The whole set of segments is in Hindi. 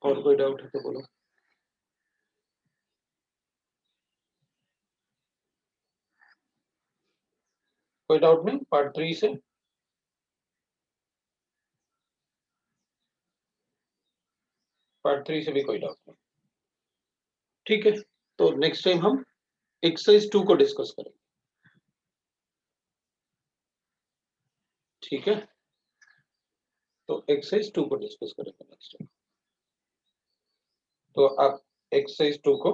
और कोई डाउट है तो बोलो। कोई डाउट नहीं पार्ट 3 से? पार्ट 3 से भी कोई डाउट नहीं? ठीक है, तो नेक्स्ट टाइम हम एक्सरसाइज 2 को डिस्कस करेंगे। ठीक है, तो एक्सरसाइज 2 को डिस्कस करेंगे नेक्स्ट टाइम। तो आप एक्सरसाइज 2 को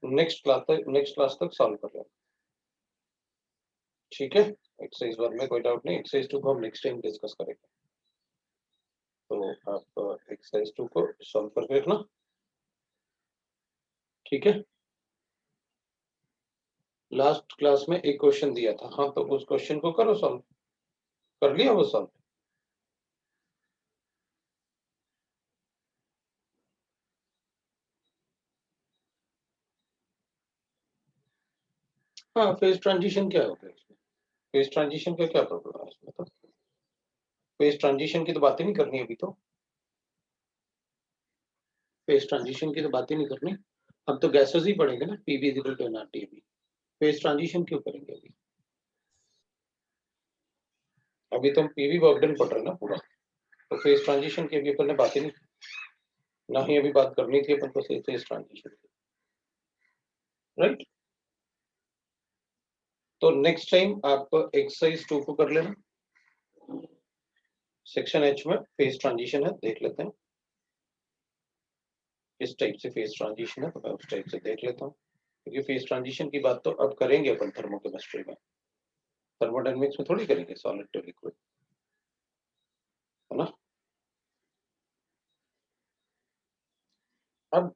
नेक्स्ट क्लास तक सॉल्व कर लेंगे। ठीक है, एक्सरसाइज 1 में कोई डाउट नहीं, एक्सरसाइज 2 को हम नेक्स्ट टाइम डिस्कस करेंगे। तो आप एक्सरसाइज 2 को सॉल्व करके रखना। ठीक है, लास्ट क्लास में एक क्वेश्चन दिया था, हाँ तो उस क्वेश्चन को करो सॉल्व। कर लिया वो सॉल्व? हाँ, फेज ट्रांजिशन क्या होता है इसमें? फेज ट्रांजिशन का क्या प्रॉब्लम है इसमें? तो फेज ट्रांजिशन की तो बातें नहीं करनी अभी, तो फेज ट्रांजिशन की तो बातें नहीं करनी। अब तो गैसेस ही पढ़ेंगे ना, पीवी इक्वल टू एनआरटी। अभी फेज ट्रांजिशन क्यों करेंगे? अभी तो हम पीवी वर्क डन पढ़ रहे हैं ना पूरा, तो फेज ट्रांजिशन की अभी अपन ने बातें नहीं, ना ही अभी बात करनी थी अपन को फेज ट्रांजिशन की, राइट? तो नेक्स्ट टाइम आप एक्सरसाइज 2 को कर लेना। सेक्शन एच में फेज ट्रांजिशन है, देख लेते हैं किस टाइप से फेज ट्रांजिशन है, तो मैं उस टाइप से देख लेता हूँ, क्योंकि फेज ट्रांजिशन की बात तो अब करेंगे अपन थर्मोकेमिस्ट्री में, थर्मोडायनेमिक्स में थोड़ी करेंगे सॉलिड टू लिक्विड, है ना? अब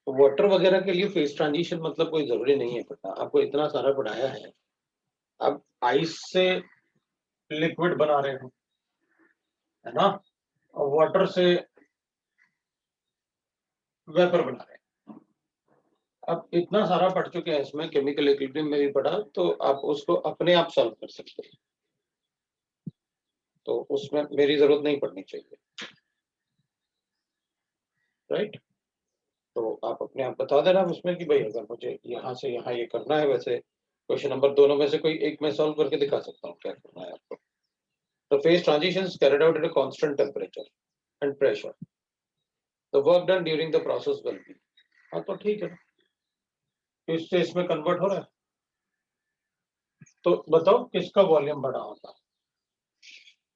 वाटर वगैरह के लिए फेज ट्रांजिशन मतलब कोई जरूरी नहीं है पढ़ना, आपको इतना सारा पढ़ाया है। अब आइस से लिक्विड बना रहे हो, है ना, और वाटर से वेपर बना रहे हैं। अब इतना सारा पढ़ चुके हैं इसमें, केमिकल इक्विलिब्रियम में भी पढ़ा, तो आप उसको अपने आप सॉल्व कर सकते हैं, तो उसमें मेरी जरूरत नहीं पड़नी चाहिए, राइट? तो आप अपने आप बता देना उसमें कि भाई अगर मुझे यहाँ से यहाँ ये करना है, वैसे क्वेश्चन नंबर दोनों में से कोई एक मैं सॉल्व करके दिखा सकता हूँ क्या करना है आपको। तो phase transition carried out at a constant temperature and pressure, the work done during the process will be. हाँ तो ठीक है, इससे इसमें कन्वर्ट हो रहा है, तो बताओ किसका वॉल्यूम बड़ा होता है?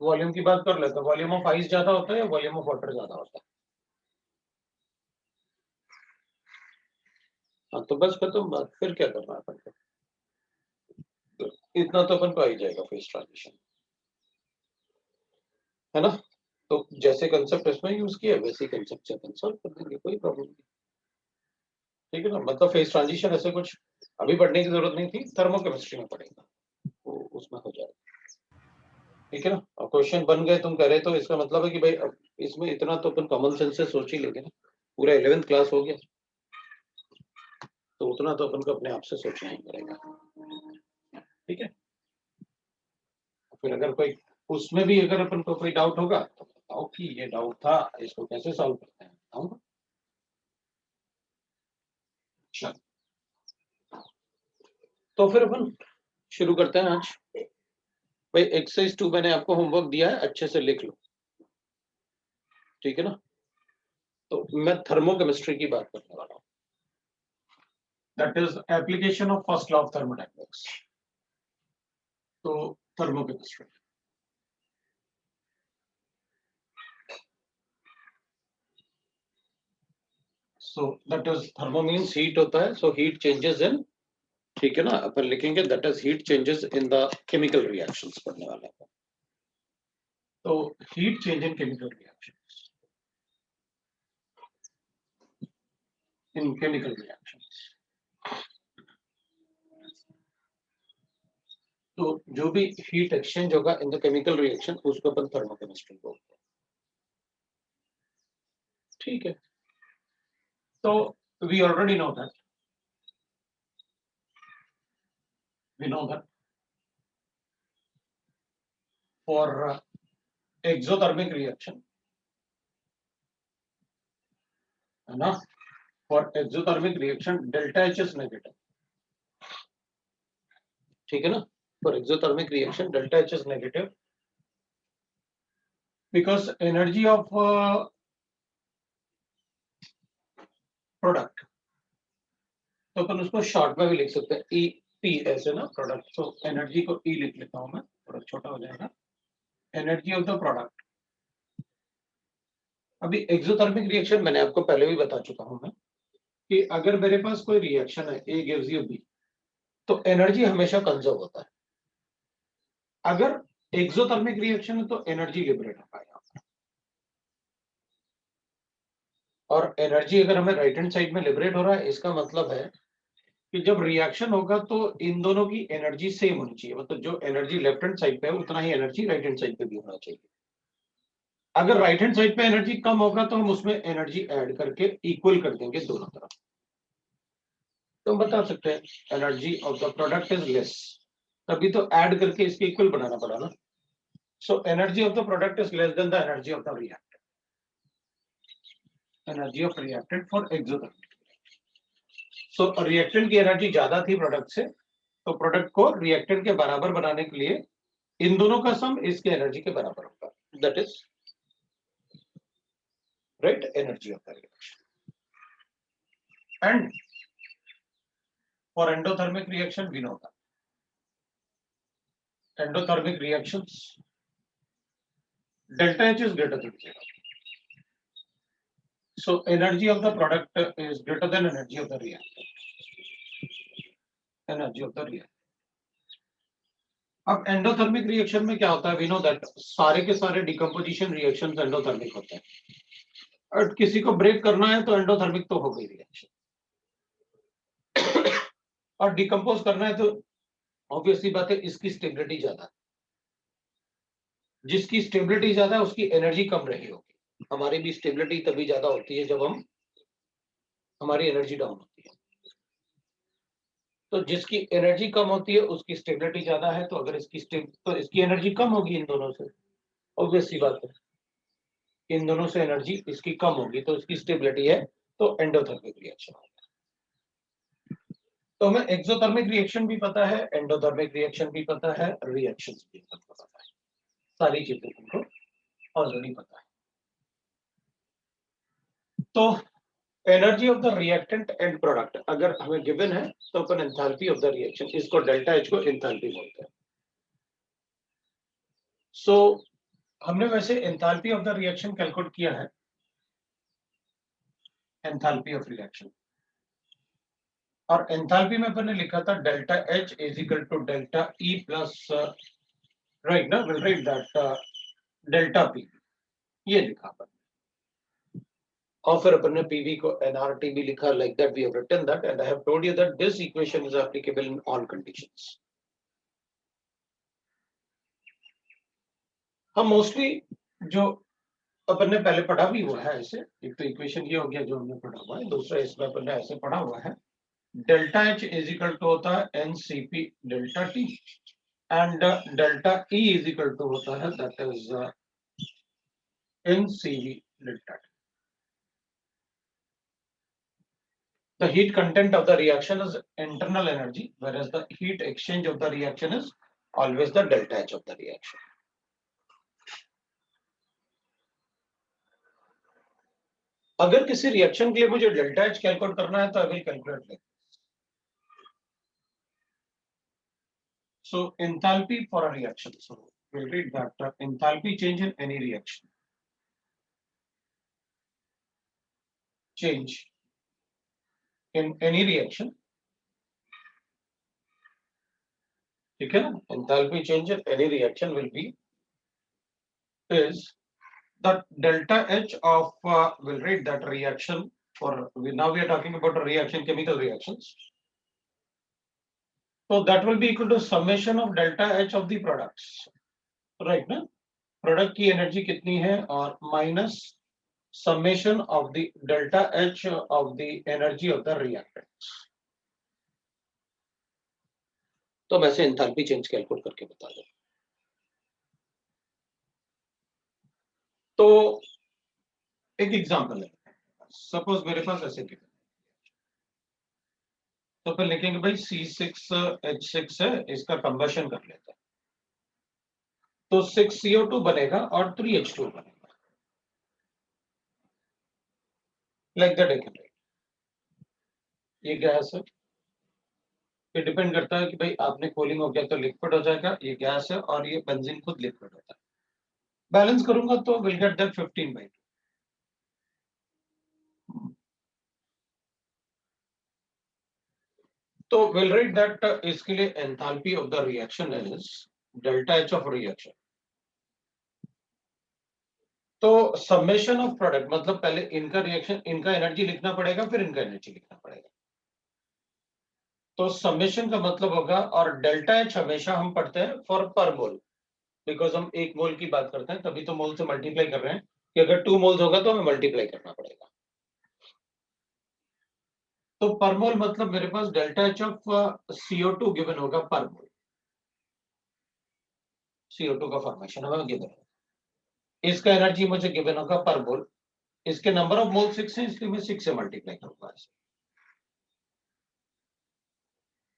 वॉल्यूम की बात कर लेते हैं, वॉल्यूम ऑफ आइस ज्यादा होता है या वॉल्यूम ऑफ वाटर ज्यादा होता है? हाँ तो बस खत्म बात, फिर क्या करना है अपन को? तो इतना तो अपन को आ ही जाएगा फेज ट्रांजिशन, है ना? तो जैसे कंसेप्ट इसमें यूज किया वैसे कंसेप्ट से अपन सॉल्व कर देंगे, कोई प्रॉब्लम नहीं। ठीक है ना, मतलब फेज ट्रांजिशन ऐसे कुछ अभी पढ़ने की जरूरत नहीं थी, थर्मोकेमिस्ट्री में पढ़ेगा तो उसमें हो जाएगा। ठीक है ना, और क्वेश्चन बन गए तुम कह रहे, तो इसका मतलब है कि भाई अब इसमें इतना तो अपन कॉमन सेंस से सोच ही लेंगे ना, पूरा 11th क्लास हो गया, तो उतना तो अपन को अपने आप से सोचना ही पड़ेगा। ठीक है, फिर अगर कोई उसमें भी अगर अपन को कोई डाउट होगा तो बताओ कि ये डाउट था, इसको कैसे सॉल्व करते हैं, बताऊंगा। अच्छा, तो फिर अपन शुरू करते हैं आज। भाई एक्सरसाइज 2 मैंने आपको होमवर्क दिया है, अच्छे से लिख लो, ठीक है ना? तो मैं थर्मोकेमिस्ट्री की बात करने वाला हूँ, that is application of first law of thermodynamics. तो thermochemistry, so that is thermo means heat होता है, सो हीट चेंजेस इन, ठीक है ना, अपन लिखेंगे that is heat changes in the chemical reactions पढ़ने वाले हैं। तो heat change in chemical reactions, in chemical reactions, तो जो भी हीट एक्सचेंज होगा इन द केमिकल रिएक्शन उसको अपन थर्मोकेमिस्ट्री बोलते हैं। ठीक है, तो we already know that, we know that for exothermic reaction है ना। For exothermic reaction delta H is negative, ठीक है ना। For exothermic reaction delta H is negative because energy of product, तो अपन उसको शॉर्ट में भी लिख सकते हैं ई पी ऐसे ना, प्रोडक्ट। तो एनर्जी को ई लिख लेता हूं मैं, थोड़ा छोटा हो जाएगा। Energy of the product. अभी एक्सोथर्मिक रिएक्शन मैंने आपको पहले भी बता चुका हूं मैं कि अगर मेरे पास कोई रिएक्शन है ए गिव्स यू बी, तो एनर्जी हमेशा कंजर्व होता है। अगर एक्सोथर्मिक रिएक्शन है तो एनर्जी लिबरेट हो पाएगा। और एनर्जी अगर हमें राइट हैंड साइड में लिबरेट हो रहा है, इसका मतलब है कि जब रिएक्शन होगा तो इन दोनों की एनर्जी सेम होनी चाहिए। मतलब जो एनर्जी लेफ्ट हैंड साइड पे है उतना ही एनर्जी राइट हैंड साइड पे भी होना चाहिए। अगर राइट हैंड साइड पे एनर्जी कम होगा तो हम उसमें एनर्जी ऐड करके इक्वल कर देंगे दोनों तरफ। तो हम बता सकते हैं energy of the product is less, तभी तो ऐड करके इसके इक्वल बनाना पड़ा ना। So energy of the product is less than the energy of the reactant. Energy of reactant for exothermic. So reactant की एनर्जी ज्यादा थी प्रोडक्ट से, तो प्रोडक्ट को रिएक्टेंट के बराबर बनाने के लिए इन दोनों का सम इसके एनर्जी के बराबर होगा। That is right energy of the reaction. And for endothermic reaction we know that endothermic reactions delta H is greater than 0. So energy of the product is greater than energy of the reactant. Energy of the reactant. अब एंडोथर्मिक रिएक्शन में क्या होता है, वी नो दैट सारे के सारे डिकम्पोजिशन रिएक्शंस एंडोथर्मिक होते हैं। और किसी को ब्रेक करना है तो एंडोथर्मिक तो हो गई रिएक्शन, और डिकम्पोज करना है तो ऑब्वियसली बात है इसकी स्टेबिलिटी ज्यादा है। जिसकी स्टेबिलिटी ज्यादा है उसकी एनर्जी कम रही होगी। हमारी भी स्टेबिलिटी तभी ज्यादा होती है जब हम हमारी एनर्जी डाउन होती है। तो जिसकी एनर्जी कम होती है उसकी स्टेबिलिटी ज्यादा है, तो अगर तो इसकी एनर्जी कम होगी इन दोनों से, ऑब्वियस सी बात है इन दोनों से एनर्जी इसकी कम होगी, तो इसकी स्टेबिलिटी है, तो एंडोथर्मिक रिएक्शन होगा। तो हमें एक्सोथर्मिक रिएक्शन भी पता है, एंडोथर्मिक रिएक्शन भी पता है, रिएक्शंस भी पता है, सारी चीजें हमको ऑलरेडी पता है। तो energy of the reactant and product अगर हमें गिवन है तो अपन एंथैल्पी ऑफ द रिएक्शन, इसको डेल्टा एच को एंथैल्पी बोलते हैं। सो हमने वैसे enthalpy of the reaction calculate किया है, एंथैल्पी ऑफ रिएक्शन, और एंथैल्पी में अपन ने लिखा था delta H is equal to delta E plus, right ना, will write that delta P, ये लिखा अपन। और फिर अपन ने पीवी को एनआरटी भी लिखा, like that we have written that, and I have told you that this equation is applicable in all conditions. हम मोस्टली जो अपन ने पहले पढ़ा भी हुआ है ऐसे, एक तो इक्वेशन ये हो गया जो हमने पढ़ा हुआ है, दूसरा इसमें अपन ने ऐसे पढ़ा हुआ है, delta H is equal to होता है NCP delta T, and delta E is equal to होता है that is NCV delta T. The heat content of the reaction is internal energy, whereas the heat exchange of the reaction is always the delta H of the reaction. अगर किसी रिएक्शन के लिए मुझे डेल्टा एच कैलकुलेट करना है तो I will calculate like, so enthalpy for a reaction, so we'll read that enthalpy change in any reaction, change in any reaction, ठीक है ना, enthalpy change in any reaction will be is the delta H of we'll read that reaction for, now we are talking about a reaction, chemical reactions. So that will be equal to summation of delta H of the products, right ना, प्रोडक्ट की एनर्जी कितनी है और minus summation of the delta H of the energy of the reactants. तो मैं से एंथैल्पी चेंज कैलकुलेट करके बता दूं। तो एक एग्जांपल है, सपोज मेरे पास ऐसे गिवन, तो फिर लिखेंगे भाई C6H6 है, इसका कंबशन कर लेते हैं, तो 6CO2 बनेगा और 3H2 बनेगा, like that I can write. ये गैस है, ये डिपेंड करता है कि भाई आपने कूलिंग हो गया तो लिक्विड हो जाएगा, ये गैस है, और ये बेंजीन खुद लिक्विड होता है। बैलेंस करूंगा तो विल गेट दैट 15/2। तो विल राइट दैट इसके लिए enthalpy of the reaction is delta H of reaction. तो समेशन ऑफ प्रोडक्ट मतलब पहले इनका रिएक्शन, इनका एनर्जी लिखना पड़ेगा, फिर इनका एनर्जी लिखना पड़ेगा। तो समेशन का मतलब होगा, और डेल्टा एच हमेशा हम पढ़ते हैं फॉर पर मोल, बिकॉज हम 1 मोल की बात करते हैं, तभी तो मोल से मल्टीप्लाई कर रहे हैं कि अगर 2 मोल्स होगा तो हमें मल्टीप्लाई करना पड़ेगा। तो पर मोल मतलब मेरे पास delta H of CO2 given होगा पर मोल, CO2 का फॉर्मेशन हमें गिवन है, इसका एनर्जी मुझे गिवन होगा पर मोल, इसके नंबर ऑफ मोल 6 है, इसलिए मैं 6 से मल्टीप्लाई करूंगा।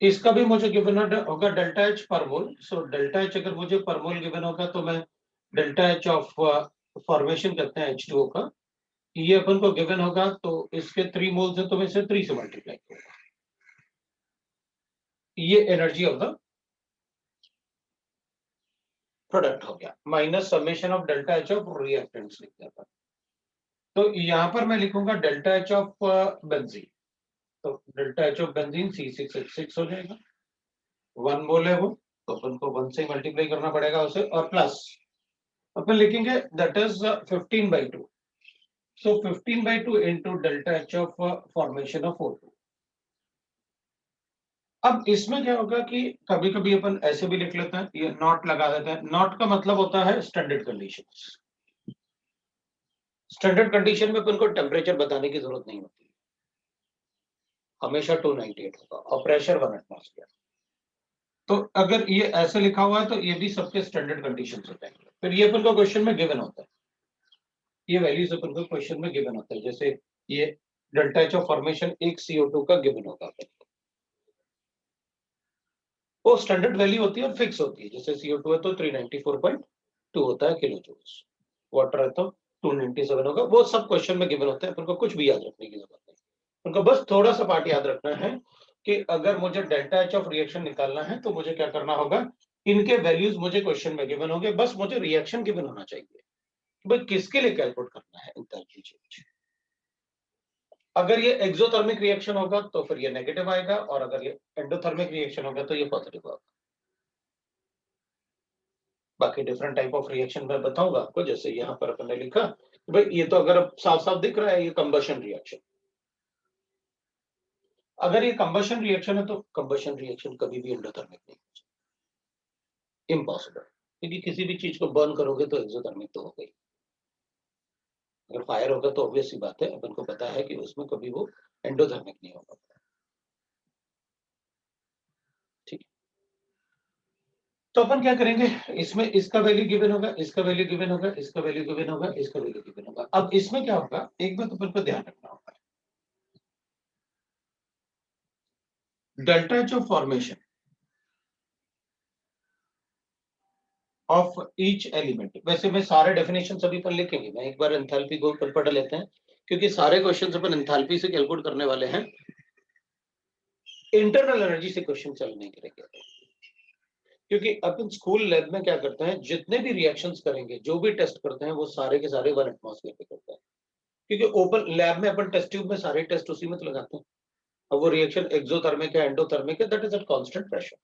इसका भी मुझे गिवन होगा डेल्टा एच पर मोल। सो डेल्टा एच अगर मुझे पर मोल गिवन होगा तो मैं डेल्टा एच ऑफ फॉर्मेशन करते हैं H2O का, ये अपन को गिवन होगा, तो इसके 3 मोल्स है तो मैं इसे 3 से मल्टीप्लाई करूंगा। ये एनर्जी ऑफ द प्रोडक्ट हो गया, minus summation of delta H of reactants लिख देता। तो यहां पर मैं लिखूंगा डेल्टा एच ऑफ बेंजीन, तो delta H of benzene C6H6 हो जाएगा, 1 मोल है वो, तो अपन को 1 से मल्टीप्लाई करना पड़ेगा उसे, और प्लस अपन लिखेंगे that is 15/2। So 15/2 into delta H of formation of O2। अब इसमें क्या होगा कि कभी कभी अपन ऐसे भी लिख लेते हैं, ये नॉट लगा देते हैं। नॉट का मतलब होता है स्टैंडर्ड कंडीशंस। स्टैंडर्ड कंडीशन में अपन को टेम्परेचर बताने की जरूरत नहीं होती, हमेशा 298 होगा, और प्रेशर 1 एटमॉस्फेयर। तो अगर ये ऐसे लिखा हुआ है तो ये भी सबके स्टैंडर्ड कंडीशंस होते हैं, फिर ये अपन को क्वेश्चन में गिवन होता है, ये वैल्यूज अपन को क्वेश्चन में गिवन होता है। जैसे ये डेल्टा एच ऑफ फॉर्मेशन एक CO2 का गिवन होगा, वो स्टैंडर्ड वैल्यू होती है और फिक्स होती है। जैसे CO2 है तो 394.2 होता है किलो जूल्स, वाटर है तो 297 होगा। वो सब क्वेश्चन में गिवन होते हैं, अपन को कुछ भी याद रखने की जरूरत नहीं, उनको बस थोड़ा सा पार्ट याद रखना है कि अगर मुझे डेल्टा एच ऑफ रिएक्शन निकालना है तो मुझे क्या करना होगा, इनके वैल्यूज मुझे क्वेश्चन में गिवन होंगे, बस मुझे रिएक्शन गिवन होना चाहिए, भाई किसके लिए कैलकुलेट करना है एंथैल्पी चेंज। अगर ये एक्सोथर्मिक रिएक्शन होगा तो फिर ये नेगेटिव आएगा, और अगर ये एंडोथर्मिक रिएक्शन होगा तो ये पॉजिटिव होगा। बाकी डिफरेंट टाइप ऑफ रिएक्शन मैं बताऊंगा आपको। जैसे यहाँ पर अपन ने लिखा, भाई ये तो अगर साफ साफ दिख रहा है, ये कंबशन रिएक्शन। अगर ये कंबशन रिएक्शन है तो कंबशन रिएक्शन कभी भी एंडोथर्मिक नहीं हो सकती, इम्पॉसिबल, क्योंकि किसी भी चीज को बर्न करोगे तो एक्सोथर्मिक तो हो गई। अगर फायर होगा तो ऑब्वियस सी बात है, अपन को पता है कि उसमें कभी वो एंडोथर्मिक नहीं होगा। ठीक, तो अपन क्या करेंगे, इसमें इसका वैल्यू गिवन होगा, इसका वैल्यू गिवन होगा, इसका वैल्यू गिवन होगा, इसका वैल्यू गिवन होगा। अब इसमें क्या होगा, एक बात अपन को ध्यान रखना होगा, delta H of formation of each element. वैसे मैं सारे डेफिनेशन सभी पर लिखेंगे, मैं एक बार एंथैल्पी को पढ़ लेते हैं, क्योंकि सारे क्वेश्चन अपन एंथैल्पी से कैलकुलेट करने वाले हैं, इंटरनल एनर्जी से क्वेश्चन चल नहीं करेंगे। क्योंकि अपन स्कूल लैब में क्या करते हैं, जितने भी रिएक्शंस करेंगे, जो भी टेस्ट करते हैं, वो सारे के सारे 1 एटमॉस्फेयर पे करते हैं, क्योंकि ओपन लैब में अपन टेस्ट ट्यूब में सारे टेस्ट उसी में तो लगाते हैं। अब वो रिएक्शन एक्सोथर्मिक है, एंडोथर्मिक है, that is eight constant pressure.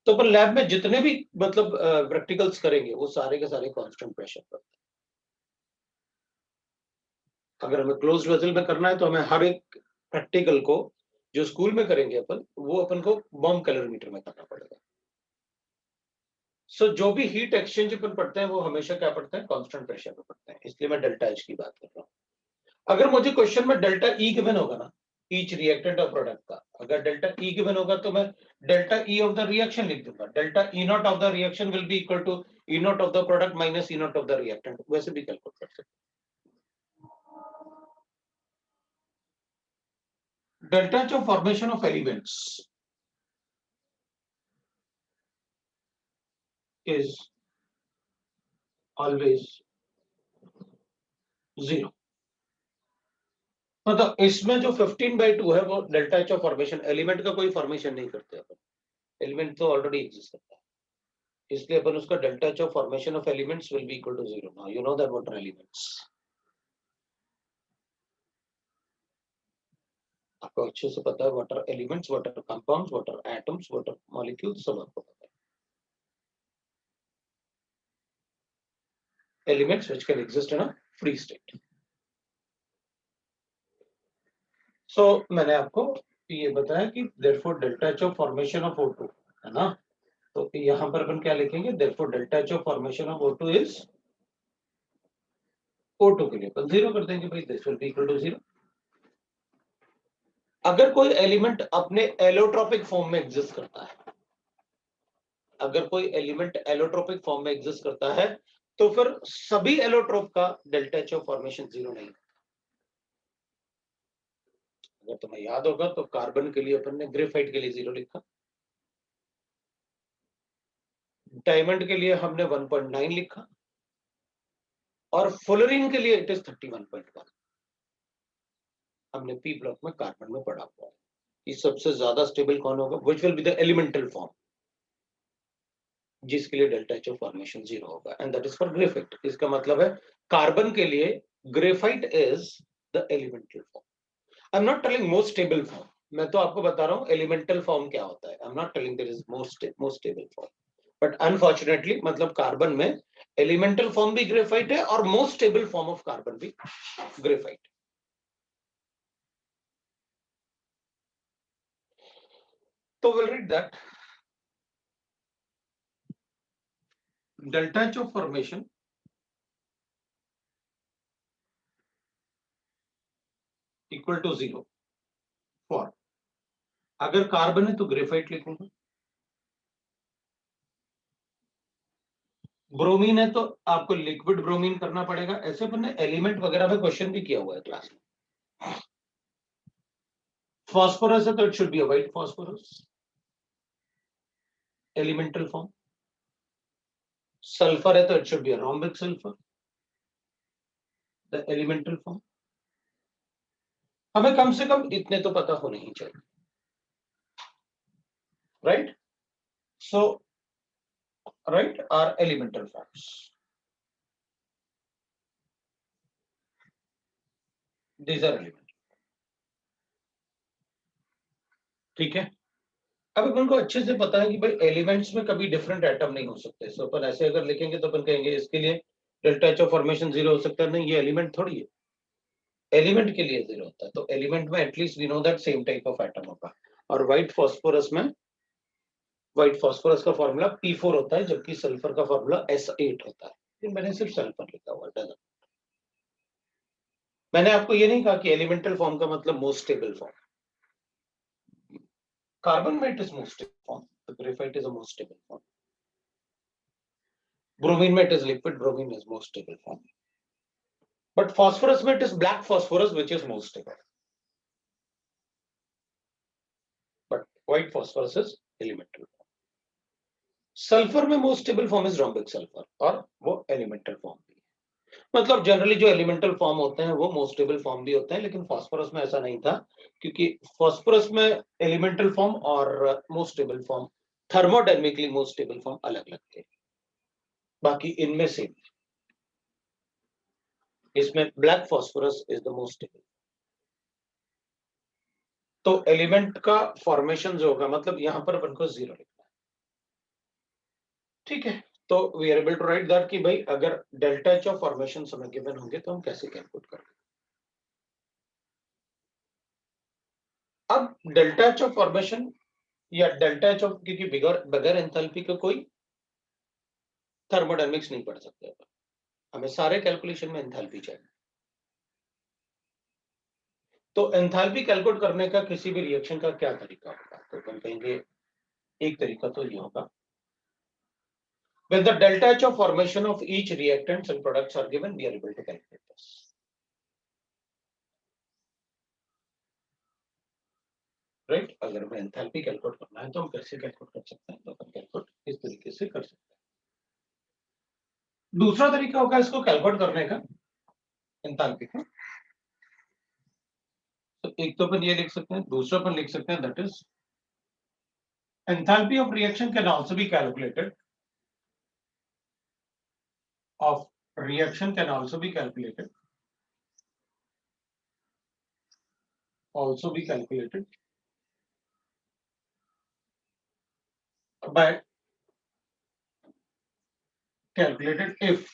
तो अपन लैब में जितने भी मतलब प्रैक्टिकल्स करेंगे, वो सारे के सारे कांस्टेंट प्रेशर पर। अगर हमें क्लोज्ड वेसल में करना है तो हमें हर एक प्रैक्टिकल को जो स्कूल में करेंगे अपन, वो अपन को बॉम्ब कैलोरीमीटर में करना पड़ेगा। सो जो भी हीट एक्सचेंज अपन पढ़ते हैं वो हमेशा क्या पढ़ते हैं, कांस्टेंट प्रेशर पे पढ़ते हैं, इसलिए मैं डेल्टा एच की बात कर रहा हूँ। अगर मुझे क्वेश्चन में डेल्टा ई गिवन होगा ना, ईच रिएक्टेंट और प्रोडक्ट का, अगर डेल्टा ई गिवन होगा तो मैं delta E of the reaction लिख दूंगा। Delta E not of the reaction will be equal to E not of the product minus E not of the reactant, वैसे भी कैलकुलेट कर सकते हैं। delta H of formation of elements is always 0। मतलब इसमें जो 15/2 है वो delta H of formation, element का कोई फॉर्मेशन नहीं करते अपन, एलिमेंट तो ऑलरेडी एग्जिस्ट करता है, इसलिए अपन उसका delta H of formation of elements will be equal to 0। Now you know that what are elements, आपको अच्छे से पता है what are elements, what are compounds, what are atoms, what are molecules, सब आपको पता है। Elements which can exist in a free state. सो मैंने आपको ये बताया कि therefore delta H of formation of O2 है ना, तो यहां पर अपन क्या लिखेंगे, therefore delta H of formation of O2 is O2 के लिए अपन 0 कर देंगे भाई, this will be equal to 0। अगर कोई एलिमेंट अपने एलोट्रोपिक फॉर्म में एग्जिस्ट करता है, अगर कोई एलिमेंट एलोट्रोपिक फॉर्म में एग्जिस्ट करता है तो फिर सभी एलोट्रोप का डेल्टा एच ऑफ फॉर्मेशन 0 नहीं। अगर तुम्हें याद होगा तो कार्बन के लिए अपन ने ग्रेफाइट के लिए 0 लिखा, डायमंड के लिए हमने 1.9 लिखा, और फ्लोरीन के लिए इट इज 31.1। हमने पी ब्लॉक में कार्बन में पढ़ा हुआ है कि सबसे ज्यादा स्टेबल कौन होगा, which will be the elemental form, जिसके लिए डेल्टा एच ऑफ फॉर्मेशन 0 होगा, and that is for graphite. इसका मतलब है कार्बन के लिए graphite is the elemental form. I am not telling most stable form, मैं तो आपको बता रहा हूं एलिमेंटल फॉर्म क्या होता है। I am not telling there is most stable form, but unfortunately मतलब कार्बन में एलिमेंटल फॉर्म भी ग्रेफाइट है और most stable form of carbon भी ग्रेफाइट। तो we'll read that delta H of formation equal to 0 for, अगर कार्बन है तो ग्रेफाइट लिखूंगा, ब्रोमीन है तो आपको लिक्विड ब्रोमीन करना पड़ेगा। ऐसे अपन ने एलिमेंट वगैरह में क्वेश्चन भी किया हुआ है क्लास में। फॉस्फोरस है तो it should be a white phosphorus, elemental form. Sulphur है तो it should be a rhombic sulphur, the elemental form. हमें कम से कम इतने तो पता होने ही चाहिए, right? So right are elemental forms, these are element, ठीक है। अब अपन को अच्छे से पता है कि भाई एलिमेंट्स में कभी डिफरेंट एटम नहीं हो सकते। सो अपन ऐसे अगर लिखेंगे तो अपन कहेंगे इसके लिए डेल्टा एच ऑफ फॉर्मेशन 0 हो सकता है, नहीं ये एलिमेंट थोड़ी है, एलिमेंट के लिए 0 होता है। तो एलिमेंट में at least we know that same type of atom होगा। और व्हाइट फॉस्फोरस में, व्हाइट फॉस्फोरस का फॉर्मूला P4 होता है, जबकि सल्फर का फॉर्मूला S8 होता है। मैंने सिर्फ सल्फर लिखा हुआ है, मैंने आपको ये नहीं कहा कि एलिमेंटल फॉर्म का मतलब मोस्ट स्टेबल फॉर्म। कार्बन में it is most stable form, the graphite is a most stable form. Bromine में it is liquid bromine is most stable form, but phosphorus में it is black phosphorus which is most stable, but white phosphorus is elemental form। Sulphur में most stable form is rhombic sulphur, और वो एलिमेंटल फॉर्म भी है। मतलब जनरली जो एलिमेंटल फॉर्म होते हैं वो मोस्ट स्टेबल फॉर्म भी होते हैं, लेकिन फास्फोरस में ऐसा नहीं था, क्योंकि फास्फोरस में एलिमेंटल फॉर्म और most stable form, thermodynamically most stable form अलग अलग थे, बाकी इनमें से इसमें black phosphorus is the most stable. तो एलिमेंट का फॉर्मेशन जो होगा, मतलब यहां पर अपन को 0 लिखना है, ठीक है। तो we are able to write that कि भाई अगर डेल्टा एच ऑफ फॉर्मेशन समय गिवन होंगे तो हम कैसे कैलकुलेट करेंगे। अब डेल्टा एच ऑफ फॉर्मेशन या डेल्टा एच ऑफ, क्योंकि बगैर एंथैल्पी का कोई थर्मोडायनेमिक्स नहीं पढ़ सकते अपन, हमें सारे कैलकुलेशन में एंथैल्पी चाहिए। तो एंथैल्पी कैलकुलेट करने का किसी भी रिएक्शन का क्या तरीका होगा, तो अपन कहेंगे एक तरीका तो ये होगा, when the delta H of formation of each reactants and products are given, we are able to calculate this। Right. अगर हमें एंथैल्पी कैलकुलेट करना है तो हम कैसे कैलकुलेट कर सकते हैं, तो अपन कैलकुलेट इस तरीके से कर सकते हैं। दूसरा तरीका होगा इसको कैलकुलेट करने का, एंथैल्पी का। तो एक तो अपन ये लिख सकते हैं, दूसरा अपन लिख सकते हैं that is enthalpy of reaction can also be calculated of reaction can also be calculated by calculated if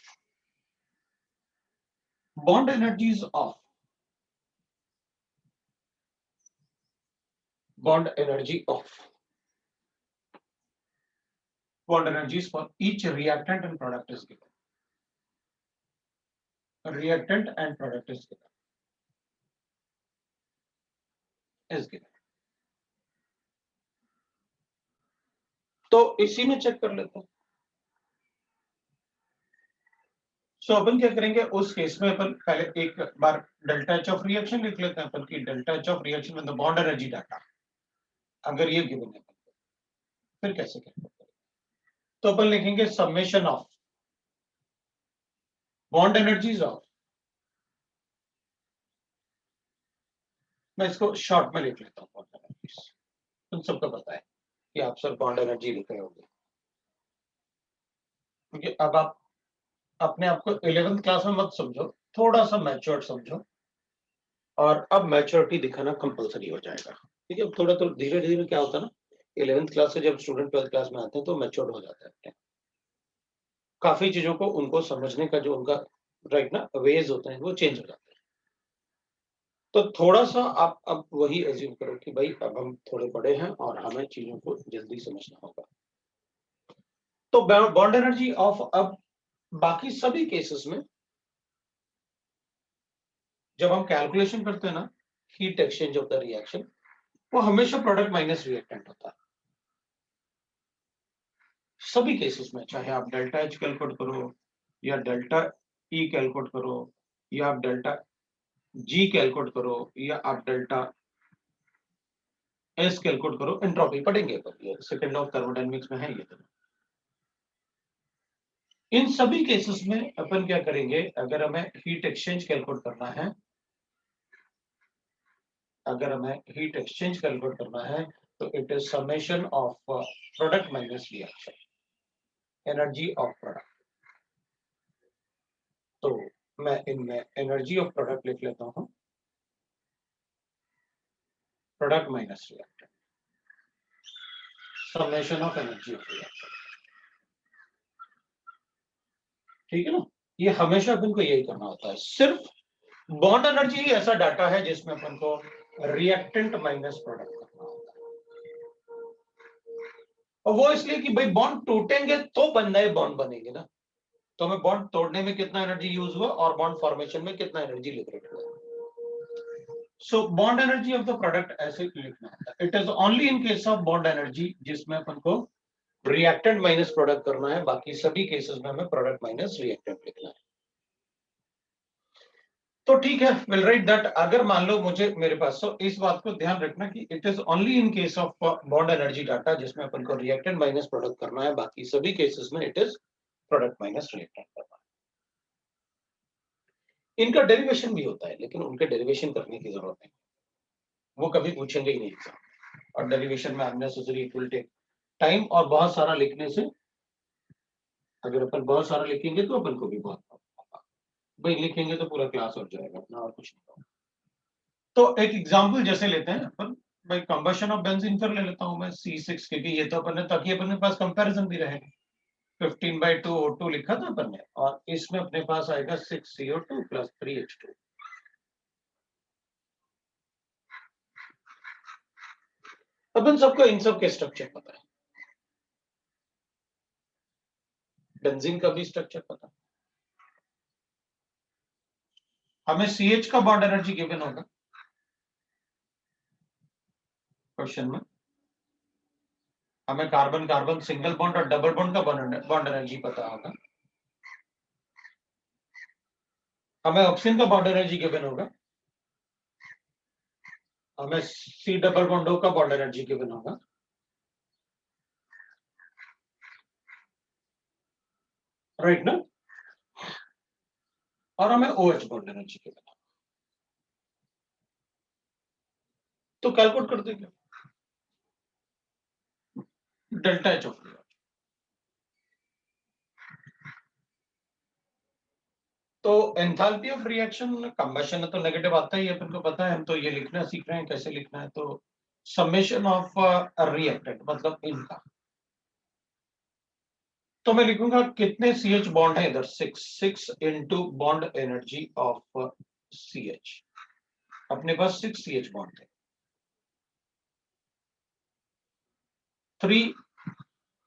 bond energies of bond energy of bond energies for each reactant and product is given. Reactant and product is given. तो इसी में चेक कर लेते हैं। सो अपन क्या करेंगे उस केस में, अपन पहले एक बार डेल्टा एच ऑफ रिएक्शन लिख लेते हैं अपन की delta H of reaction with the bond energy data, अगर ये गिवन है फिर कैसे कैलकुलेट करेंगे। तो अपन लिखेंगे summation of bond energies of, मैं इसको शॉर्ट में लिख लेता हूँ बॉन्ड एनर्जीज, तुम सबको पता है कि आप सर बॉन्ड एनर्जी लिख रहे होंगे, क्योंकि अब आप अपने आप को 11th क्लास में मत समझो, थोड़ा सा मैच्योर्ड समझो, और अब मैच्योरिटी दिखाना कंपलसरी हो जाएगा। ठीक है, थोड़ा तो धीरे धीरे क्या होता है ना, 11th क्लास से जब स्टूडेंट 12th क्लास में आते हैं तो मैच्योर्ड हो जाता है, काफी चीजों को उनको समझने का जो उनका राइट ना वेज होते हैं वो चेंज हो जाते हैं। तो थोड़ा सा आप अब वही एज्यूम करो कि भाई अब हम थोड़े बड़े हैं और हमें चीजों को जल्दी समझना होगा। तो बॉन्ड एनर्जी ऑफ, अब बाकी सभी केसेस में जब हम कैलकुलेशन करते हैं ना, heat exchange of the reaction, वो हमेशा प्रोडक्ट माइनस रिएक्टेंट होता है सभी केसेस में, चाहे आप डेल्टा एच कैलकुलेट करो या डेल्टा ई कैलकुलेट करो या आप डेल्टा जी कैलकुलेट करो या आप डेल्टा एस कैलकुलेट करो, एंट्रोपी पढ़ेंगे पर सेकंड ऑफ थर्मोडायनामिक्स में है ये। तो इन सभी केसेस में अपन क्या करेंगे, अगर हमें हीट एक्सचेंज कैलकुलेट करना है, अगर हमें हीट एक्सचेंज कैलकुलेट करना है तो it is summation of product minus reaction energy of product. तो मैं इनमें एनर्जी ऑफ प्रोडक्ट लिख लेता हूं, product minus reactant, summation of energy of reaction. ठीक है ना, ये हमेशा अपन को यही करना होता है। सिर्फ बॉन्ड एनर्जी ही ऐसा डाटा है जिसमें अपन को रिएक्टेंट माइनस प्रोडक्ट करना होता है, और वो इसलिए कि भाई बॉन्ड टूटेंगे तो बन नए बॉन्ड बनेंगे ना, तो हमें बॉन्ड तोड़ने में कितना एनर्जी यूज हुआ और बॉन्ड फॉर्मेशन में कितना एनर्जी लिबरेट हुआ। So bond energy of the product ऐसे लिखना है, it is only in case of bond energy जिसमें अपन को रिएक्टेंट माइनस प्रोडक्ट करना है, बाकी सभी केसेस में हमें प्रोडक्ट माइनस रिएक्टेंट लिखना है। तो ठीक है, विल राइट दैट। अगर मान लो मुझे मेरे पास, तो इस बात को ध्यान रखना कि it is only in case of bond energy data जिसमें अपन को रिएक्टेंट माइनस प्रोडक्ट करना है, बाकी सभी केसेस में it is product minus reactant करना है। इनका डेरिवेशन भी होता है लेकिन उनके डेरिवेशन करने की जरूरत नहीं, वो कभी पूछेंगे ही नहीं एग्जाम, और डेरिवेशन में unnecessary it will take time, और बहुत सारा लिखने से, अगर अपन बहुत सारा लिखेंगे तो अपन को भी बहुत होगा, भाई लिखेंगे तो पूरा क्लास हो जाएगा ना, और कुछ नहीं होगा। तो एक एग्जांपल जैसे लेते हैं अपन, भाई कंबशन ऑफ बेंजीन फिर ले लेता हूं मैं C6, क्योंकि ये तो अपन ने, ताकि अपन के पास कंपैरिजन भी रहे। 15/2 O2 लिखा था अपन ने, और इसमें अपने पास आएगा 6CO2 + 3H2। अपन सबको इन सब के स्ट्रक्चर पता है, बेंजीन का भी स्ट्रक्चर पता है, हमें CH का बॉन्ड एनर्जी गिवन होगा क्वेश्चन में, हमें कार्बन कार्बन सिंगल बॉन्ड और डबल बॉन्ड का बॉन्ड एनर्जी पता होगा, हमें ऑक्सीजन का बॉन्ड एनर्जी गिवन होगा, हमें सी डबल बॉन्डो का बॉन्ड एनर्जी गिवन होगा, राइट ना, और हमें OH बॉन्ड एनर्जी गिवन होगा, तो कैलकुलेट कर देंगे डेल्टा एच ऑफ रिएक्शन। तो एंथैल्पी ऑफ रिएक्शन कंबशन है तो नेगेटिव आता ही है, अपन को पता है, हम तो ये लिखना सीख रहे हैं कैसे लिखना है। तो समेशन ऑफ रिएक्टेंट मतलब इनका, तो मैं लिखूंगा कितने CH बॉन्ड है इधर, 6 into bond energy of CH। अपने पास 6 CH बॉन्ड थे, 3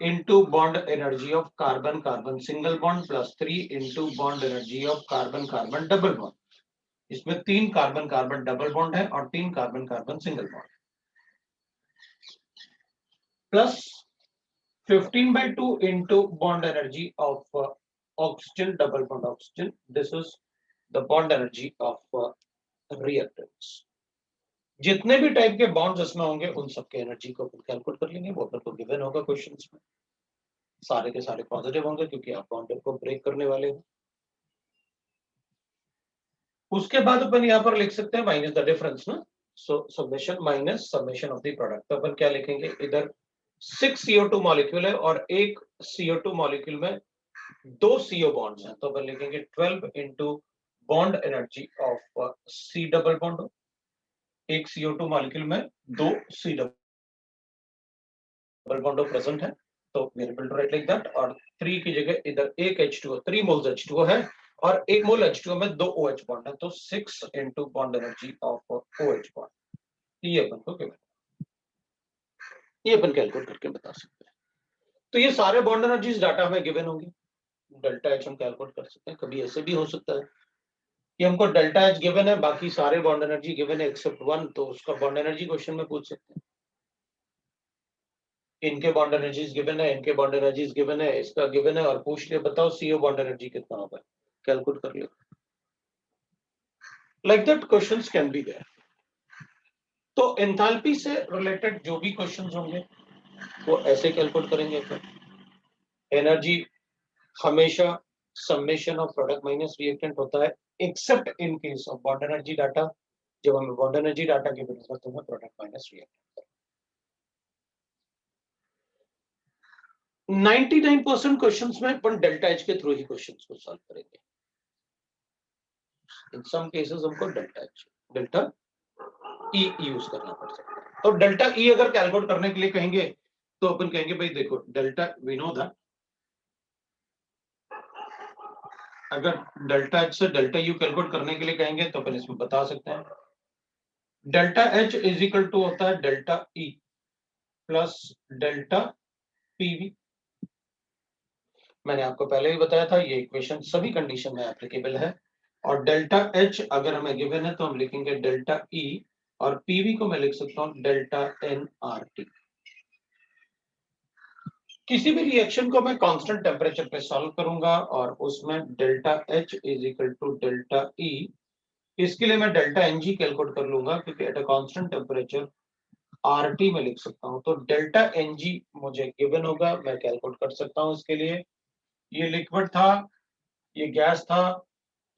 into bond energy of carbon carbon single bond plus 3 into bond energy of carbon carbon double bond। इसमें 3 कार्बन कार्बन डबल बॉन्ड है और 3 carbon carbon single bond, plus 15/2 into bond energy of oxygen double bond oxygen। This is the bond energy of reactants। जितने भी टाइप के बॉन्ड्स इसमें होंगे उन सबके एनर्जी को कैलकुलेट कर लेंगे, वो अपन को गिवन होगा क्वेश्चंस में। सारे के सारे पॉजिटिव होंगे क्योंकि आप बाउंड्री को ब्रेक करने वाले हो। उसके बाद अपन यहाँ पर लिख सकते हैं माइनस द डिफरेंस ना, सो summation minus summation of the product. तो अपन क्या लिखेंगे, इधर 6 CO2 मॉलिक्यूल है और एक CO2 मॉलिक्यूल में 2 CO बॉन्ड्स हैं, तो अपन लिखेंगे 12 into bond energy of C double bond. एक CO2 मॉलिक्यूल में 2 C डबल बॉन्ड प्रेजेंट है, तो we will write like that. और 3 की जगह इधर एक H2O, 3 मोल्स H2O है और 1 मोल H2O में 2 OH बॉन्ड है, तो 6 into bond energy of OH bond. ये अपन को गिवन, ये अपन कैलकुलेट करके बता सकते हैं। तो ये सारे बॉन्ड एनर्जीज डाटा में गिवन होंगे, डेल्टा एच हम कैलकुलेट कर सकते हैं। कभी ऐसे भी हो सकता है कि हमको डेल्टा एच गिवन है, बाकी सारे बॉन्ड एनर्जी गिवन है एक्सेप्ट 1, तो उसका बॉन्ड एनर्जी क्वेश्चन में पूछ सकते हैं। इनके बॉन्ड एनर्जीज गिवन है, इनके बॉन्ड एनर्जीज गिवन है, इसका गिवन है, और पूछ लिया बताओ CO बॉन्ड एनर्जी कितना होगा, कैलकुलेट कर लिया। Like that questions can be there. तो एंथैल्पी से रिलेटेड जो भी क्वेश्चंस होंगे वो ऐसे कैलकुलेट करेंगे अपन। एनर्जी हमेशा summation of product minus reactant होता है, except in case of bond energy data. जब हमें बॉन्ड एनर्जी डाटा की जरूरत है प्रोडक्ट माइनस रिएक्टेंट। 99% क्वेश्चंस में अपन डेल्टा एच के थ्रू ही क्वेश्चंस को सॉल्व करेंगे। इन सम केसेस हमको डेल्टा एच डेल्टा ई यूज करना पड़ सकता है। तो डेल्टा ई अगर कैलकुलेट करने के लिए कहेंगे तो अपन कहेंगे भाई देखो डेल्टा वी नो दैट, अगर डेल्टा एच से डेल्टा यू कैलकुलेट करने के लिए कहेंगे तो अपन इसमें बता सकते हैं delta H is equal to होता है delta E plus delta PV. मैंने आपको पहले ही बताया था ये इक्वेशन सभी कंडीशन में एप्लीकेबल है। और डेल्टा एच अगर हमें गिवन है तो हम लिखेंगे डेल्टा ई, और पीवी को मैं लिख सकता हूं डेल्टा एन आर टी। किसी भी रिएक्शन को मैं कांस्टेंट टेम्परेचर पे सॉल्व करूंगा और उसमें delta H is equal to delta E, इसके लिए मैं डेल्टा एन जी कैलकुलेट कर लूंगा क्योंकि at a constant temperature R T में लिख सकता हूं। तो डेल्टा एन जी मुझे गिवन होगा, मैं कैलकुलेट कर सकता हूं इसके लिए। ये लिक्विड था, ये गैस था,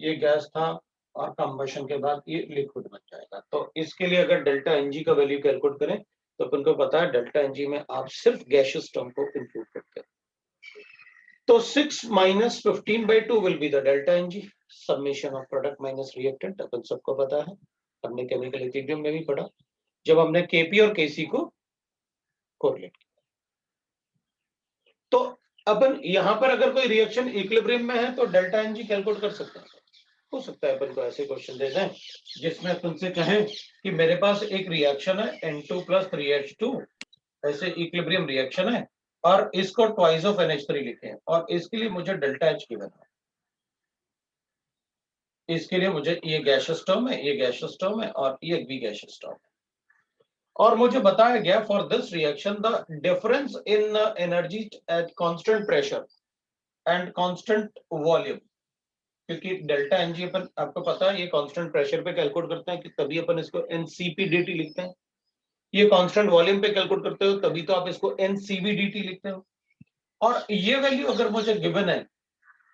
ये गैस था, और कंबशन के बाद ये लिक्विड बन जाएगा। तो इसके लिए अगर डेल्टा एनजी का वैल्यू कैलकुलेट करें तो अपन को पता है डेल्टा एनजी में आप सिर्फ गैसियस टर्म को इंक्लूड करते हैं। तो 6 minus 15/2 will be the delta n g summation of product minus reactant. अपन सबको पता है, हमने केमिकल इक्विलिब्रियम में भी पढ़ा जब हमने केपी और केसी को कोरिलेट किया। तो अपन यहां पर अगर कोई रिएक्शन इक्विलिब्रियम में है तो डेल्टा एनजी कैलकुलेट कर सकते हैं। हो सकता है अपन को ऐसे क्वेश्चन दे दें जिसमें अपन से कहें कि मेरे पास एक रिएक्शन है N2 + 3H2, ऐसे इक्विलिब्रियम रिएक्शन है और इसको ट्वाइस ऑफ NH3 लिखे हैं और इसके लिए मुझे डेल्टा H गिवन है। इसके लिए मुझे ये गैसियस टर्म है, ये गैसियस टर्म है और ये भी गैसियस टर्म है। और मुझे बताया गया for this reaction the difference in energy at constant pressure and constant volume क्योंकि डेल्टा एनजी अपन आपको पता है ये कांस्टेंट प्रेशर पे कैलकुलेट करते हैं कि तभी अपन इसको एनसीपीडीटी लिखते हैं। ये कांस्टेंट वॉल्यूम पे कैलकुलेट करते हो तभी तो आप इसको एनसीवीडीटी लिखते हो। और ये वैल्यू अगर मुझे गिवन है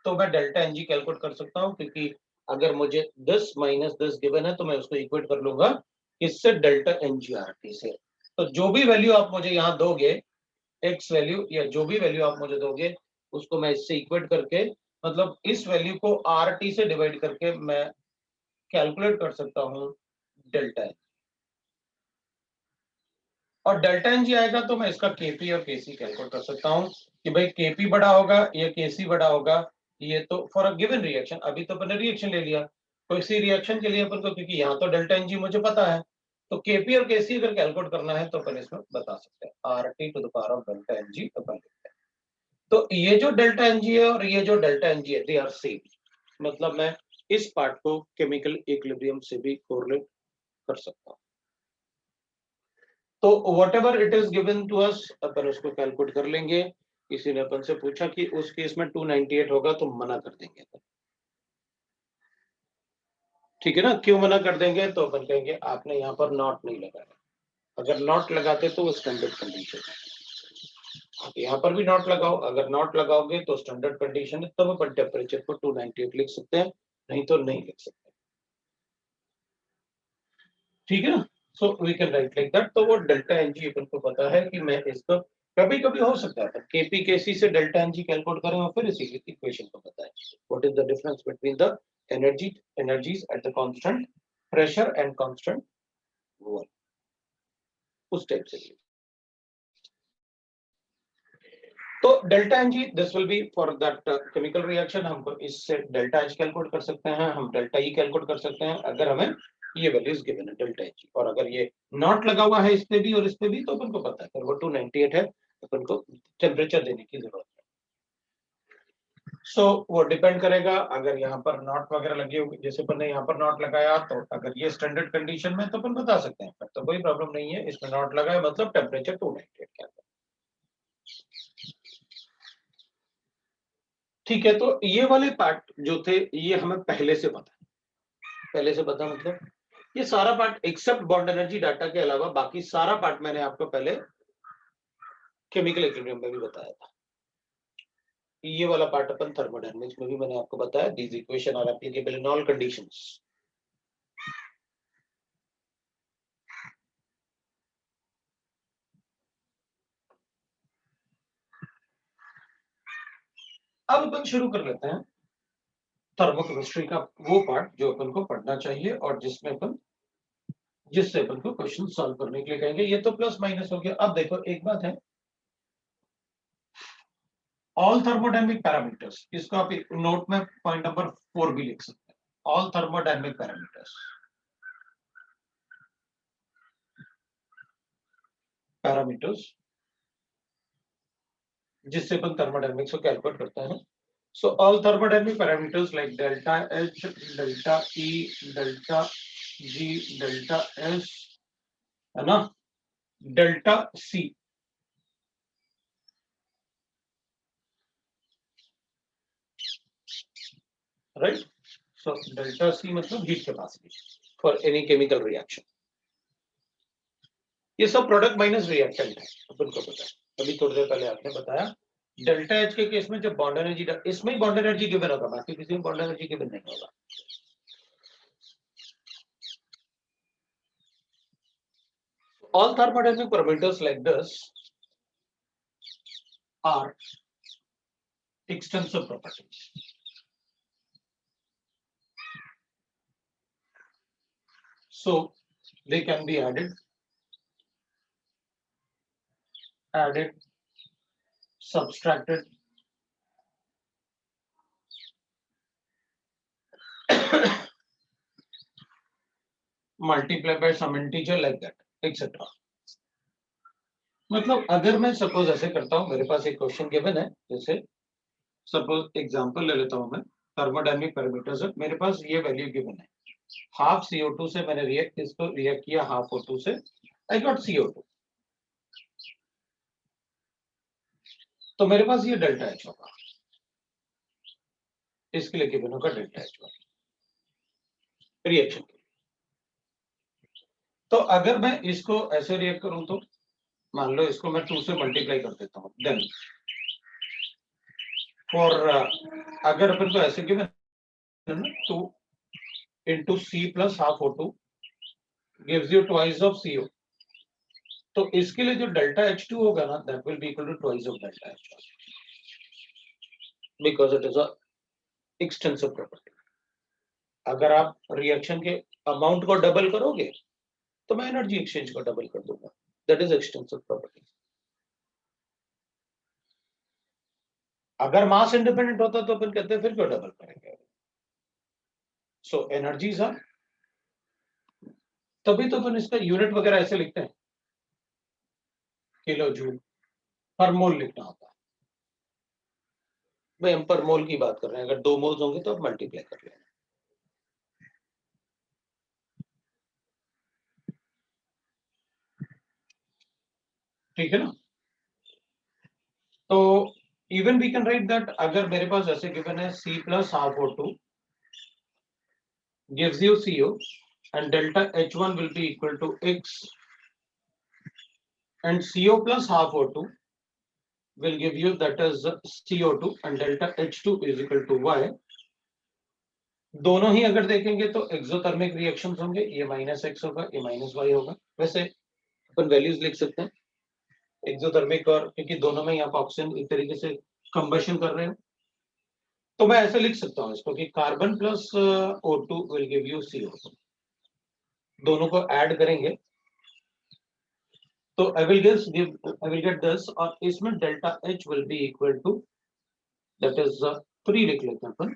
तो मैं डेल्टा एनजी कैलकुलेट कर सकता हूँ, क्योंकि अगर मुझे 10 माइनस 10 गिवन है तो मैं उसको इक्वेट कर लूंगा इससे डेल्टा एनजीआरटी से। तो जो भी वैल्यू आप मुझे यहाँ दोगे, एक्स वैल्यू या जो भी वैल्यू आप मुझे दोगे, उसको मैं इससे इक्वेट करके, मतलब इस वैल्यू को आर टी से डिवाइड करके मैं कैलकुलेट कर सकता हूँ डेल्टा एन। और डेल्टा एन जी आएगा तो मैं इसका केपी और केसी कैलकुलेट कर सकता हूँ कि भाई केपी बड़ा होगा या केसी बड़ा होगा। ये तो फॉर अ गिवन रिएक्शन, अभी तो अपन ने रिएक्शन ले लिया, तो इसी रिएक्शन के लिए अपन को, क्योंकि यहाँ तो डेल्टा एन जी मुझे पता है, तो केपी और केसी अगर कैलकुलेट करना है तो अपन इसमें बता सकते हैं R T to the power of delta n g अपन लिखते हैं। तो ये जो डेल्टा एन जी है और ये जो डेल्टा एन जी है, दे आर सेम। मतलब मैं इस पार्ट को केमिकल इक्विलिब्रियम से भी कोरिलेट कर सकता हूँ। तो whatever it is given to us, अपन उसको कैलकुलेट कर लेंगे। किसी ने अपन से पूछा कि उस केस में 298 होगा तो मना कर देंगे। ठीक है ना, क्यों मना कर देंगे? तो अपन कहेंगे आपने यहाँ पर नॉट नहीं लगाया। अगर नॉट लगाते तो वो स्टैंडर्ड कंडीशन है। यहाँ पर भी नॉट लगाओ, अगर नॉट लगाओगे तो स्टैंडर्ड कंडीशन है, तब अपन टेम्परेचर को 298 लिख सकते हैं, नहीं तो नहीं लिख सकते। ठीक है ना, so we can write like that. तो वो डेल्टा एनजी अपन को पता है कि मैं इसको कभी कभी हो सकता है केपी केसी से डेल्टा एनजी कैलकुलेट करें और फिर इसी इक्वेशन को पता है what is the difference between the energies at the constant pressure and constant volume, उस टाइप से। तो delta n g this will be for that chemical reaction. हम इससे डेल्टा एच कैलकुलेट कर सकते हैं, हम डेल्टा ई कैलकुलेट कर सकते हैं अगर हमें ये वैल्यूज गिवन है डेल्टा एच। और अगर ये नॉट लगा हुआ है इस पे भी और इस पे भी तो अपन को पता है अगर वो 298 है तो अपन को टेम्परेचर देने की जरूरत है। सो वो डिपेंड करेगा, अगर यहाँ पर नॉट वगैरह लगी होगी, जैसे अपन ने यहाँ पर नॉट लगाया, तो अगर ये स्टैंडर्ड कंडीशन में तो अपन बता सकते हैं, तो कोई प्रॉब्लम नहीं है। इसमें नॉट लगाया मतलब टेम्परेचर 298 के अंदर। ठीक है, तो ये वाले पार्ट जो थे ये हमें पहले से पता है। पहले से पता मतलब ये सारा part except bond energy data के अलावा बाकी सारा पार्ट मैंने आपको पहले केमिकल इक्विलिब्रियम में भी बताया था। ये वाला पार्ट अपन थर्मोडायनामिक्स में भी मैंने आपको बताया। These equation are applicable in all conditions. अब अपन शुरू कर लेते हैं थर्मोकेमिस्ट्री का वो पार्ट जो अपन को पढ़ना चाहिए और जिससे अपन को क्वेश्चन सॉल्व करने के लिए कहेंगे। ये तो प्लस माइनस हो गया। अब देखो एक बात है, ऑल थर्मोडायनामिक पैरामीटर्स, इसको आप नोट में पॉइंट नंबर 4 भी लिख सकते हैं। ऑल थर्मोडायनामिक पैरामीटर्स जिससे अपन थर्मोडायनामिक्स को कैलकुलेट करते हैं। So all thermodynamic parameters like delta H, delta E, delta G, delta S, है ना, delta C, right. So delta C मतलब heat capacity for any chemical reaction. ये सब प्रोडक्ट माइनस रिएक्टेंट है, अपन को पता है। अभी थोड़ी देर पहले आपने बताया डेल्टा एच के केस में जब बॉन्ड एनर्जी, इसमें ही बॉन्ड एनर्जी गिवन होगा, बाकी किसी में बॉन्ड एनर्जी गिवन नहीं होगा। All thermodynamic parameters like this are extensive properties. So they can be added, subtracted, multiplied by some integer like that, etc. मतलब अगर मैं सपोज ऐसे करता हूं, मेरे पास एक क्वेश्चन गिवन है, जैसे सपोज एग्जांपल ले लेता हूं मैं। थर्मोडायनामिक पैरामीटर्स है, मेरे पास ये वैल्यू गिवन है, हाफ CO2 से मैंने इसको रिएक्ट किया हाफ O2 से, आई गॉट CO2। तो मेरे पास ये डेल्टा एच होगा। इसके लिए गिवन होगा डेल्टा H1 रिएक्शन के लिए। तो अगर मैं इसको ऐसे रिएक्ट करूं तो मान लो इसको मैं 2 से मल्टीप्लाई कर देता हूं, देन फॉर अगर अपन को ऐसे given 2 into C plus half O2 gives you twice of CO, तो इसके लिए जो डेल्टा H2 होगा ना, that will be equal to twice of delta H1 because it is a extensive property। अगर आप रिएक्शन के अमाउंट को डबल करोगे तो मैं एनर्जी एक्सचेंज को डबल कर दूंगा, दैट इज एक्सटेंसिव प्रॉपर्टी। अगर मास इंडिपेंडेंट होता तो अपन कहते हैं फिर क्यों डबल करेंगे। सो एनर्जीज आर, तभी तो अपन इसका यूनिट वगैरह ऐसे लिखते हैं, किलो जूल पर मोल लिखना होता है। भाई हम पर मोल की बात कर रहे हैं, अगर 2 मोल्स होंगे तो आप मल्टीप्लाई कर लेना। ठीक है ना। तो even we can write that, अगर मेरे पास ऐसे गिवन है C plus half O2 gives you CO and delta H1 will be equal to X and CO plus half O2 will give you that is CO2 and delta H2 is equal to Y। दोनों ही अगर देखेंगे तो एक्सोथर्मिक रिएक्शंस होंगे, ये -X होगा, ये -Y होगा। वैसे अपन वैल्यूज लिख सकते हैं एक्सोथर्मिक और, क्योंकि दोनों में आप ऑक्सीजन एक तरीके से कंबशन कर रहे हो, तो मैं ऐसे लिख सकता हूँ इसको कि carbon plus O2 will give you CO2, दोनों को ऐड करेंगे तो I will get this, और इसमें delta H will be equal to that is 3 लिख लेते हैं अपन।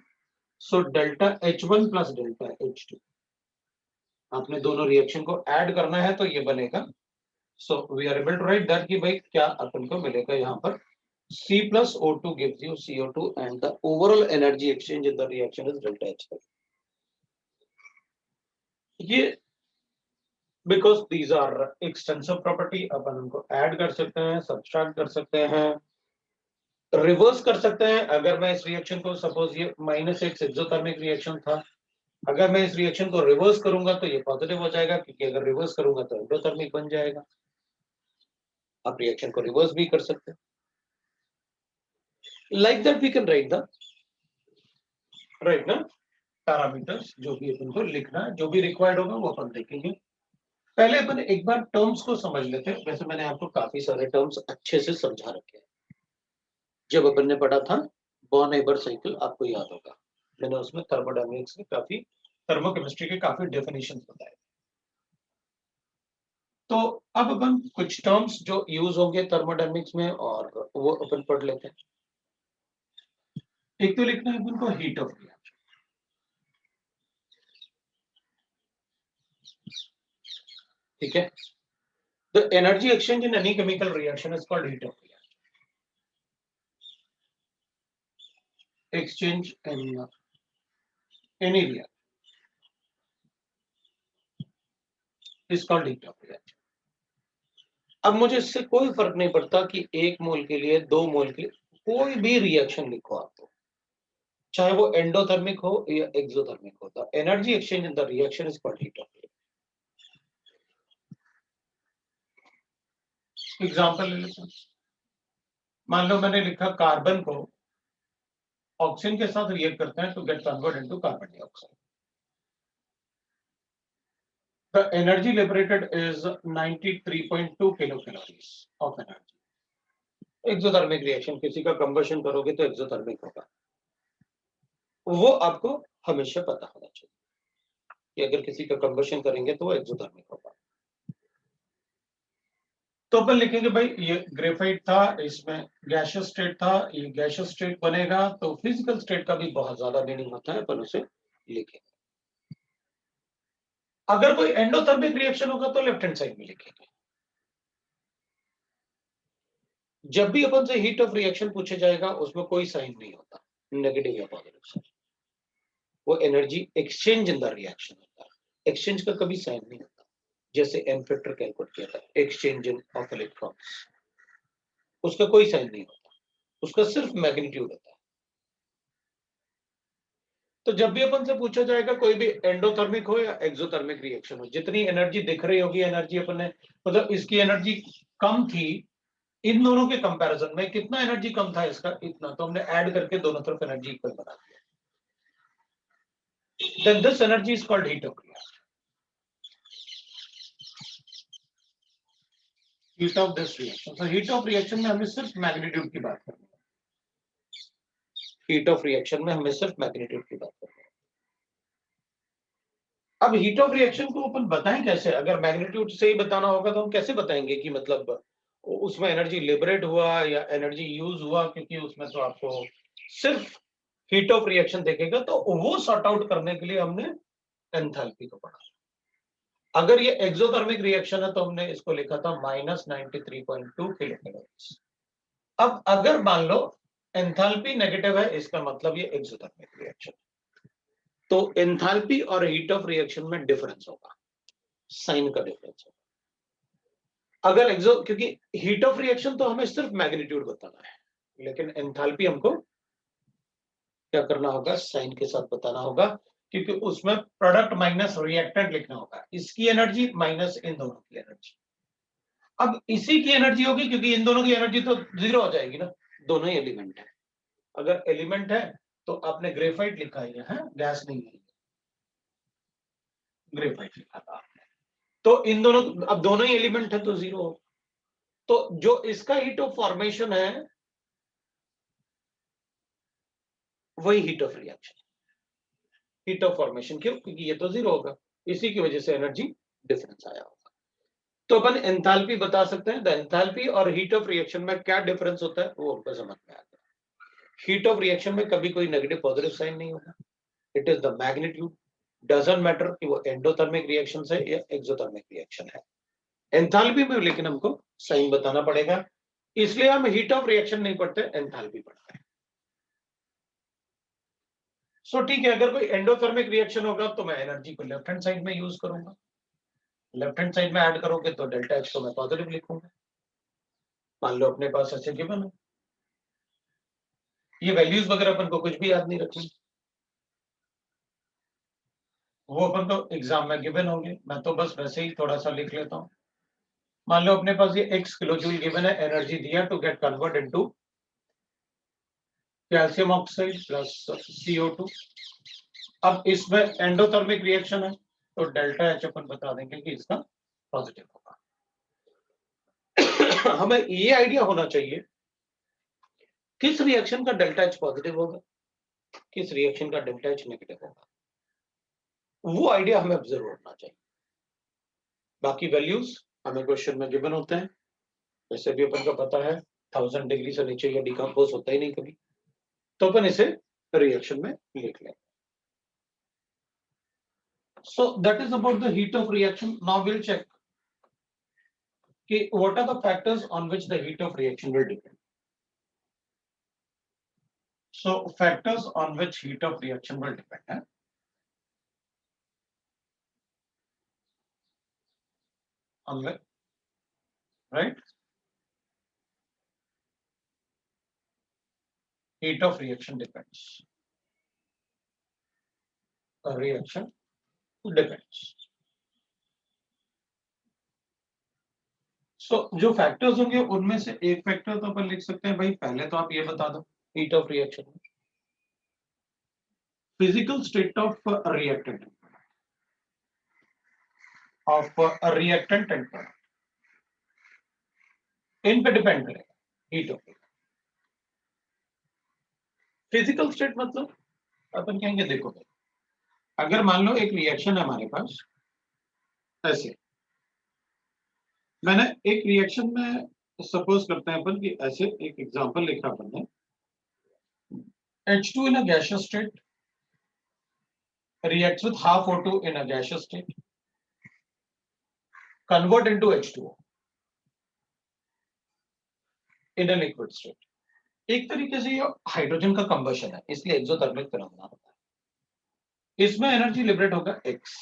So delta H1 plus delta H2, आपने दोनों रिएक्शन को ऐड करना है तो ये बनेगा। So we are able to write that कि भाई क्या अपन को मिलेगा यहाँ पर C plus O2 gives you CO2 and the overall energy exchange in the reaction is delta H3। ये because these are extensive property, अपन उनको ऐड कर सकते हैं, सब्सट्रैक्ट कर सकते हैं, रिवर्स कर सकते हैं। अगर मैं इस रिएक्शन को, सपोज ये -X एक्सोथर्मिक रिएक्शन था, अगर मैं इस रिएक्शन को रिवर्स करूंगा तो ये पॉजिटिव हो जाएगा, क्योंकि अगर रिवर्स करूंगा तो एंडोथर्मिक बन जाएगा। आप रिएक्शन को रिवर्स भी कर सकते हैं। Like that we can write the right ना पैरामीटर्स, जो भी अपन को लिखना है, जो भी रिक्वायर्ड होगा वो अपन देखेंगे। पहले अपन एक बार टर्म्स को समझ लेते हैं। वैसे मैंने आपको काफी सारे टर्म्स अच्छे से समझा रखे हैं, जब अपन ने पढ़ा था बॉर्न-हाइबर साइकिल, आपको याद होगा, मैंने उसमें थर्मोडायनामिक्स के काफी, थर्मोकेमिस्ट्री के काफी डेफिनेशंस बताए। तो अब अपन कुछ टर्म्स जो यूज होंगे थर्मोडायनामिक्स में, और वो अपन पढ़ लेते हैं। एक तो लिखना है अपन को हीट ऑफ रिएक्शन, ठीक है। The energy exchange in any chemical reaction is called heat of reaction. Exchange in any reaction is called heat of reaction। अब मुझे इससे कोई फर्क नहीं पड़ता कि 1 मोल के लिए, 2 मोल के लिए, कोई भी रिएक्शन लिखो आपको, चाहे वो एंडोथर्मिक हो या एक्सोथर्मिक हो, the energy exchange in the reaction is called heat of reaction. Example ले लेते हैं। मान लो मैंने लिखा कार्बन को ऑक्सीजन के साथ रिएक्ट करते हैं to get convert into carbon dioxide. The energy liberated is 93.2 kilocalories of energy। Exothermic reaction, किसी का कंबशन करोगे तो एक्सोथर्मिक होगा, वो आपको हमेशा पता होना चाहिए कि अगर किसी का कंबशन करेंगे तो वो एक्सोथर्मिक होगा। तो अपन लिखेंगे भाई ये ग्रेफाइट था, इसमें गैसियस स्टेट था, ये गैसियस स्टेट बनेगा, तो फिजिकल स्टेट का भी बहुत ज्यादा मीनिंग होता है, अपन उसे लिखेंगे। अगर कोई एंडोथर्मिक रिएक्शन होगा तो लेफ्ट हैंड साइड में लिखेंगे। जब भी अपन से हीट ऑफ रिएक्शन पूछा जाएगा उसमें कोई साइन नहीं होता, नेगेटिव या पॉजिटिव साइन, वो energy exchange in the reaction होता है, एक्सचेंज का कभी साइन नहीं होता। जैसे एम फैक्टर कैलकुलेट किया था, एक्सचेंज ऑफ इलेक्ट्रॉन्स, उसका कोई साइन नहीं होता, उसका सिर्फ मैग्नीट्यूड होता है। तो जब भी अपन से पूछा जाएगा कोई भी एंडोथर्मिक हो या एक्सोथर्मिक रिएक्शन हो, जितनी एनर्जी दिख रही होगी एनर्जी अपन ने, मतलब इसकी एनर्जी कम थी इन दोनों के कंपैरिजन में, कितना एनर्जी कम था इसका, इतना, तो हमने ऐड करके दोनों तरफ एनर्जी इक्वल बना दिया। Then this energy is called heat of reaction. Heat of this reaction. So heat of reaction में हमें सिर्फ मैग्नीट्यूड की बात करनी है। हीट ऑफ रिएक्शन में हमें सिर्फ मैग्नीट्यूड की बात करनी है। अब हीट ऑफ रिएक्शन को अपन बताएं कैसे? अगर मैग्नीट्यूड से ही बताना होगा तो हम कैसे बताएंगे कि मतलब उसमें एनर्जी लिबरेट हुआ या एनर्जी यूज हुआ, क्योंकि उसमें तो आपको सिर्फ हीट ऑफ रिएक्शन देखेगा, तो वो सॉर्ट आउट करने के लिए हमने एंथैल्पी को पढ़ा। अगर ये एक्सोथर्मिक रिएक्शन है तो हमने इसको लिखा था -93.2 किलोकैलोरीज। अब अगर मान लो एंथैल्पी नेगेटिव है, इसका मतलब ये एक्सोथर्मिक रिएक्शन, तो एंथैल्पी और हीट ऑफ रिएक्शन में डिफरेंस होगा, साइन का डिफरेंस होगा। अगर एक्सो, क्योंकि हीट ऑफ रिएक्शन तो हमें सिर्फ मैग्नीट्यूड बताना है, लेकिन एंथैल्पी हमको क्या करना होगा, साइन के साथ बताना होगा, क्योंकि उसमें प्रोडक्ट माइनस रिएक्टेंट लिखना होगा, इसकी एनर्जी माइनस इन दोनों की एनर्जी। अब इसी की एनर्जी होगी, क्योंकि इन दोनों की एनर्जी तो जीरो हो जाएगी ना, दोनों ही एलिमेंट है। अगर एलिमेंट है तो आपने ग्रेफाइट लिखा है, गैस नहीं है, ग्रेफाइट लिखा था आपने, तो इन दोनों, अब दोनों ही एलिमेंट है तो जीरो हो, तो जो इसका हीट ऑफ फॉर्मेशन है वही heat of reaction, heat of formation. क्यों? क्योंकि ये तो जीरो होगा, इसी की वजह से एनर्जी डिफरेंस आया होगा। तो अपन एंथैल्पी बता सकते हैं, द एंथैल्पी और हीट ऑफ रिएक्शन में क्या डिफरेंस होता है वो हमको समझ में आ गया। हीट ऑफ रिएक्शन में कभी कोई नेगेटिव पॉजिटिव साइन नहीं होगा, it is the magnitude, doesn't matter कि वो एंडोथर्मिक रिएक्शन है या एक्सोथर्मिक रिएक्शन है। एंथैल्पी में लेकिन हमको साइन बताना पड़ेगा, इसलिए हम हीट ऑफ रिएक्शन नहीं पढ़ते, एंथैल्पी पढ़ते हैं। सो ठीक है, अगर कोई एंडोथर्मिक रिएक्शन होगा तो मैं एनर्जी को लेफ्ट हैंड साइड में यूज करूंगा, लेफ्ट हैंड साइड में ऐड करोगे तो डेल्टा एच को मैं पॉजिटिव लिखूंगा। मान लो अपने पास ऐसे गिवन है, ये वैल्यूज वगैरह अपन को कुछ भी याद नहीं रखनी, वो अपन तो एग्जाम में गिवन होंगे, मैं तो बस वैसे ही थोड़ा सा लिख लेता हूं। मान लो अपने पास ये x किलो जूल गिवन है, एनर्जी दिया to get convert into calcium oxide plus CO2। अब इसमें एंडोथर्मिक रिएक्शन है तो डेल्टा एच अपन बता देंगे कि इसका पॉजिटिव होगा। हमें ये आइडिया होना चाहिए किस रिएक्शन का डेल्टा एच पॉजिटिव होगा, किस रिएक्शन का डेल्टा एच नेगेटिव होगा, वो आइडिया हमें ऑब्जर्व होना चाहिए। बाकी वैल्यूज हमें क्वेश्चन में गिवन होते हैं, वैसे भी अपन को पता है 1000 डिग्री से नीचे ये डिकम्पोज होता ही नहीं कभी, तो अपन इसे रिएक्शन में लिख लें। So that is about the heat of reaction. Now we'll check what are the factors on which the heat of reaction will depend. So factors on which heat of reaction will depend. On the, right? Heat of reaction depends. A reaction depends. So जो फैक्टर्स होंगे उनमें से एक फैक्टर तो अपन लिख सकते हैं भाई, पहले तो आप ये बता दो heat of reaction, physical state of reactant, and product, इन पे डिपेंड करेगा heat of reaction. Physical state मतलब अपन कहेंगे देखो भाई, अगर मान लो एक रिएक्शन है हमारे पास ऐसे, मैंने एक रिएक्शन में सपोज करते हैं अपन कि ऐसे एक एग्जांपल लिखा अपन ने, H2 in a gaseous state reacts with half O2 in a gaseous state, convert into H2O in a liquid state। एक तरीके से ये हाइड्रोजन का कंबशन है, इसलिए एक्सोथर्मिक फिनोमेना होता है। इसमें एनर्जी लिबरेट होगा X,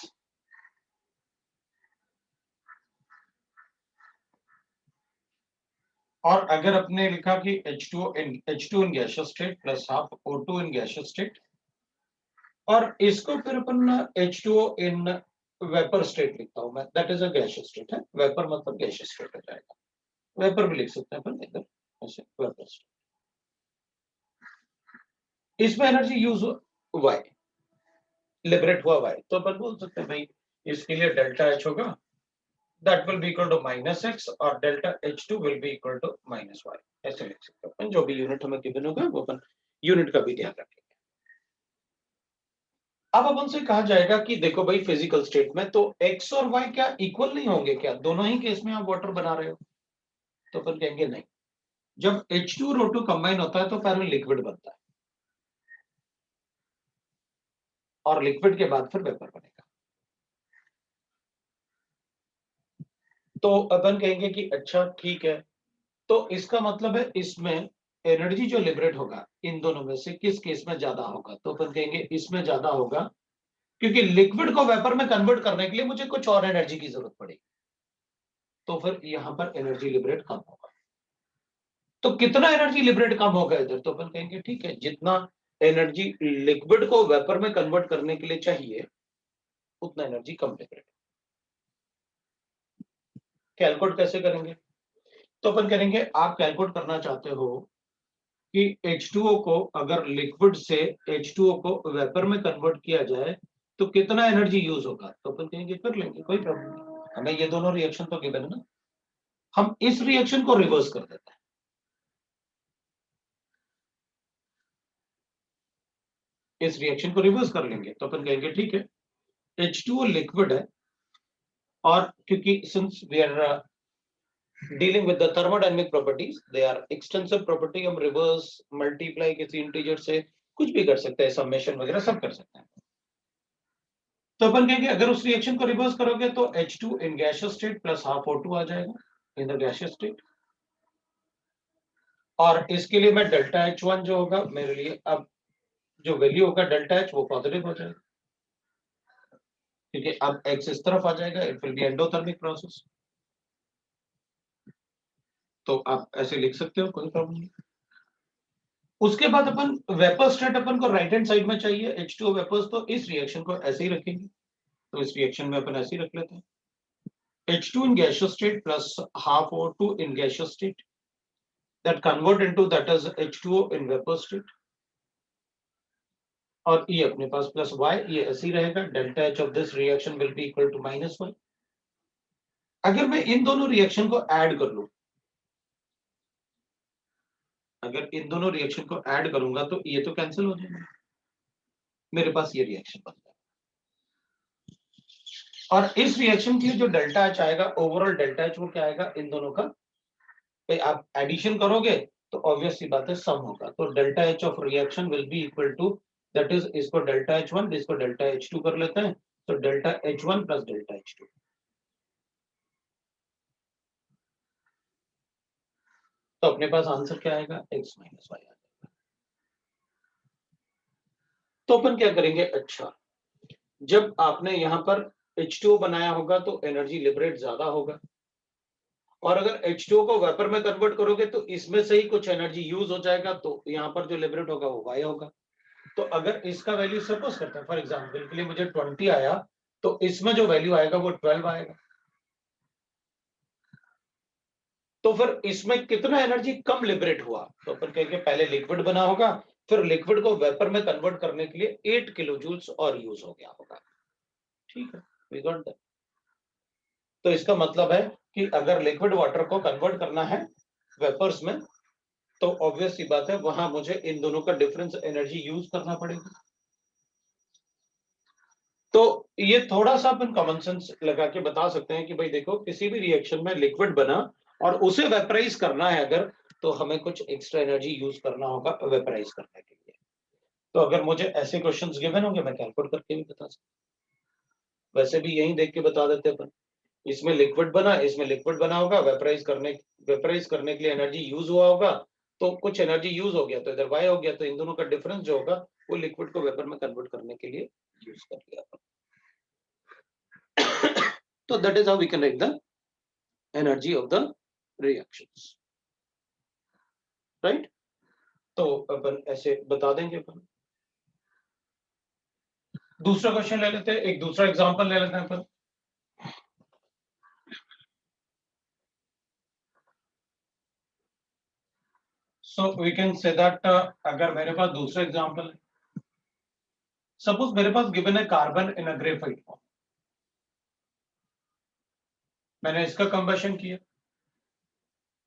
और अगर अपने लिखा कि H2 in gaseous state plus half O2 in gaseous state, और इसको फिर अपन H2O इन वेपर स्टेट लिखता हूं मैं, that is a gaseous state है, वेपर मतलब गैसियस स्टेट हो जाएगा, वेपर भी लिख सकते हैं अपन इधर ऐसे, वेपर स्टेट। इसमें एनर्जी यूज वाई, लिबरेट हुआ वाई, तो अपन बोल सकते हैं भाई इसके लिए डेल्टा एच होगा, that will be equal to minus X, और delta H two will be equal to minus Y, ऐसे लिख सकते हैं अपन, जो भी यूनिट हमें गिवन होगा वो अपन यूनिट का भी ध्यान रखेंगे। अब अपन से कहा जाएगा कि देखो भाई फिजिकल स्टेट में तो एक्स और वाई क्या इक्वल नहीं होंगे क्या, दोनों ही केस में आप वाटर बना रहे हो, तो अपन कहेंगे नहीं, जब H2 और O2 कंबाइन होता है तो पहले लिक्विड बनता है और लिक्विड के बाद फिर वेपर बनेगा। तो अपन कहेंगे कि अच्छा ठीक है, तो इसका मतलब है इसमें एनर्जी जो लिबरेट होगा इन दोनों में से किस केस में ज्यादा होगा, तो अपन कहेंगे इसमें ज्यादा होगा, क्योंकि लिक्विड को वेपर में कन्वर्ट करने के लिए मुझे कुछ और एनर्जी की जरूरत पड़ेगी, तो फिर यहां पर एनर्जी लिबरेट कम होगा। तो कितना एनर्जी लिबरेट कम होगा इधर, तो अपन कहेंगे ठीक है, जितना एनर्जी लिक्विड को वेपर में कन्वर्ट करने के लिए चाहिए उतना एनर्जी कम लिबरेट। कैलकुलेट कैसे करेंगे, तो अपन करेंगे, आप कैलकुलेट करना चाहते हो कि H2O को अगर लिक्विड से H2O को वेपर में कन्वर्ट किया जाए तो कितना एनर्जी यूज होगा, तो अपन कहेंगे कर लेंगे, कोई प्रॉब्लम नहीं, हमें ये दोनों रिएक्शन तो गिवन है ना, हम इस रिएक्शन को रिवर्स कर देते हैं, इस रिएक्शन को रिवर्स कर लेंगे, तो अपन कहेंगे ठीक है, H2O लिक्विड है, और क्योंकि since we are dealing with the thermodynamic properties, they are extensive property, हम रिवर्स मल्टीप्लाई किसी इंटीजर से कुछ भी कर सकते हैं, समेशन वगैरह सब कर सकते हैं। तो अपन कहेंगे अगर उस रिएक्शन को रिवर्स करोगे तो H2 in gaseous state plus half O2 आ जाएगा इन द गैसियस स्टेट, और इसके लिए मैं डेल्टा H1 जो होगा मेरे लिए, अब जो वैल्यू होगा डेल्टा H वो पॉजिटिव हो जाएगा, क्योंकि अब X इस तरफ आ जाएगा, it will B endothermic process, तो आप ऐसे लिख सकते हो, कोई प्रॉब्लम नहीं। उसके बाद अपन वेपर स्टेट अपन को राइट हैंड साइड में चाहिए H2O वेपर्स, तो इस रिएक्शन को ऐसे ही रखेंगे, तो इस रिएक्शन में अपन ऐसे ही रख लेते हैं, H2 in gaseous state plus half O2 in gaseous state that convert into that is H2O in vapor state, और ये अपने पास प्लस y, ये ऐसे ही रहेगा, delta H of this reaction will be equal to minus y। अगर मैं इन दोनों रिएक्शन को ऐड कर लूं, अगर इन दोनों रिएक्शन को ऐड करूंगा तो ये तो कैंसिल हो जाएगा, मेरे पास ये रिएक्शन बन जाएगा, और इस रिएक्शन के लिए जो डेल्टा H आएगा, ओवरऑल डेल्टा H वो क्या आएगा इन दोनों का, भाई आप एडिशन करोगे तो ऑब्वियस सी बात है सम होगा, तो delta H of reaction will be equal to, that is इसको डेल्टा H1 इसको डेल्टा H2 कर लेते हैं, तो delta H1 plus delta H2, तो अपने पास आंसर क्या आएगा, x माइनस वाई आ जाएगा। तो अपन क्या करेंगे, अच्छा जब आपने यहाँ पर H2O बनाया होगा तो एनर्जी लिबरेट ज्यादा होगा, और अगर H2O को वेपर में कन्वर्ट करोगे तो इसमें से ही कुछ एनर्जी यूज हो जाएगा, तो यहाँ पर जो लिबरेट होगा वो वाई होगा। तो अगर इसका वैल्यू सपोज करते हैं फॉर एग्जांपल के लिए मुझे 20 आया, तो इसमें जो वैल्यू आएगा वो 12 आएगा, तो फिर इसमें कितना एनर्जी कम लिबरेट हुआ, तो अपन कहेंगे पहले लिक्विड बना होगा, फिर लिक्विड को वेपर में कन्वर्ट करने के लिए 8 किलो जूल्स और यूज हो गया होगा, ठीक है, वी गॉट दैट। तो इसका मतलब है कि अगर लिक्विड वाटर को कन्वर्ट करना है वेपर्स में, तो ऑब्वियस सी बात है वहां मुझे इन दोनों का डिफरेंस एनर्जी यूज करना पड़ेगा। तो ये थोड़ा सा अपन कॉमन सेंस लगा के बता सकते हैं कि भाई देखो किसी भी रिएक्शन में लिक्विड बना और उसे वेपराइज करना है अगर, तो हमें कुछ एक्स्ट्रा एनर्जी यूज करना होगा वेपराइज करने के लिए। तो अगर मुझे ऐसे क्वेश्चंस गिवन होंगे मैं कैलकुलेट करके भी बता सकता हूँ, वैसे भी यही देख के बता देते अपन, इसमें लिक्विड बना, इसमें लिक्विड बना होगा, वेपराइज करने के लिए एनर्जी यूज हुआ होगा, तो कुछ एनर्जी यूज हो गया तो इधर वाई हो गया, तो इन दोनों का डिफरेंस जो होगा वो लिक्विड को वेपर में कन्वर्ट करने के लिए यूज कर लिया अपन। So that is how we can write the energy of the reactions, right? तो अपन ऐसे बता देंगे अपन। दूसरा क्वेश्चन ले लेते हैं, एक दूसरा एग्जांपल ले लेते हैं अपन। So we can say that अगर मेरे पास दूसरा एग्जांपल है, सपोज मेरे पास गिवन है carbon in a graphite form, मैंने इसका कंबशन किया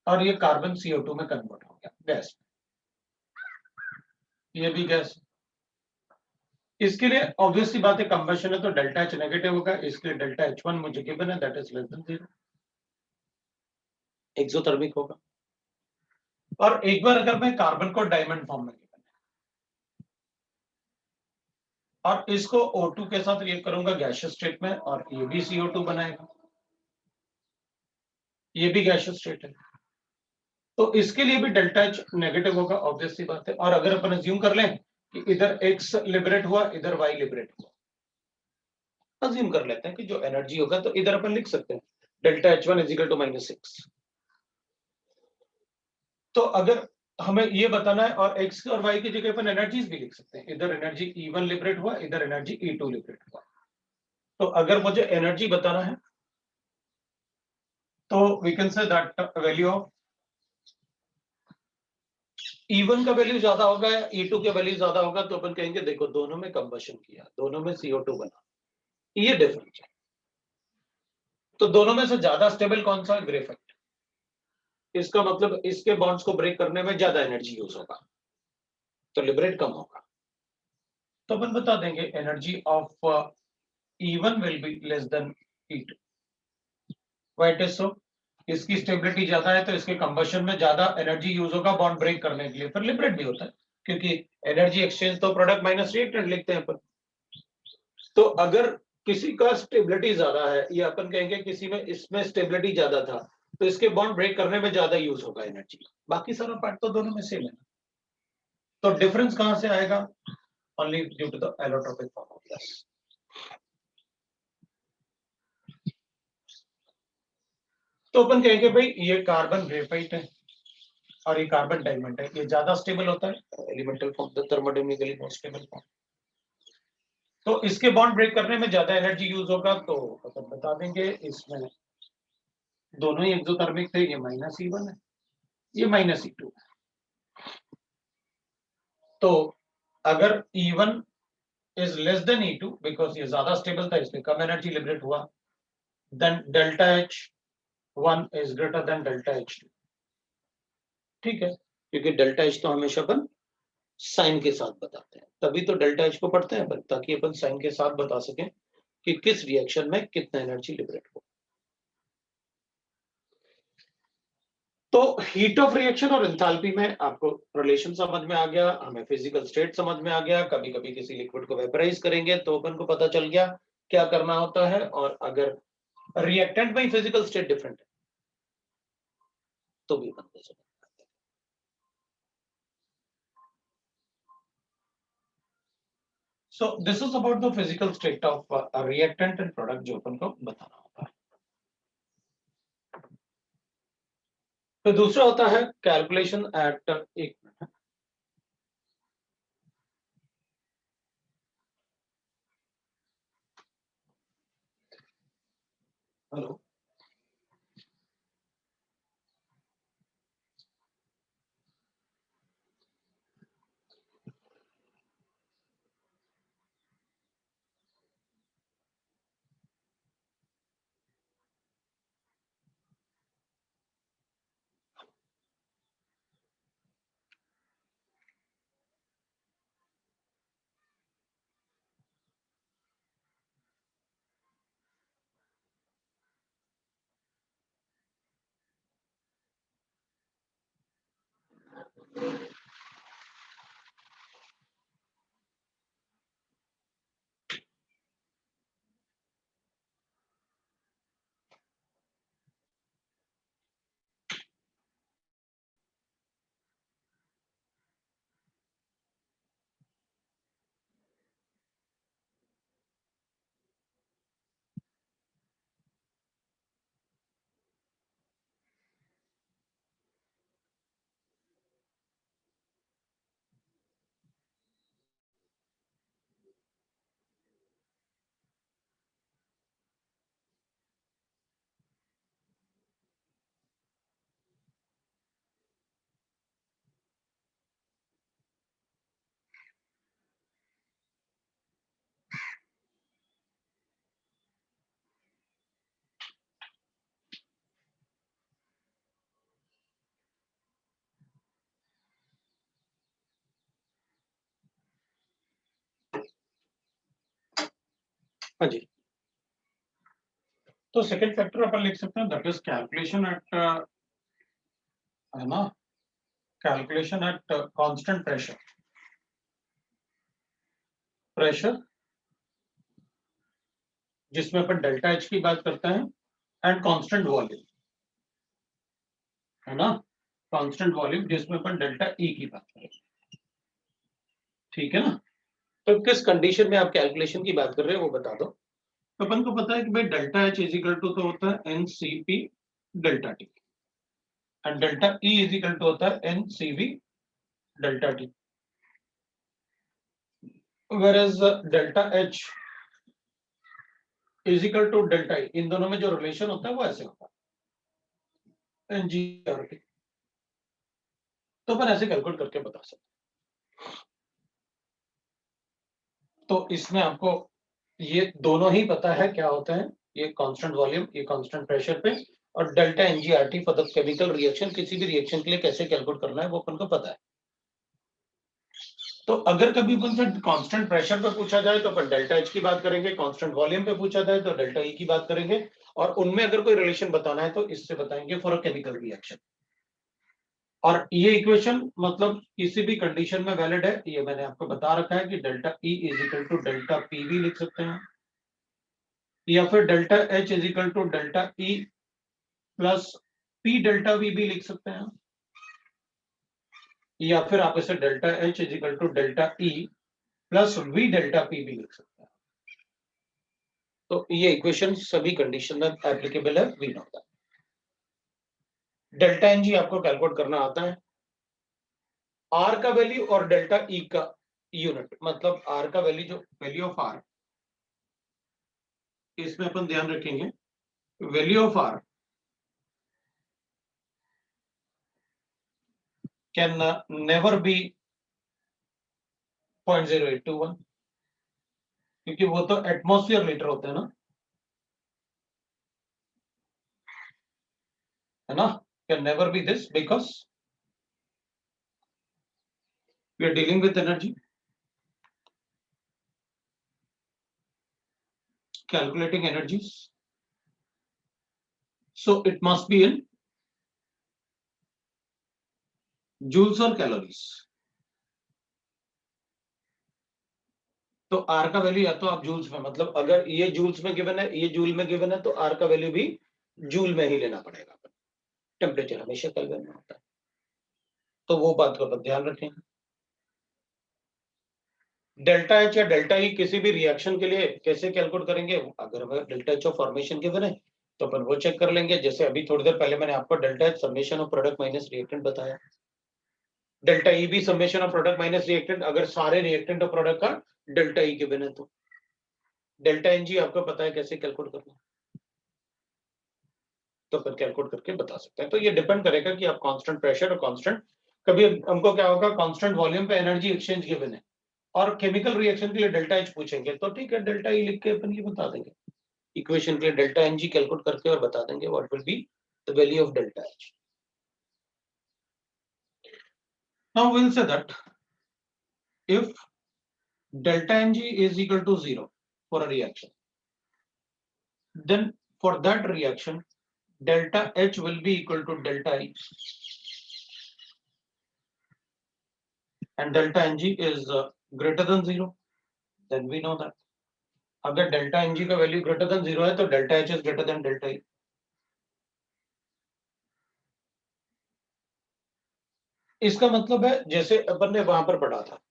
और ये कार्बन CO2 में कन्वर्ट हो गया गैस, ये भी गैस। इसके लिए ऑब्वियसली बात है, कंबशन है तो डेल्टा H नेगेटिव होगा, इसके लिए डेल्टा H1 मुझे गिवन है, that is less than 0, exothermic होगा। और एक बार अगर मैं कार्बन को डायमंड फॉर्म में गिवन है और इसको O2 के साथ रिएक्ट करूंगा गैसियस स्टेट में, और ये भी CO2 बनाएगा, ये भी गैसियस स्टेट है, तो इसके लिए भी डेल्टा H नेगेटिव होगा, ऑब्वियसली बात है। और अगर अपन अज्यूम कर लें कि इधर X लिबरेट हुआ, इधर Y लिबरेट हुआ, अज्यूम कर लेते हैं कि जो एनर्जी होगा, तो इधर अपन लिख सकते हैं delta H1 is equal to -6। तो अगर हमें ये बताना है, और X और Y की जगह अपन एनर्जीज भी लिख सकते हैं, इधर एनर्जी E1 लिबरेट हुआ, इधर एनर्जी E2 लिबरेट हुआ। तो अगर मुझे एनर्जी बताना है तो we can say that value of E1 का वैल्यू ज्यादा होगा या E2 का वैल्यू ज्यादा होगा, तो अपन कहेंगे देखो दोनों में कंबशन किया, दोनों में CO2 बना, ये डिफरेंस है। तो दोनों में से ज्यादा स्टेबल कौन सा है? ग्रेफाइट। इसका मतलब इसके बॉन्ड्स को ब्रेक करने में ज्यादा एनर्जी यूज होगा, तो लिबरेट कम होगा। तो अपन बता देंगे energy of E1 will be less then E2। Why it is so? इसकी स्टेबिलिटी ज्यादा है तो इसके कंबशन में ज्यादा एनर्जी यूज होगा बॉन्ड ब्रेक करने के लिए, फिर लिबरेट भी होता है, क्योंकि एनर्जी एक्सचेंज तो प्रोडक्ट माइनस रिएक्टेंट लिखते हैं अपन। तो अगर किसी का स्टेबिलिटी ज्यादा है, या अपन कहेंगे किसी में इसमें स्टेबिलिटी ज्यादा था, तो इसके बॉन्ड ब्रेक करने में ज्यादा यूज होगा एनर्जी, बाकी सारा पार्ट तो दोनों में सेम है। तो डिफरेंस कहां से आएगा? Only due to the allotropic form of gas. तो अपन कहेंगे भाई ये कार्बन ग्रेफाइट है और ये कार्बन डायमंड है, ये ज्यादा स्टेबल होता है, elemental form the thermodynamically more stable form, तो इसके बॉन्ड ब्रेक करने में ज्यादा एनर्जी यूज होगा। तो अपन बता देंगे इसमें दोनों ही एक्सोथर्मिक थे, ये -E1 है, ये -E2 है। तो अगर E1 is less than E2 because ये ज्यादा स्टेबल था, इसमें कम एनर्जी लिबरेट हुआ, then delta H1 is greater than delta H2। ठीक है, क्योंकि डेल्टा H तो हमेशा अपन साइन के साथ बताते हैं, तभी तो डेल्टा H को पढ़ते हैं अपन, ताकि अपन साइन के साथ बता सकें कि किस रिएक्शन में कितना एनर्जी लिबरेट हो। तो हीट ऑफ रिएक्शन और एंथैल्पी में आपको रिलेशन समझ में आ गया, हमें फिजिकल स्टेट समझ में आ गया, कभी कभी किसी लिक्विड को वेपराइज करेंगे तो अपन को पता चल गया क्या करना होता है, और अगर रिएक्टेंट में फिजिकल स्टेट डिफरेंट है तो भी बनते चले। So this is about the physical state of reactant and product जो अपन को बताना होता है। तो दूसरा होता है कैलकुलेशन एट, एक मिनट, हेलो। हाँ जी, तो सेकंड फैक्टर अपन लिख सकते हैं, दैट इज कैलकुलेशन एट, है ना, कैलकुलेशन एट कांस्टेंट प्रेशर जिसमें अपन डेल्टा एच की बात करते हैं, एंड कांस्टेंट वॉल्यूम, है ना, कांस्टेंट वॉल्यूम जिसमें अपन डेल्टा ई की बात करें, ठीक है ना। तो किस कंडीशन में आप कैलकुलेशन की बात कर रहे हैं वो बता दो। तो अपन को पता है कि भाई delta H is equal to तो होता है n C P delta T, and delta E is equal to होता है n C V delta T, whereas delta H is equal to delta E, इन दोनों में जो रिलेशन होता है वो ऐसे होता है एन जी आर टी। तो अपन ऐसे कैलकुलेट करके बता सकते हैं। तो इसमें आपको ये दोनों ही पता है क्या होता है, ये कांस्टेंट वॉल्यूम, ये कांस्टेंट प्रेशर पे, और delta एनजीआरटी for the chemical reaction, किसी भी रिएक्शन के लिए कैसे कैलकुलेट करना है वो अपन को पता है। तो अगर कभी अपन से कांस्टेंट प्रेशर पे पूछा जाए तो अपन डेल्टा एच की बात करेंगे, कांस्टेंट वॉल्यूम पे पूछा जाए तो डेल्टा ई की बात करेंगे, और उनमें अगर कोई रिलेशन बताना है तो इससे बताएंगे फॉर अ केमिकल रिएक्शन। और ये इक्वेशन मतलब किसी भी कंडीशन में वैलिड है, ये मैंने आपको बता रखा है कि delta E is equal to delta P भी लिख सकते हैं, या फिर delta H is equal to delta E plus P delta V भी लिख सकते हैं, या फिर आप इसे delta H is equal to delta E plus V delta P भी लिख सकते हैं। तो ये इक्वेशन सभी कंडीशन में एप्लीकेबल है, we know that. Delta n g आपको कैलकुलेट करना आता है, आर का वैल्यू और डेल्टा ई का यूनिट, मतलब आर का वैल्यू, जो वैल्यू ऑफ आर, इसमें अपन ध्यान रखेंगे value of R can never be 0.0821, क्योंकि वो तो एटमॉस्फेयर लीटर होते हैं ना, है ना, can never B this because we are dealing with energy, calculating energies, so it must be in joules or calories। तो आर का वैल्यू या तो आप जूल्स में, मतलब अगर ये जूल्स में गिवन है, ये जूल में गिवन है, तो आर का वैल्यू भी जूल में ही लेना पड़ेगा। टेम्परेचर हमेशा केल्विन में होता है, तो वो बात को ध्यान रखें। डेल्टा एच या डेल्टा ई किसी भी रिएक्शन के लिए कैसे कैलकुलेट करेंगे, अगर हमें delta H of formation given है तो अपन वो चेक कर लेंगे, जैसे अभी थोड़ी देर पहले मैंने आपको delta H summation of product minus reactant बताया, डेल्टा ई भी summation of product minus reactant, अगर सारे रिएक्टेंट और प्रोडक्ट का डेल्टा ई गिवन है तो डेल्टा एन जी आपको पता है कैसे कैलकुलेट करना, तो फिर कैलकुलेट करके बता सकते हैं। तो ये डिपेंड करेगा कि आप कांस्टेंट प्रेशर और कांस्टेंट, कभी हमको क्या होगा कांस्टेंट वॉल्यूम पे एनर्जी एक्सचेंज गिवन है और केमिकल रिएक्शन के लिए डेल्टा एच पूछेंगे, तो ठीक है डेल्टा ई लिख के अपन ये बता देंगे, इक्वेशन के लिए डेल्टा एन जी कैलकुलेट करके और बता देंगे what will be the value of delta H. Now will say that if delta ng is equal to 0 for a reaction, then for that reaction delta H will be equal to delta E, and delta Ng is greater than 0, then we know that अगर delta Ng का वैल्यू greater than 0 है तो delta H is greater than delta E। इसका मतलब है जैसे अपन ने वहां पर पढ़ा था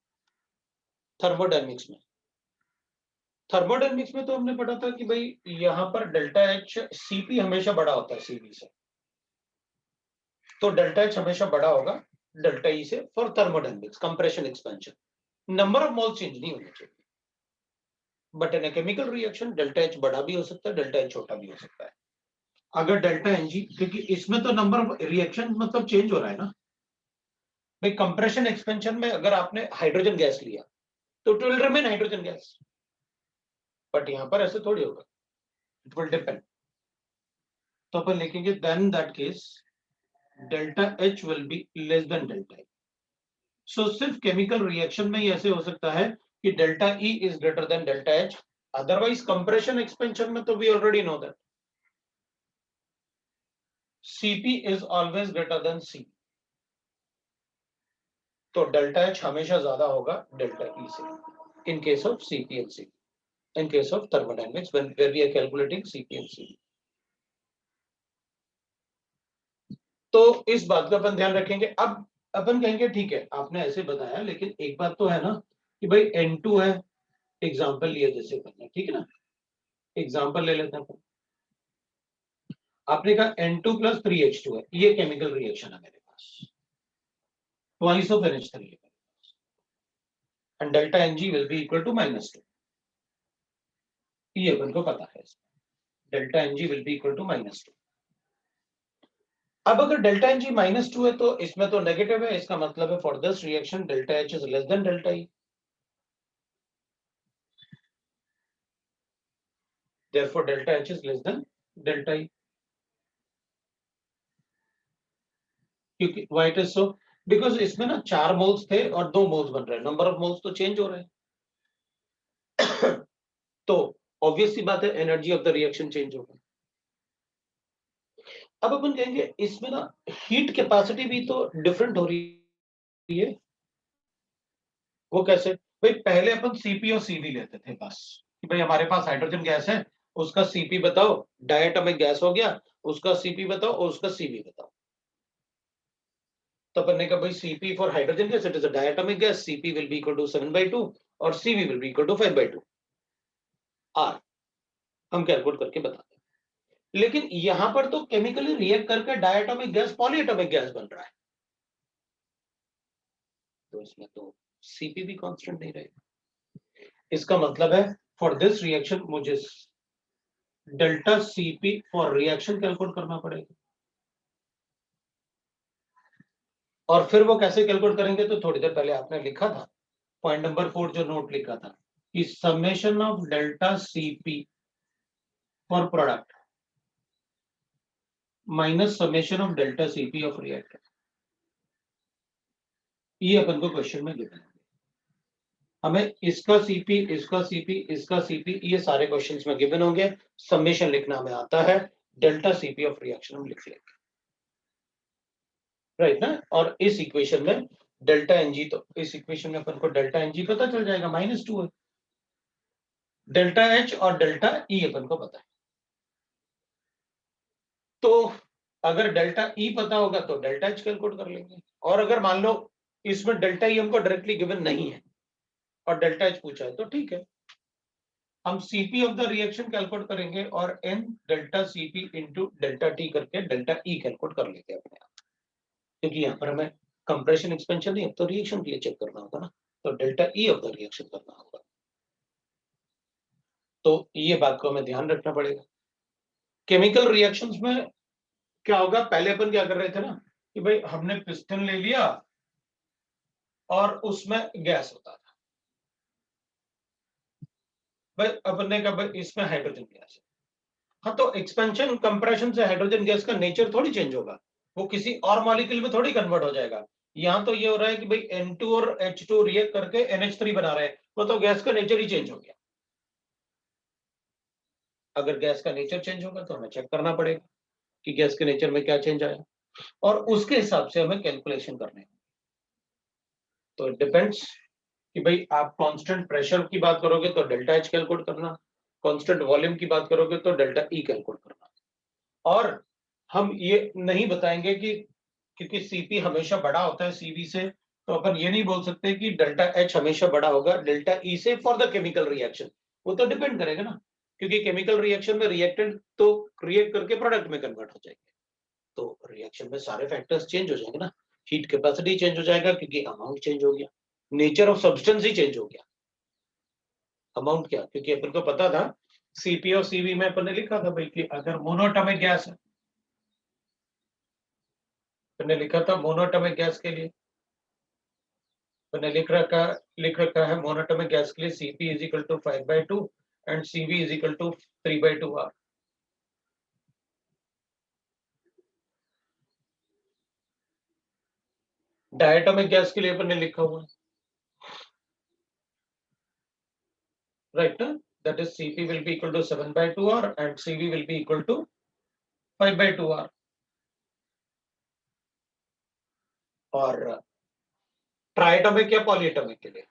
थर्मोडायनेमिक्स में, थर्मोडायनेमिक्स में तो हमने पढ़ा था कि भाई यहाँ पर डेल्टा एच सीपी हमेशा बड़ा होता है सीबी से, तो डेल्टा एच हमेशा बड़ा होगा डेल्टा ई से for thermodynamics compression expansion, number of mole change नहीं होना चाहिए, but in a chemical reaction delta H बड़ा भी हो सकता है, डेल्टा एच छोटा भी हो सकता है। अगर डेल्टा एनजी, क्योंकि इसमें तो नंबर ऑफ रिएक्शन मतलब चेंज हो रहा है ना भाई, कंप्रेशन एक्सपेंशन में अगर आपने हाइड्रोजन गैस लिया तो it will remain hydrogen gas, but यहां पर ऐसे थोड़ी होगा, इट विल डिपेंड। तो अपन लिखेंगे then that case delta H will be less than delta E. So सिर्फ केमिकल रिएक्शन में ही ऐसे हो सकता है कि delta E is greater than delta H, otherwise compression expansion में तो we already know that Cp is always greater than C, तो डेल्टा H हमेशा ज्यादा होगा डेल्टा E से in case of Cp and Cv, in case of thermodynamics where we are calculating Cp and Cv. तो इस बात का अपन ध्यान रखेंगे। अब अपन कहेंगे ठीक है आपने ऐसे बताया, लेकिन एक बात तो है ना कि भाई N2 है, एग्जांपल लिया जैसे करना, ठीक है ना, एग्जांपल ले लेते हैं। आपने कहा N2 plus 3H2 है, ये केमिकल रिएक्शन है मेरे पास, twice of NH3 है and delta Ng will be equal to -2, ये अपन को पता है, delta Ng will be equal to -2। अब अगर डेल्टा Ng -2 है तो इसमें तो नेगेटिव है, इसका मतलब है for this reaction delta H is less than delta E, therefore delta H is less than delta E। क्योंकि why it is so? Because इसमें ना 4 मोल्स थे और 2 मोल्स बन रहे हैं, नंबर ऑफ मोल्स तो चेंज हो रहे हैं तो ऑब्वियस सी बात है energy of the reaction change होगा। अब अपन कहेंगे इसमें ना हीट कैपेसिटी भी तो डिफरेंट हो रही है, वो कैसे? भाई पहले अपन Cp और Cv लेते थे बस कि भाई हमारे पास हाइड्रोजन गैस है, उसका Cp बताओ, डायटोमिक गैस हो गया, उसका Cp बताओ और उसका Cv बताओ। तो अपन ने कहा भाई Cp for hydrogen gas it is a diatomic gas, Cp will be equal to 7/2 और Cv will be equal to 5/2 R, हम कैलकुलेट करके बताते हैं। लेकिन यहां पर तो केमिकली रिएक्ट करके डायटोमिक गैस पॉलीएटोमिक गैस बन रहा है, तो इसमें तो Cp भी कांस्टेंट नहीं रहेगा। इसका मतलब है फॉर दिस रिएक्शन मुझे delta Cp for reaction calculate करना पड़ेगा, और फिर वो कैसे कैलकुलेट करेंगे तो थोड़ी देर पहले आपने लिखा था पॉइंट नंबर 4 जो नोट लिखा था कि summation of delta Cp for product minus summation of delta Cp of reactor, ये अपन को क्वेश्चन में गिवन है। हमें इसका Cp, इसका Cp, इसका Cp, ये सारे क्वेश्चंस में गिवन होंगे, समेशन लिखना हमें आता है, डेल्टा Cp ऑफ रिएक्शन हम लिख लेंगे, राइट ना। और इस इक्वेशन में डेल्टा Ng, तो इस इक्वेशन में अपन को डेल्टा Ng पता चल जाएगा -2 है, डेल्टा H और डेल्टा E अपन को पता है, तो अगर डेल्टा E पता होगा तो डेल्टा H कैलकुलेट कर लेंगे। और अगर मान लो इसमें डेल्टा E हमको डायरेक्टली गिवन नहीं है और डेल्टा H पूछा है तो ठीक है, हम Cp of the reaction calculate करेंगे और n delta Cp into delta T करके डेल्टा E कैलकुलेट कर लेते हैं अपने आप, क्योंकि यहाँ पर हमें कंप्रेशन एक्सपेंशन नहीं तो रिएक्शन के लिए चेक करना होगा ना, तो delta E of the reaction करना होगा, तो ये बात को हमें ध्यान रखना पड़ेगा। केमिकल रिएक्शंस में क्या होगा, पहले अपन क्या कर रहे थे ना कि भाई हमने पिस्टन ले लिया और उसमें गैस होता था, भाई अपन ने कहा भाई इसमें हाइड्रोजन गैस है, हाँ तो एक्सपेंशन कंप्रेशन से हाइड्रोजन गैस का नेचर थोड़ी चेंज होगा, वो किसी और मॉलिक्यूल में थोड़ी कन्वर्ट हो जाएगा। यहाँ तो ये हो रहा है कि भाई N2 और H2 रिएक्ट करके NH3 बना रहे हैं, वो तो गैस का नेचर ही चेंज हो गया। अगर गैस का नेचर चेंज होगा तो हमें चेक करना पड़ेगा कि गैस के नेचर में क्या चेंज आया, और उसके हिसाब से हमें कैलकुलेशन करने हैं। तो इट डिपेंड्स कि भाई आप कांस्टेंट प्रेशर की बात करोगे तो डेल्टा H कैलकुलेट करना, कांस्टेंट वॉल्यूम की बात करोगे तो डेल्टा E कैलकुलेट करना। और हम ये नहीं बताएंगे कि क्योंकि Cp हमेशा बड़ा होता है Cv से, तो अपन ये नहीं बोल सकते कि डेल्टा H हमेशा बड़ा होगा डेल्टा E से फॉर द केमिकल रिएक्शन, वो तो डिपेंड करेगा ना, क्योंकि केमिकल रिएक्शन में रिएक्टेंट तो क्रिएट करके प्रोडक्ट में कन्वर्ट हो जाएंगे, तो रिएक्शन में सारे फैक्टर्स चेंज हो जाएंगे ना, हीट कैपेसिटी चेंज हो जाएगा क्योंकि अमाउंट चेंज हो गया, nature of substance he change हो गया। अमाउंट क्या, क्योंकि अपन को पता था Cp और Cv में अपन ने लिखा था भाई कि अगर मोनोएटॉमिक गैस है, मैंने लिखा था मोनोएटॉमिक गैस के लिए, मैंने लिख रखा है मोनोएटॉमिक गैस के लिए Cp is equal to 5/2 and Cv is equal to 3/2 R। Diatomic gas के लिए अपन ने लिखा हुआ है, राइट ना, that is Cp will be equal to 7/2R and Cv will be equal to 5/2R. और ट्राइएटॉमिक या पॉलीएटॉमिक के लिए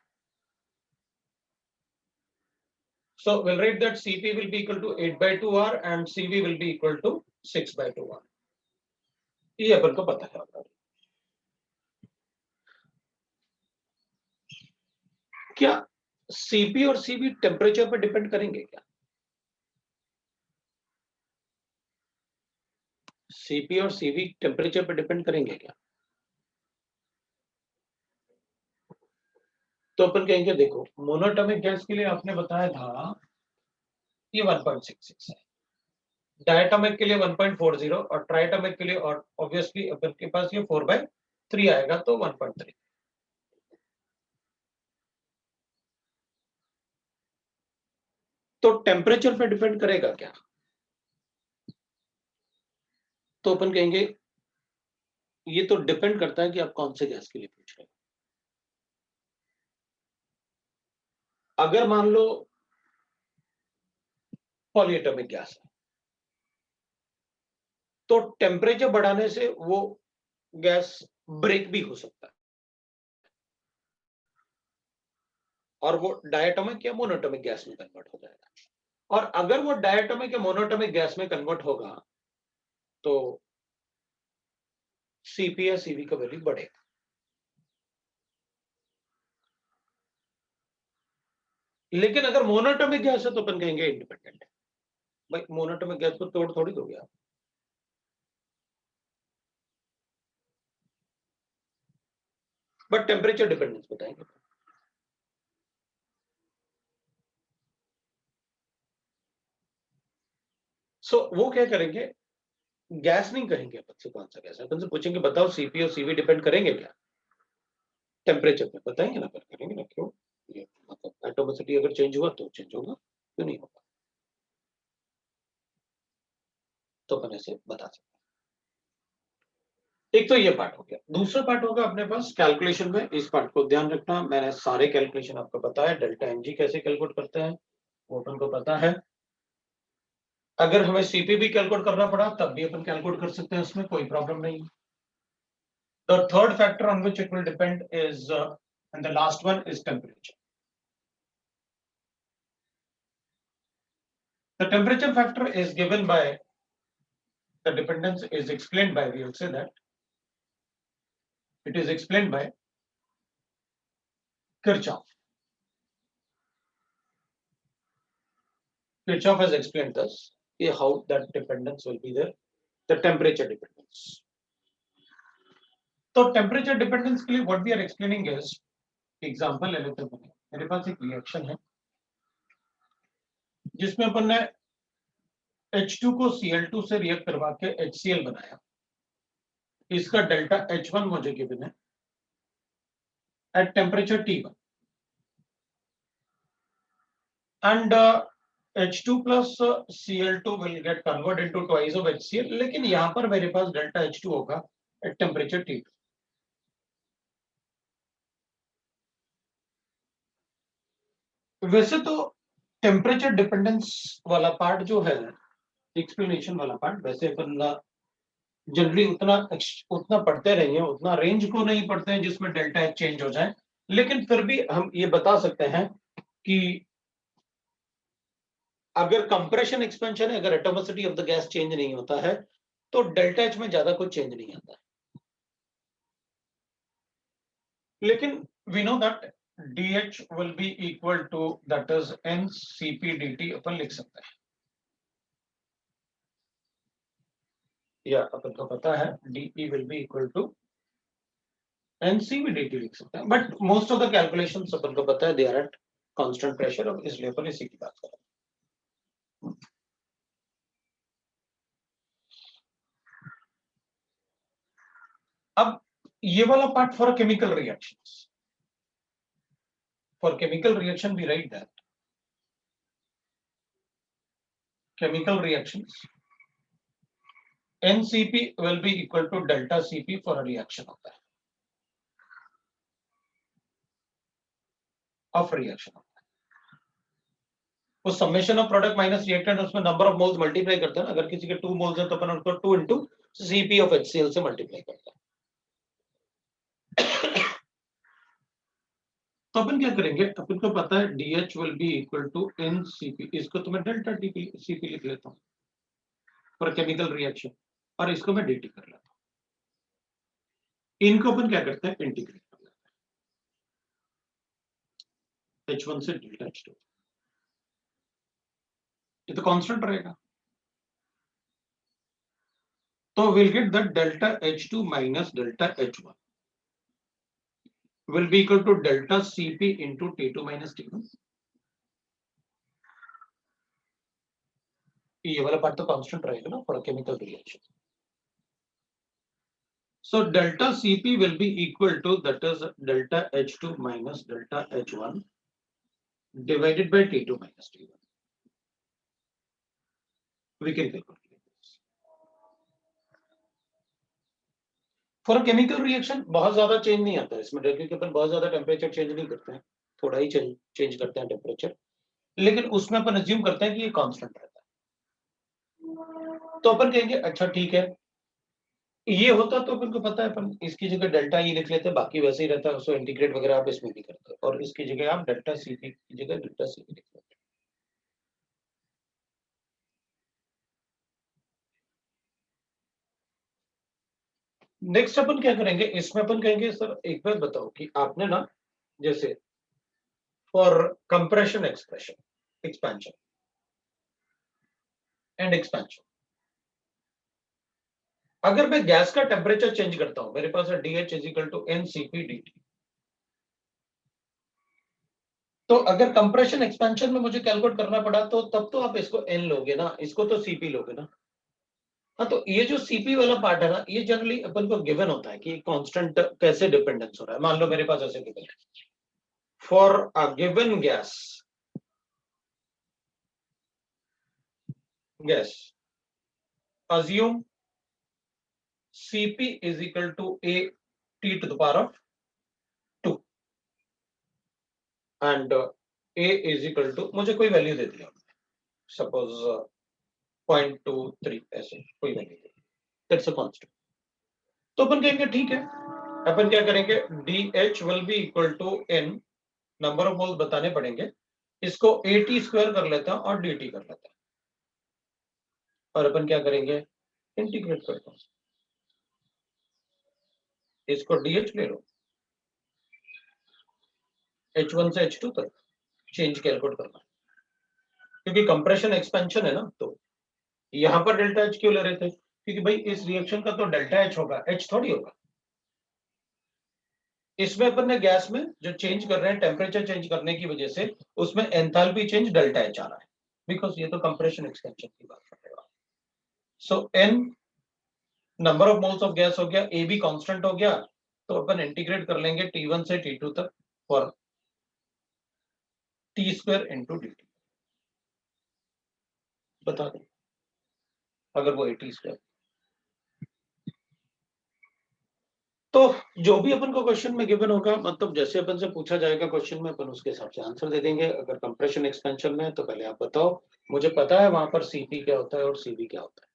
so we'll write that Cp will be equal to 8/2R and Cv will be equal to 6/2R. ये अपन को पता है. क्या Cp और Cv टेम्परेचर पर डिपेंड करेंगे क्या? Cp और Cv टेम्परेचर पर डिपेंड करेंगे क्या? तो अपन कहेंगे देखो मोनोटॉमिक गैस के लिए आपने बताया था ये 1.66 है, डायटोमिक के लिए 1.40 और ट्राइटोमिक के लिए और ऑब्वियसली अपन के पास ये 4/3 आएगा तो 1.3. तो टेम्परेचर पे डिपेंड करेगा क्या? तो अपन कहेंगे ये तो डिपेंड करता है कि आप कौन से गैस के लिए पूछ रहे हो. अगर मान लो पॉलीएटॉमिक गैस है तो टेम्परेचर बढ़ाने से वो गैस ब्रेक भी हो सकता है और वो डायटोमिक या मोनोटॉमिक गैस में कन्वर्ट हो जाएगा. और अगर वो डायटोमिक या मोनोटॉमिक गैस में कन्वर्ट होगा तो Cp या Cv का वैल्यू बढ़ेगा. लेकिन अगर मोनोटॉमिक गैस है तो अपन कहेंगे इंडिपेंडेंट है. भाई मोनोटॉमिक गैस को तोड़ थोड़ी दोगे आप. बट टेम्परेचर डिपेंडेंस बताएंगे. सो वो क्या करेंगे, गैस नहीं कहेंगे अपन से कौन सा गैस है, अपन से पूछेंगे बताओ Cp और Cv डिपेंड करेंगे क्या टेम्परेचर पे, बताएंगे ना, पर करेंगे ना. क्यों? ये मतलब एटोमिसिटी अगर चेंज हुआ तो चेंज होगा, क्यों नहीं होगा. तो अपन ऐसे बता सकते हैं. एक तो ये पार्ट हो गया. दूसरा पार्ट होगा अपने पास कैलकुलेशन में. इस पार्ट को ध्यान रखना, मैंने सारे कैलकुलेशन आपको पता है. डेल्टा एनजी कैसे कैलकुलेट करते हैं वो अपन को पता है. अगर हमें Cp भी कैलकुलेट करना पड़ा तब भी अपन कैलकुलेट कर सकते हैं, उसमें कोई प्रॉब्लम नहीं. The third factor on which it will depend is and the last one is temperature. The temperature factor is given by, the dependence is explained by, we will say that it is explained by Kirchhoff. Kirchhoff has explained this, how that dependence will be there, the temperature dependence. So temperature dependence के लिए what we are explaining is, example ले लेते हैं. मेरे पास एक रिएक्शन है जिसमें अपन ने H2 को Cl2 से रिएक्ट करवा के HCl बनाया. इसका डेल्टा H1 मुझे गिवन है at temperature T1 and H2 plus Cl2 will get converted into twice of HCl. लेकिन यहाँ पर मेरे पास डेल्टा H2 होगा at temperature T2. वैसे तो टेम्परेचर डिपेंडेंस वाला पार्ट जो है, एक्सप्लेनेशन वाला पार्ट, वैसे अपन जनरली उतना पढ़ते नहीं है, उतना रेंज को नहीं पढ़ते हैं जिसमें डेल्टा एच चेंज हो जाए. लेकिन फिर भी हम ये बता सकते हैं कि अगर कंप्रेशन एक्सपेंशन है, अगर atomicity of the gas change नहीं होता है तो डेल्टा एच में ज्यादा कुछ चेंज नहीं आता है. लेकिन we know that dH will be equal to, that is NCP dt अपन लिख सकते हैं, या अपन को पता है dE will be equal to NCV dt लिख सकते हैं. But most of the calculations अपन को पता है they are at constant pressure, और इसलिए अपन इसी की बात कर रहे हैं. अब ये वाला part for chemical reactions. For chemical reaction, we write that chemical reactions NCP will be equal to delta Cp for a reaction of that, of reaction of that. वो summation of product minus reactant, उसमें नंबर ऑफ मोल्स मल्टीप्लाई करते हैं ना। अगर किसी के 2 मोल्स है तो अपन उसको 2 into Cp of HCl से मल्टीप्लाई करते हैं। तो अपन क्या करेंगे, अपन को पता है DH will be equal to NCP, इसको तो मैं डेल्टा CP लिख लेता हूँ फॉर केमिकल रिएक्शन, और इसको मैं DT कर लेता हूँ। इनको अपन क्या करते हैं, इंटीग्रेट कर लेते हैं, H1 से डेल्टा H2, ये तो कांस्टेंट रहेगा। तो we'll get that delta H2 minus delta H1 will be equal to delta Cp into T2 minus T1। ये वाला पार्ट तो कांस्टेंट रहेगा ना for chemical reaction. So delta Cp will be equal to, that is delta H2 minus delta H1 divided by T2 minus T1. We can calculate this. For a chemical reaction बहुत ज्यादा चेंज नहीं आता है इसमें, क्योंकि अपन बहुत ज्यादा टेम्परेचर चेंज नहीं करते हैं, थोड़ा ही चेंज करते हैं टेम्परेचर, लेकिन उसमें अपन अज्यूम करते हैं कि ये कांस्टेंट रहता है। तो अपन कहेंगे अच्छा ठीक है, ये होता तो अपन को पता है, अपन इसकी जगह डेल्टा ई लिख लेते, बाकी वैसे ही रहता है, उसको इंटीग्रेट वगैरह आप इसमें भी करते, और इसकी जगह आप डेल्टा सीपी की जगह डेल्टा सीपी लिख लेते। नेक्स्ट अपन क्या करेंगे, इसमें अपन कहेंगे सर एक बार बताओ कि आपने ना, जैसे for compression expansion and expansion, अगर मैं गैस का टेम्परेचर चेंज करता हूं, मेरे पास है DH is equal to NCP dt, तो अगर कंप्रेशन एक्सपेंशन में मुझे कैलकुलेट करना पड़ा तो तब तो आप इसको N लोगे ना, इसको तो CP लोगे ना। हाँ, तो ये जो CP वाला पार्ट है ना, ये जनरली अपन को गिवन होता है कि कांस्टेंट कैसे डिपेंडेंस हो रहा है। मान लो मेरे पास ऐसे गिवन है, for a given gas assume Cp is equal to a t to the power of 2 and a is equal to, मुझे कोई वैल्यू दे दिया, सपोज 0.23 ऐसे कोई वैल्यू दे, दैट्स अ कांस्टेंट। तो अपन कहेंगे ठीक है, अपन क्या करेंगे, DH will be equal to N, number of moles बताने पड़ेंगे, इसको AT स्क्वायर कर लेता हूं और DT कर लेता हूं, और अपन क्या करेंगे, इंटीग्रेट करता हूं, इसको DH ले लो, H1 से H2 तक चेंज कैलकुलेट करना, क्योंकि कंप्रेशन एक्सपेंशन है ना, तो यहां पर डेल्टा H क्यों ले रहे थे, क्योंकि भाई इस रिएक्शन का तो डेल्टा H होगा, H थोड़ी होगा। इसमें अपन ने गैस में जो चेंज कर रहे हैं, टेम्परेचर चेंज करने की वजह से उसमें एंथैल्पी चेंज डेल्टा H आ रहा है, बिकॉज ये तो कंप्रेशन एक्सपेंशन की बात कर रहे हो। सो N number of moles of gas हो गया, ए भी कांस्टेंट हो गया, तो अपन इंटीग्रेट कर लेंगे T1 से T2 तक for T square into DT, बता दें अगर वो AT स्क्वायर। तो जो भी अपन को क्वेश्चन में गिवन होगा, मतलब जैसे अपन से पूछा जाएगा क्वेश्चन में, अपन उसके हिसाब से आंसर दे देंगे। अगर कंप्रेशन एक्सपेंशन में है तो पहले आप बताओ, मुझे पता है वहां पर CP क्या होता है और CV क्या होता है,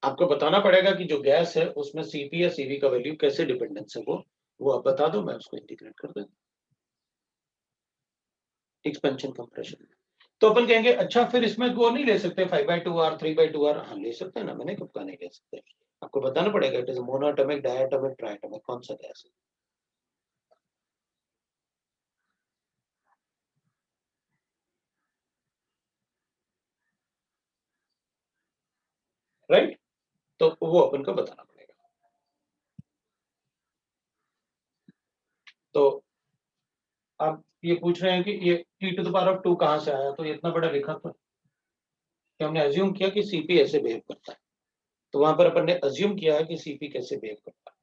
आपको बताना पड़ेगा कि जो गैस है उसमें CP या CV का वैल्यू कैसे डिपेंडेंस है, वो आप बता दो, मैं उसको इंटीग्रेट कर दूंगा एक्सपेंशन कंप्रेशन में। तो अपन कहेंगे अच्छा फिर इसमें वो नहीं ले सकते 5/2R 3/2R, हाँ ले सकते हैं ना, मैंने कब कहा नहीं ले सकते, आपको बताना पड़ेगा it is monoatomic, diatomic, triatomic, कौन सा गैस है, राइट। तो वो अपन को बताना पड़ेगा। तो आप ये पूछ रहे हैं कि ये T to the power of 2 कहां से आया, तो ये इतना बड़ा लिखा था कि हमने अज्यूम किया कि CP ऐसे बिहेव करता है, तो वहां पर अपन ने अज्यूम किया है कि CP कैसे बिहेव करता है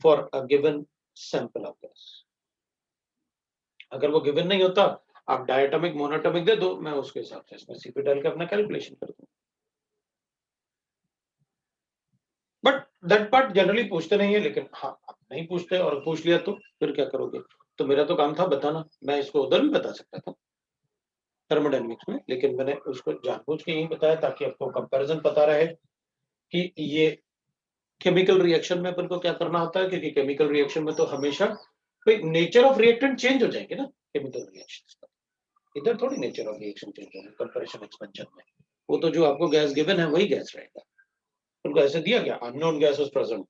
for a given sample of gas. अगर वो गिवन नहीं होता, आप डायटॉमिक मोनोटॉमिक दे दो, मैं उसके हिसाब से इसमें CP डाल के अपना कैलकुलेशन कर दूं। बट दैट पार्ट जनरली पूछते नहीं है, लेकिन हाँ आप नहीं पूछते और पूछ लिया तो फिर क्या करोगे, तो मेरा तो काम था बताना, मैं इसको उधर भी बता सकता था थर्मोडायनेमिक्स में, लेकिन मैंने उसको जानबूझ के यही बताया ताकि आपको कंपैरिजन पता रहे कि ये केमिकल रिएक्शन में अपन को क्या करना होता है, क्योंकि केमिकल रिएक्शन में तो हमेशा कोई नेचर ऑफ रिएक्टेंट चेंज हो जाएंगे ना केमिकल रिएक्शंस का, इधर थोड़ी नेचर ऑफ रिएक्शन चेंज होगा कंपैरिजन एक्सपेंशन में, वो तो जो आपको गैस गिवन है वही गैस रहेगा, उनको ऐसे दिया गया unknown gas was present,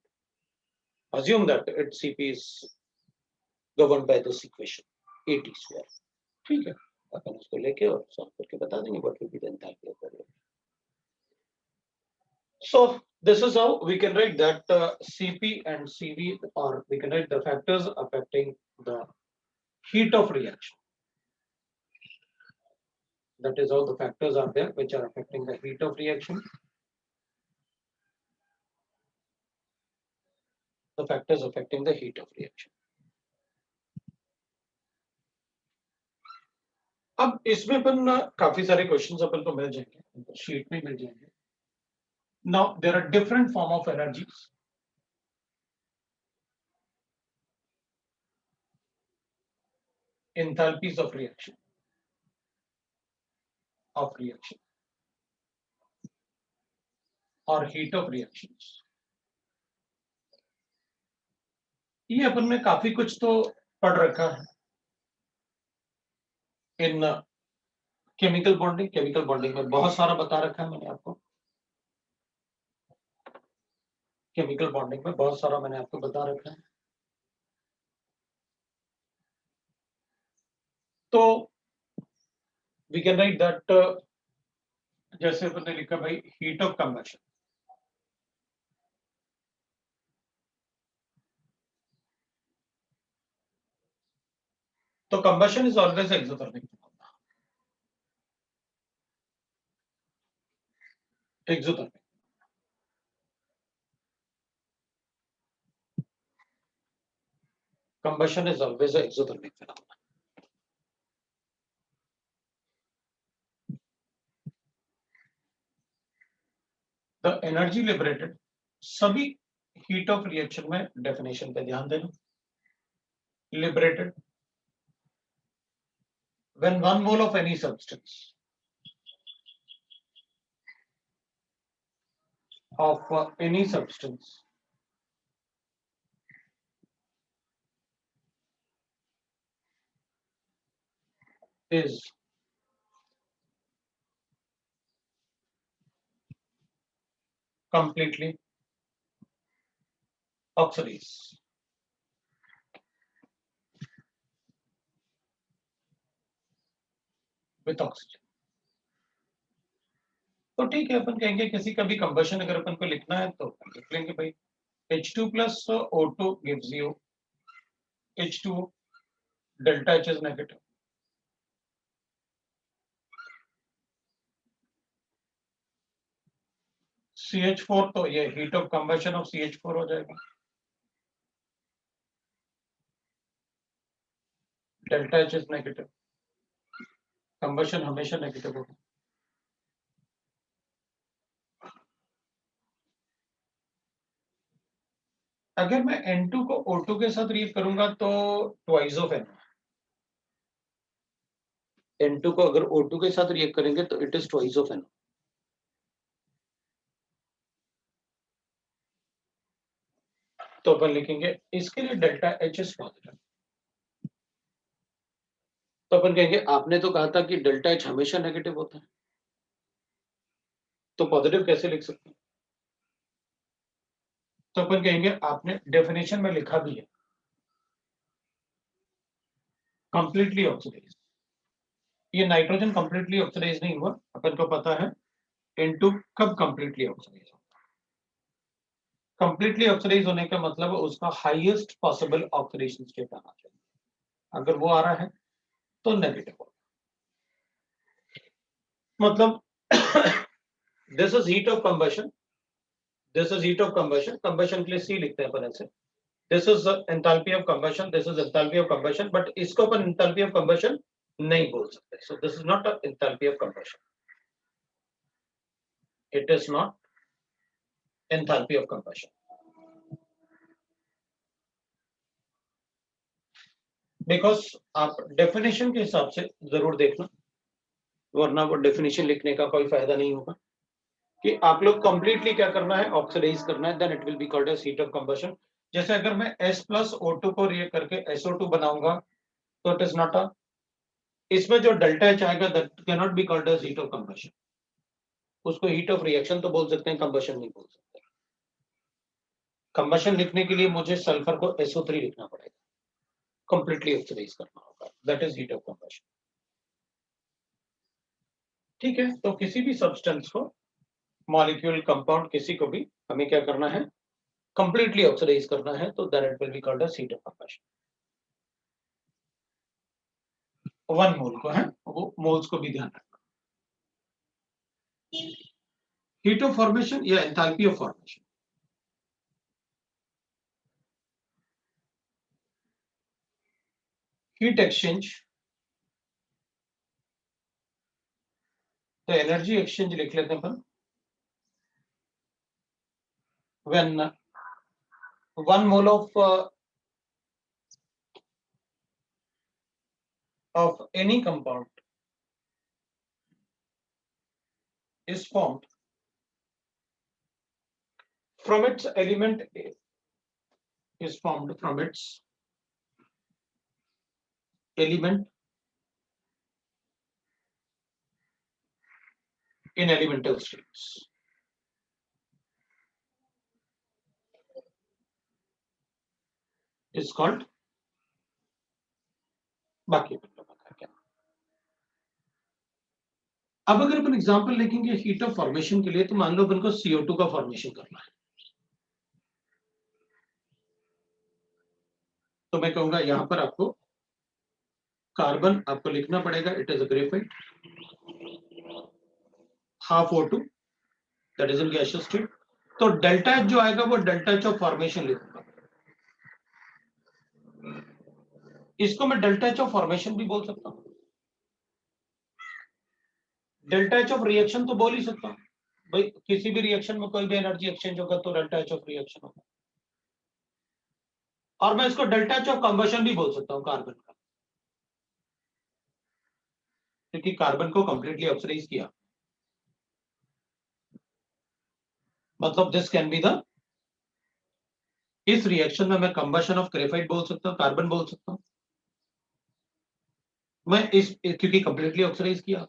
assume that its Cp is governed by this equation AT square, ठीक है, अपन उसको लेके और सॉल्व करके बता देंगे what will be the enthalpy of the reaction. So this is how we can write that Cp and Cv, or we can write the factors affecting the heat of reaction. That is how the factors are there which are affecting the heat of reaction. The factors affecting the heat of reaction. अब इसमें अपन काफी सारे क्वेश्चंस अपन को मिल जाएंगे, शीट में मिल जाएंगे. Now there are different form of energies. Enthalpies of reaction. Or heat of reactions. ये अपन ने काफी कुछ तो पढ़ रखा है इन केमिकल बॉन्डिंग में बहुत सारा बता रखा है मैंने आपको, केमिकल बॉन्डिंग में बहुत सारा मैंने आपको बता रखा है. तो वी कैन राइट दैट, जैसे अपन ने लिखा भाई हीट ऑफ कंबशन, तो combustion is always exothermic. Combustion is always an exothermic phenomenon. The energy liberated, सभी heat of reaction में definition पे ध्यान देना. Liberated when 1 mole of any substance is completely oxidized. With oxygen. तो ठीक है, अपन कहेंगे किसी का भी कंबशन अगर अपन को लिखना है तो लिख लेंगे भाई H2 plus O2 gives you H2O, delta H is negative. CH4 तो ये heat of combustion of CH4 हो जाएगा, delta H is negative, combustion हमेशा नेगेटिव होगा. अगर मैं N2 को O2 के साथ रिएक्ट करूंगा तो ट्वाइस ऑफ N. N2 को अगर O2 के साथ रिएक्ट करेंगे तो it is twice of N. तो अपन लिखेंगे इसके लिए डेल्टा H इज पॉजिटिव. तो अपन कहेंगे आपने तो कहा था कि डेल्टा H हमेशा नेगेटिव होता है, तो पॉजिटिव कैसे लिख सकते हैं? तो अपन कहेंगे आपने डेफिनेशन में लिखा भी है कंप्लीटली ऑक्सीडाइज. ये नाइट्रोजन कंप्लीटली ऑक्सीडाइज नहीं हुआ, अपन को पता है N2 कब कंप्लीटली ऑक्सीडाइज होगा. कंप्लीटली ऑक्सीडाइज होने का मतलब उसका हाईएस्ट पॉसिबल ऑक्सीडेशन स्टेट आना चाहिए. अगर वो आ रहा है तो नेगेटिव होगा. मतलब this is heat of combustion, this is heat of combustion. Combustion के लिए C लिखते हैं अपन ऐसे. This is enthalpy of combustion, this is enthalpy of combustion, but इसको अपन enthalpy of combustion नहीं बोल सकते. So this is not a enthalpy of combustion. It is not enthalpy of combustion. Because आप डेफिनेशन के हिसाब से जरूर देखना, वरना वो डेफिनेशन लिखने का कोई फायदा नहीं होगा। कि आप लोग कंप्लीटली क्या करना है, ऑक्सीडाइज करना है, then it will be called as heat of combustion. जैसे अगर मैं S प्लस O2 को रिएक्ट करके SO2 बनाऊंगा तो इट इज नॉट अ, इसमें जो डेल्टा एच आएगा that can not be called as heat of combustion. उसको हीट ऑफ रिएक्शन तो बोल सकते हैं, कंबशन नहीं बोल सकते। कंबशन लिखने के लिए मुझे सल्फर को SO3 लिखना पड़ेगा, कंप्लीटली ऑक्सीडाइज करना होगा, that is heat of combustion. ठीक है, तो किसी भी सब्सटेंस को, मॉलिक्यूल, कंपाउंड, किसी को भी हमें क्या करना है, कंप्लीटली ऑक्सीडाइज करना है, तो then it will be called as heat of combustion. 1 mole को है, वो मोल्स को भी ध्यान रखना। हीट ऑफ फॉर्मेशन या enthalpy of formation. Heat exchange, तो एनर्जी एक्सचेंज लिख लेते हैं अपन। When 1 mole of any compound is formed from its element A, is formed from its element in elemental states. Is called, बाकी अपन लोगों का क्या। अब अगर अपन एग्जांपल लिखेंगे हीट ऑफ फॉर्मेशन के लिए, तो मान लो अपन को CO2 का फॉर्मेशन करना है, तो मैं कहूंगा यहां पर आपको कार्बन आपको लिखना पड़ेगा, it is a graphite, half O2 that is in gaseous state. तो डेल्टा एच जो आएगा वो डेल्टा एच ऑफ फॉर्मेशन लिखूंगा, इसको मैं डेल्टा एच ऑफ फॉर्मेशन भी बोल सकता हूं, डेल्टा एच ऑफ रिएक्शन तो बोल ही सकता हूं भाई, किसी भी रिएक्शन में कोई भी एनर्जी एक्सचेंज होगा तो डेल्टा एच ऑफ रिएक्शन होगा। और मैं इसको डेल्टा एच ऑफ कंबशन भी बोल सकता हूं कार्बन का, क्योंकि कार्बन को कंप्लीटली ऑक्सीडाइज किया, मतलब दिस कैन बी द, इस रिएक्शन में मैं कंबशन ऑफ ग्रेफाइट बोल सकता हूं, कार्बन बोल सकता हूं मैं, इस क्योंकि कंप्लीटली ऑक्सीडाइज किया।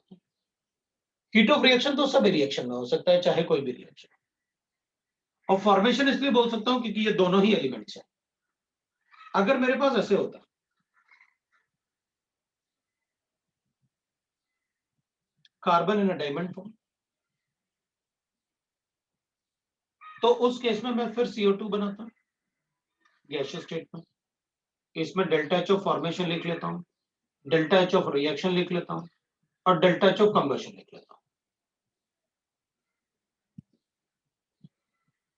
हीट ऑफ रिएक्शन तो सभी रिएक्शन में हो सकता है, चाहे कोई भी रिएक्शन। और फॉर्मेशन इसलिए बोल सकता हूं क्योंकि ये दोनों ही एलिमेंट्स हैं। अगर मेरे पास ऐसे होता carbon in a diamond form, तो उस केस में मैं फिर CO2 बनाता हूं गैसियस स्टेट में, इसमें डेल्टा एच ऑफ फॉर्मेशन लिख लेता हूं, डेल्टा एच ऑफ रिएक्शन लिख लेता हूं, और डेल्टा एच ऑफ कंबशन लिख लेता हूं।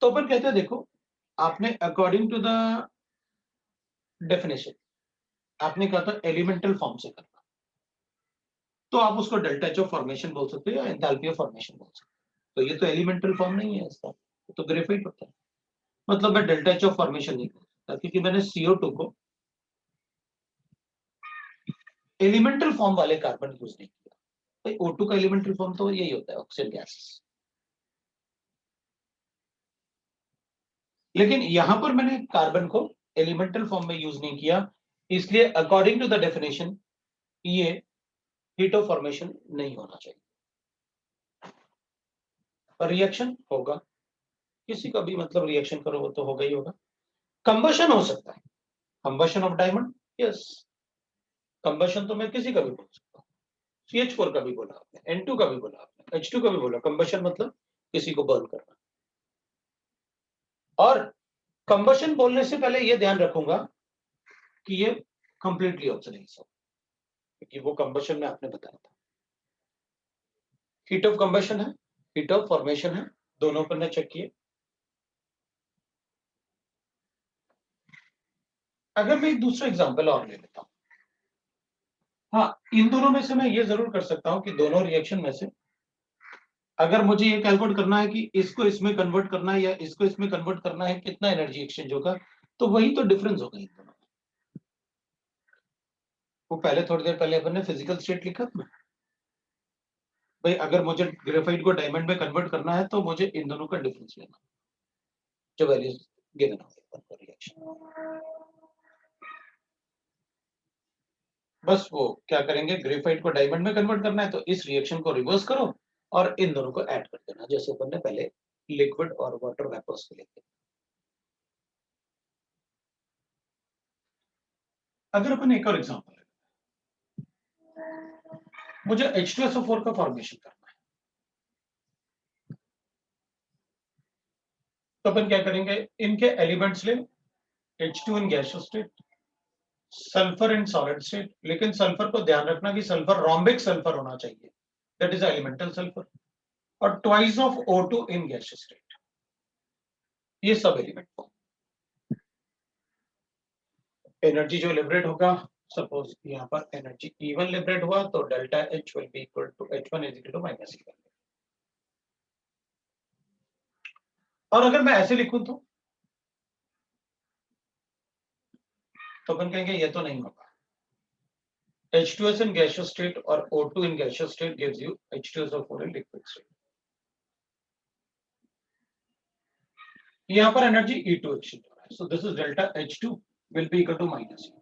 तो अपन कहते हैं देखो, आपने अकॉर्डिंग टू द डेफिनेशन आपने कहा था एलिमेंटल फॉर्म से करना, तो आप उसको डेल्टा एच ऑफ फॉर्मेशन बोल सकते हो या एंथैल्पी ऑफ फॉर्मेशन बोल सकते हो। तो ये तो एलिमेंटल फॉर्म नहीं है इसका, तो ग्रेफाइट होता है, मतलब मैं डेल्टा एच ऑफ फॉर्मेशन नहीं बोल सकता क्योंकि मैंने CO2 को एलिमेंटल फॉर्म वाले कार्बन यूज नहीं किया। भाई O2 का एलिमेंटल फॉर्म तो यही होता है, ऑक्सीजन गैस। लेकिन यहां पर मैंने कार्बन को एलिमेंटल फॉर्म में यूज नहीं किया, इसलिए अकॉर्डिंग टू द डेफिनेशन ये हीट ऑफ फॉर्मेशन नहीं होना चाहिए। रिएक्शन होगा, किसी का भी मतलब रिएक्शन करो वो तो होगा ही होगा। कंबशन हो सकता है, combustion of diamond, yes, combustion तो मैं किसी का भी बोल सकता हूँ। CH4 का भी बोला आपने, N2 का भी बोला आपने, H2 का भी बोला। कंबशन मतलब किसी को बर्न करना। और कंबशन बोलने से पहले ये ध्यान रखूंगा कि ये कंप्लीटली ऑक्सीडाइज हो, क्योंकि वो कंबशन में आपने बताया था। हीट ऑफ कंबशन है, हीट ऑफ फॉर्मेशन है, दोनों पर चेक किए। अगर मैं एक दूसरा एग्जांपल और ले लेता हूं, हाँ, इन दोनों में से मैं ये जरूर कर सकता हूं कि दोनों रिएक्शन में से अगर मुझे ये कैलकुलेट करना है कि इसको इसमें कन्वर्ट करना है या इसको इसमें कन्वर्ट करना है, कितना एनर्जी एक्सचेंज होगा, तो वही तो डिफरेंस होगा इन दोनों में। वो पहले थोड़ी देर पहले अपन ने फिजिकल स्टेट लिखा था। भाई अगर मुझे ग्रेफाइट को डायमंड में कन्वर्ट करना है तो मुझे इन दोनों का डिफरेंस लेना, जो वैल्यूज गिवन होगी रिएक्शन। बस वो क्या करेंगे, ग्रेफाइट को डायमंड में कन्वर्ट करना है तो इस रिएक्शन को रिवर्स करो और इन दोनों को ऐड कर देना, जैसे अपन ने पहले लिक्विड और वाटर वेपर्स के लिए। अगर अपन एक और एग्जांपल लें, मुझे H2SO4 का फॉर्मेशन करना है, तो अपन क्या करेंगे, इनके एलिमेंट्स ले, H2 in gaseous state, sulphur in solid state, लेकिन सल्फर को ध्यान रखना कि सल्फर रोम्बिक सल्फर होना चाहिए, दैट इज एलिमेंटल सल्फर, और twice of O2 in gaseous state, ये सब एलिमेंट फॉर्म। एनर्जी जो लिबरेट होगा, सपोज यहाँ पर एनर्जी E1 लिबरेट हुआ तो delta H will be equal to H1 is equal to minus E1। और अगर मैं ऐसे लिखूं तो अपन कहेंगे ये तो नहीं होगा। H2S in gaseous state or O2 in gaseous state gives you H2SO4 in liquid state. यहाँ पर एनर्जी E2 एक्सचेंज हो रहा है, so this is delta H2 will be equal to minus E2.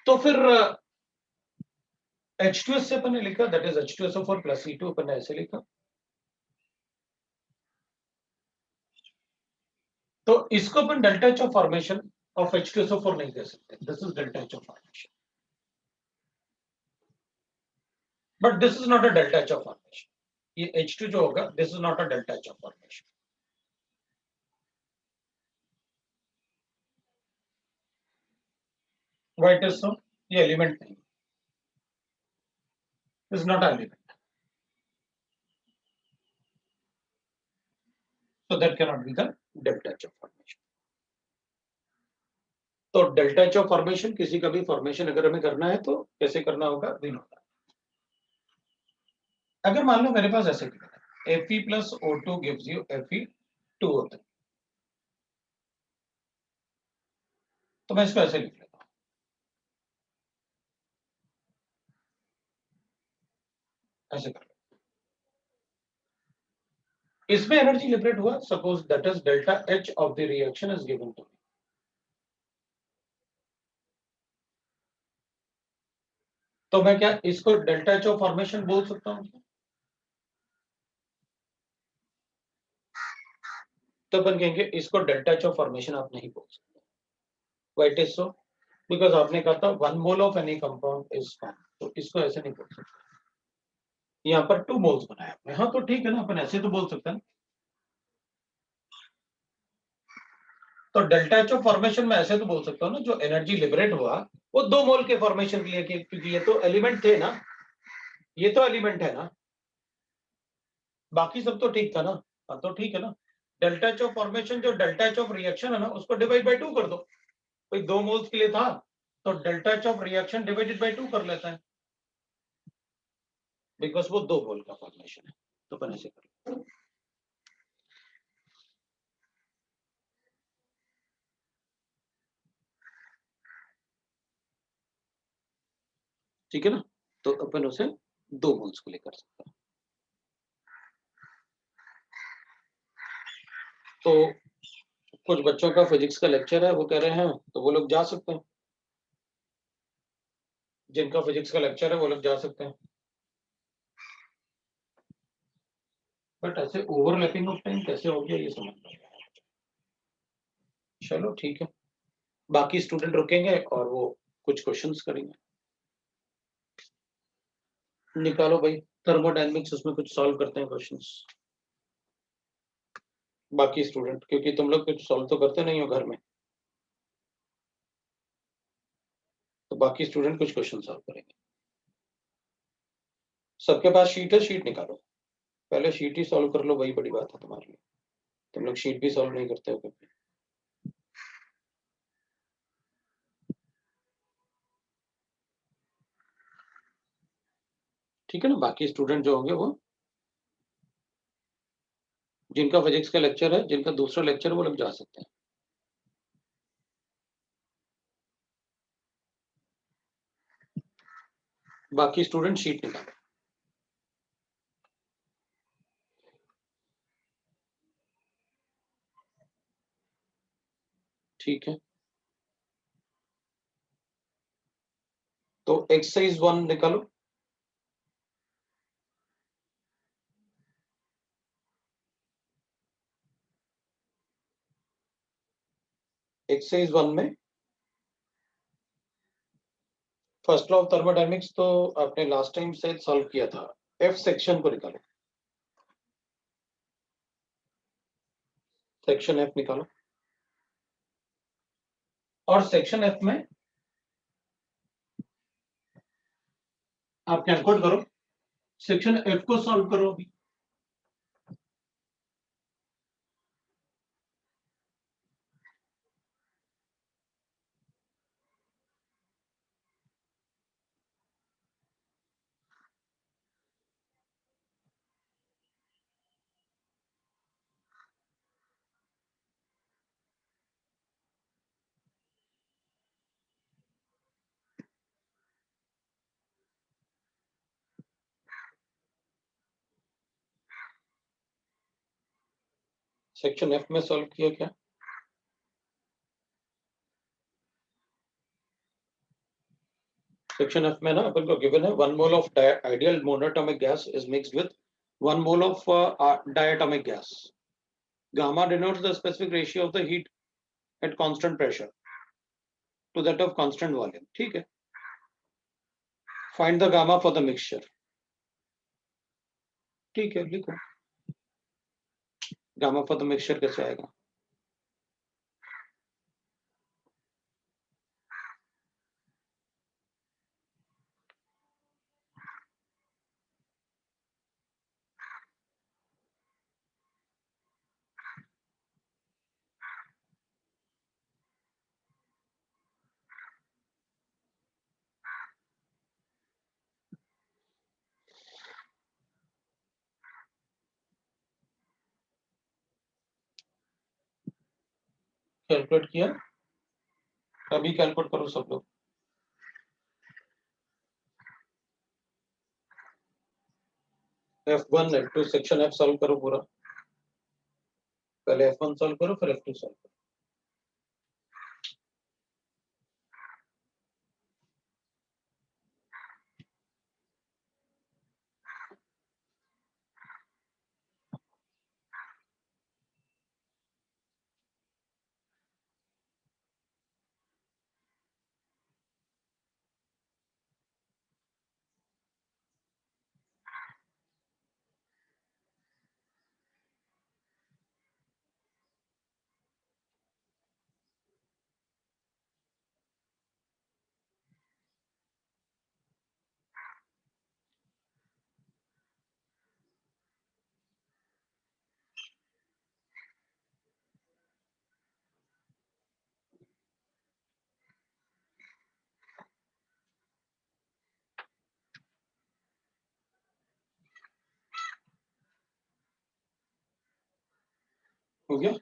तो फिर H2S से अपन ने लिखा that is H2SO4 plus E2, अपन ने ऐसे लिखा, तो इसको अपन delta H of formation of H2SO4 नहीं कह सकते, this is delta H of formation, but this is not a delta H of formation, ये H2 जो होगा this is not a delta H of formation. Why it is so? ये एलिमेंट नहीं, this is not an element, so that cannot be the delta H of formation. तो डेल्टा एच ऑफ फॉर्मेशन, किसी का भी फॉर्मेशन अगर हमें करना है तो कैसे करना होगा, विनोदा। अगर मान लो मेरे पास ऐसे Fe plus O2 gives you Fe2O3, तो मैं इसको ऐसे लिख लेता हूं, ऐसे कर लेता हूं। इसमें एनर्जी लिबरेट हुआ, suppose that is delta H of the reaction is given to me, तो मैं क्या इसको डेल्टा एच ऑफ फॉर्मेशन बोल सकता हूं? तो अपन कहेंगे इसको डेल्टा एच ऑफ फॉर्मेशन आप नहीं बोल सकते। Why it is so? Because आपने कहा था 1 mole of any compound is form, तो इसको ऐसे नहीं बोल सकते। यहाँ पर 2 मोल्स बनाया आपने, हाँ तो ठीक है ना, अपन ऐसे तो बोल सकते हैं। तो डेल्टा एच ऑफ फॉर्मेशन में ऐसे तो बोल सकता हूँ ना, जो एनर्जी लिबरेट हुआ वो 2 मोल के फॉर्मेशन के लिए, क्योंकि ये तो एलिमेंट थे ना, ये तो एलिमेंट है ना, बाकी सब तो ठीक था ना। हाँ तो ठीक है ना, डेल्टा एच ऑफ फॉर्मेशन जो डेल्टा एच ऑफ रिएक्शन है ना, उसको डिवाइड बाय 2 कर दो, भाई 2 मोल्स के लिए था तो delta H of reaction divided by 2 कर लेता है, बिकॉज वो 2 मोल का फॉर्मेशन है, तो अपन ऐसे कर, ठीक है ना, तो अपन उसे 2 मोल्स के लिए कर सकते हैं। तो कुछ बच्चों का फिजिक्स का लेक्चर है, वो कह रहे हैं तो वो लोग जा सकते हैं, जिनका फिजिक्स का लेक्चर है वो लोग जा सकते हैं, बट ऐसे ओवरलैपिंग ऑफ टाइम कैसे हो गया ये समझ नहीं आया। चलो ठीक है, बाकी स्टूडेंट रुकेंगे और वो कुछ क्वेश्चंस करेंगे। निकालो भाई थर्मोडायनेमिक्स, उसमें कुछ सॉल्व करते हैं क्वेश्चंस, बाकी स्टूडेंट, क्योंकि तुम लोग कुछ सॉल्व तो करते नहीं हो घर में, तो बाकी स्टूडेंट कुछ क्वेश्चन सॉल्व करेंगे। सबके पास शीट है, शीट निकालो, पहले शीट ही सॉल्व कर लो, वही बड़ी बात है तुम्हारे लिए, तुम लोग शीट भी सॉल्व नहीं करते हो कभी। ठीक है ना, बाकी स्टूडेंट जो होंगे वो जिनका फिजिक्स का लेक्चर है, जिनका दूसरा लेक्चर वो लोग जा सकते हैं। बाकी स्टूडेंट शीट निकालें। ठीक है, तो एक्सरसाइज 1 निकालो। एक्सरसाइज 1 में फर्स्ट लॉ ऑफ थर्मोडायनेमिक्स तो आपने लास्ट टाइम से सॉल्व किया था। एफ सेक्शन को निकालो, सेक्शन एफ निकालो। और सेक्शन एफ में आप कैलकुलेट करो, सेक्शन एफ को सॉल्व करो अभी। सेक्शन एफ में सॉल्व किया क्या? सेक्शन एफ में ना अपन को गिवन है 1 mole of ideal monoatomic gas is mixed with 1 mole of diatomic gas. Gamma denotes the specific ratio of the heat at constant pressure to that of constant volume. ठीक है, find the gamma for the mixture. ठीक है, लिखो गामा फॉर द मिक्सचर कैसे आएगा। कैलकुलेट किया, अभी कैलकुलेट करो सब लोग। F1 F2 section F solve करो पूरा, पहले F1 सॉल्व करो फिर F2 सॉल्व करो। हो गया?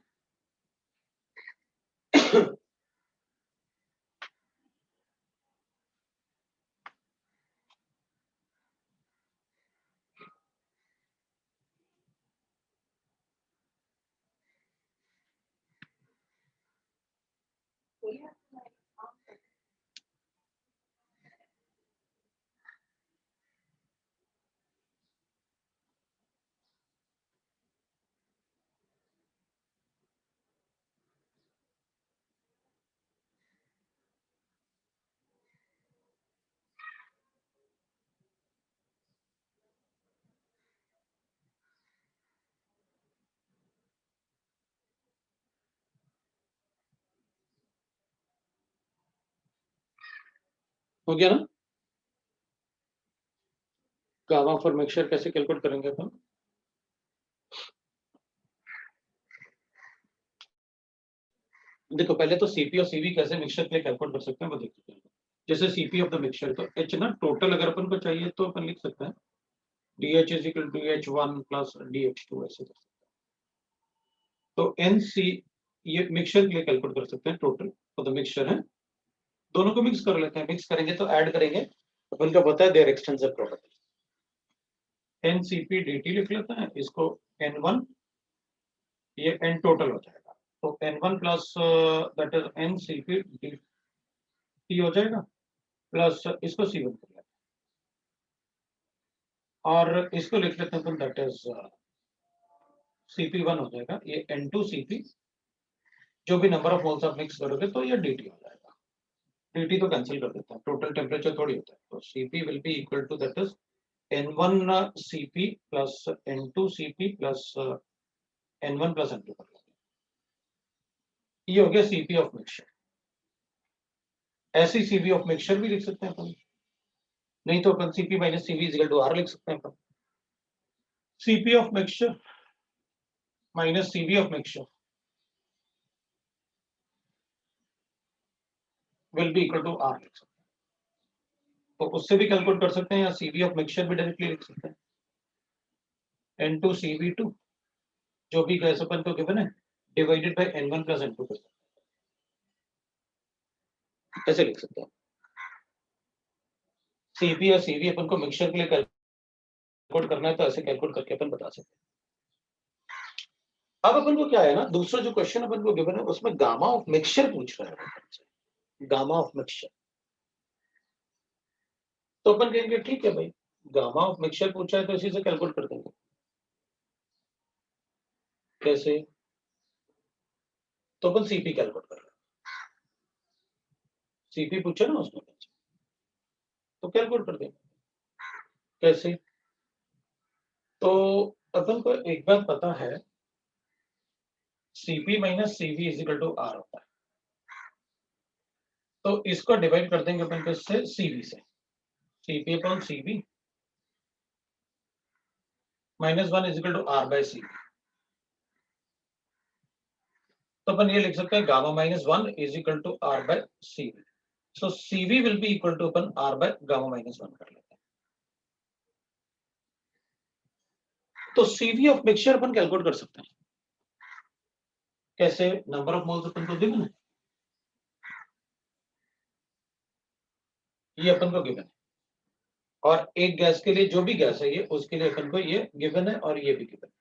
हो गया ना? गामा फॉर मिक्सचर कैसे कैलकुलेट करेंगे अपन? देखो पहले तो सीपी और सीवी कैसे मिक्सचर के लिए कैलकुलेट कर सकते हैं वो देखते हैं। जैसे सीपी ऑफ द मिक्सचर, तो एच ना टोटल अगर अपन को चाहिए तो अपन लिख सकते हैं DH is equal to H1 plus DH2 ऐसे कर सकते हैं। तो NC ये मिक्सचर के लिए कैलकुलेट कर सकते हैं टोटल, तो मिक्सचर है, दोनों को मिक्स कर लेते हैं, मिक्स करेंगे तो ऐड करेंगे, अपन को पता है there extensive property. NCP dt लिख लेते हैं, इसको N1, ये N टोटल हो जाएगा, तो N1 plus that is NCP dt हो जाएगा, प्लस इसको C1 कर लेते हैं और इसको लिख लेते हैं, दैट इज CP1 हो जाएगा, ये N2CP, जो भी नंबर ऑफ मोल्स आप मिक्स करोगे तो ये dt हो जाएगा, dt तो कैंसिल कर देता है, टोटल टेम्परेचर थोड़ी होता है, तो Cp will be equal to that is N1CP plus N2CP plus N1 plus N2 कर लेते हैं, ये हो गया Cp ऑफ मिक्सचर। ऐसे Cv ऑफ मिक्सचर भी लिख सकते हैं अपन, नहीं तो अपन Cp minus Cv is equal to R लिख सकते हैं अपन। Cp of mixture minus Cv of mixture will be equal to R लिख सकते हैं, तो उससे भी कैलकुलेट कर सकते हैं, या Cv ऑफ मिक्सचर भी डायरेक्टली लिख सकते हैं, N2Cv2 जो भी गैस अपन को गिवन है divided by N1 plus N2 कर सकते हैं, ऐसे लिख सकते हैं। Cp और Cv अपन को मिक्सचर के लिए कैलकुलेट करना है, तो ऐसे कैलकुलेट करके अपन बता सकते हैं। अब अपन को क्या है ना, दूसरा जो क्वेश्चन अपन को गिवन है उसमें गामा ऑफ मिक्सचर पूछ रहा है, गामा ऑफ मिक्सचर, तो अपन कहेंगे ठीक है भाई, गामा ऑफ मिक्सचर पूछा है तो इसी से कैलकुलेट कर देंगे। कैसे? तो अपन Cp कैलकुलेट कर रहे हैं, Cp पूछा ना उसमें, तो कैलकुलेट कर देंगे। कैसे? तो अपन को एक बात पता है, Cp minus Cv is equal to R होता है, तो इसको डिवाइड कर देंगे अपन किससे, Cv से, Cp upon Cv minus 1 is equal to R by Cv, तो अपन ये लिख सकते हैं gamma minus 1 is equal to R by Cv, so Cv will be equal to अपन R बाय गामा माइनस 1 कर लेते हैं। तो Cv ऑफ मिक्सचर अपन कैलकुलेट कर सकते हैं, कैसे? नंबर ऑफ मोल्स अपन को गिवन है, ये अपन को गिवन है, और एक गैस के लिए जो भी गैस है ये, उसके लिए अपन को ये गिवन है और ये भी गिवन है।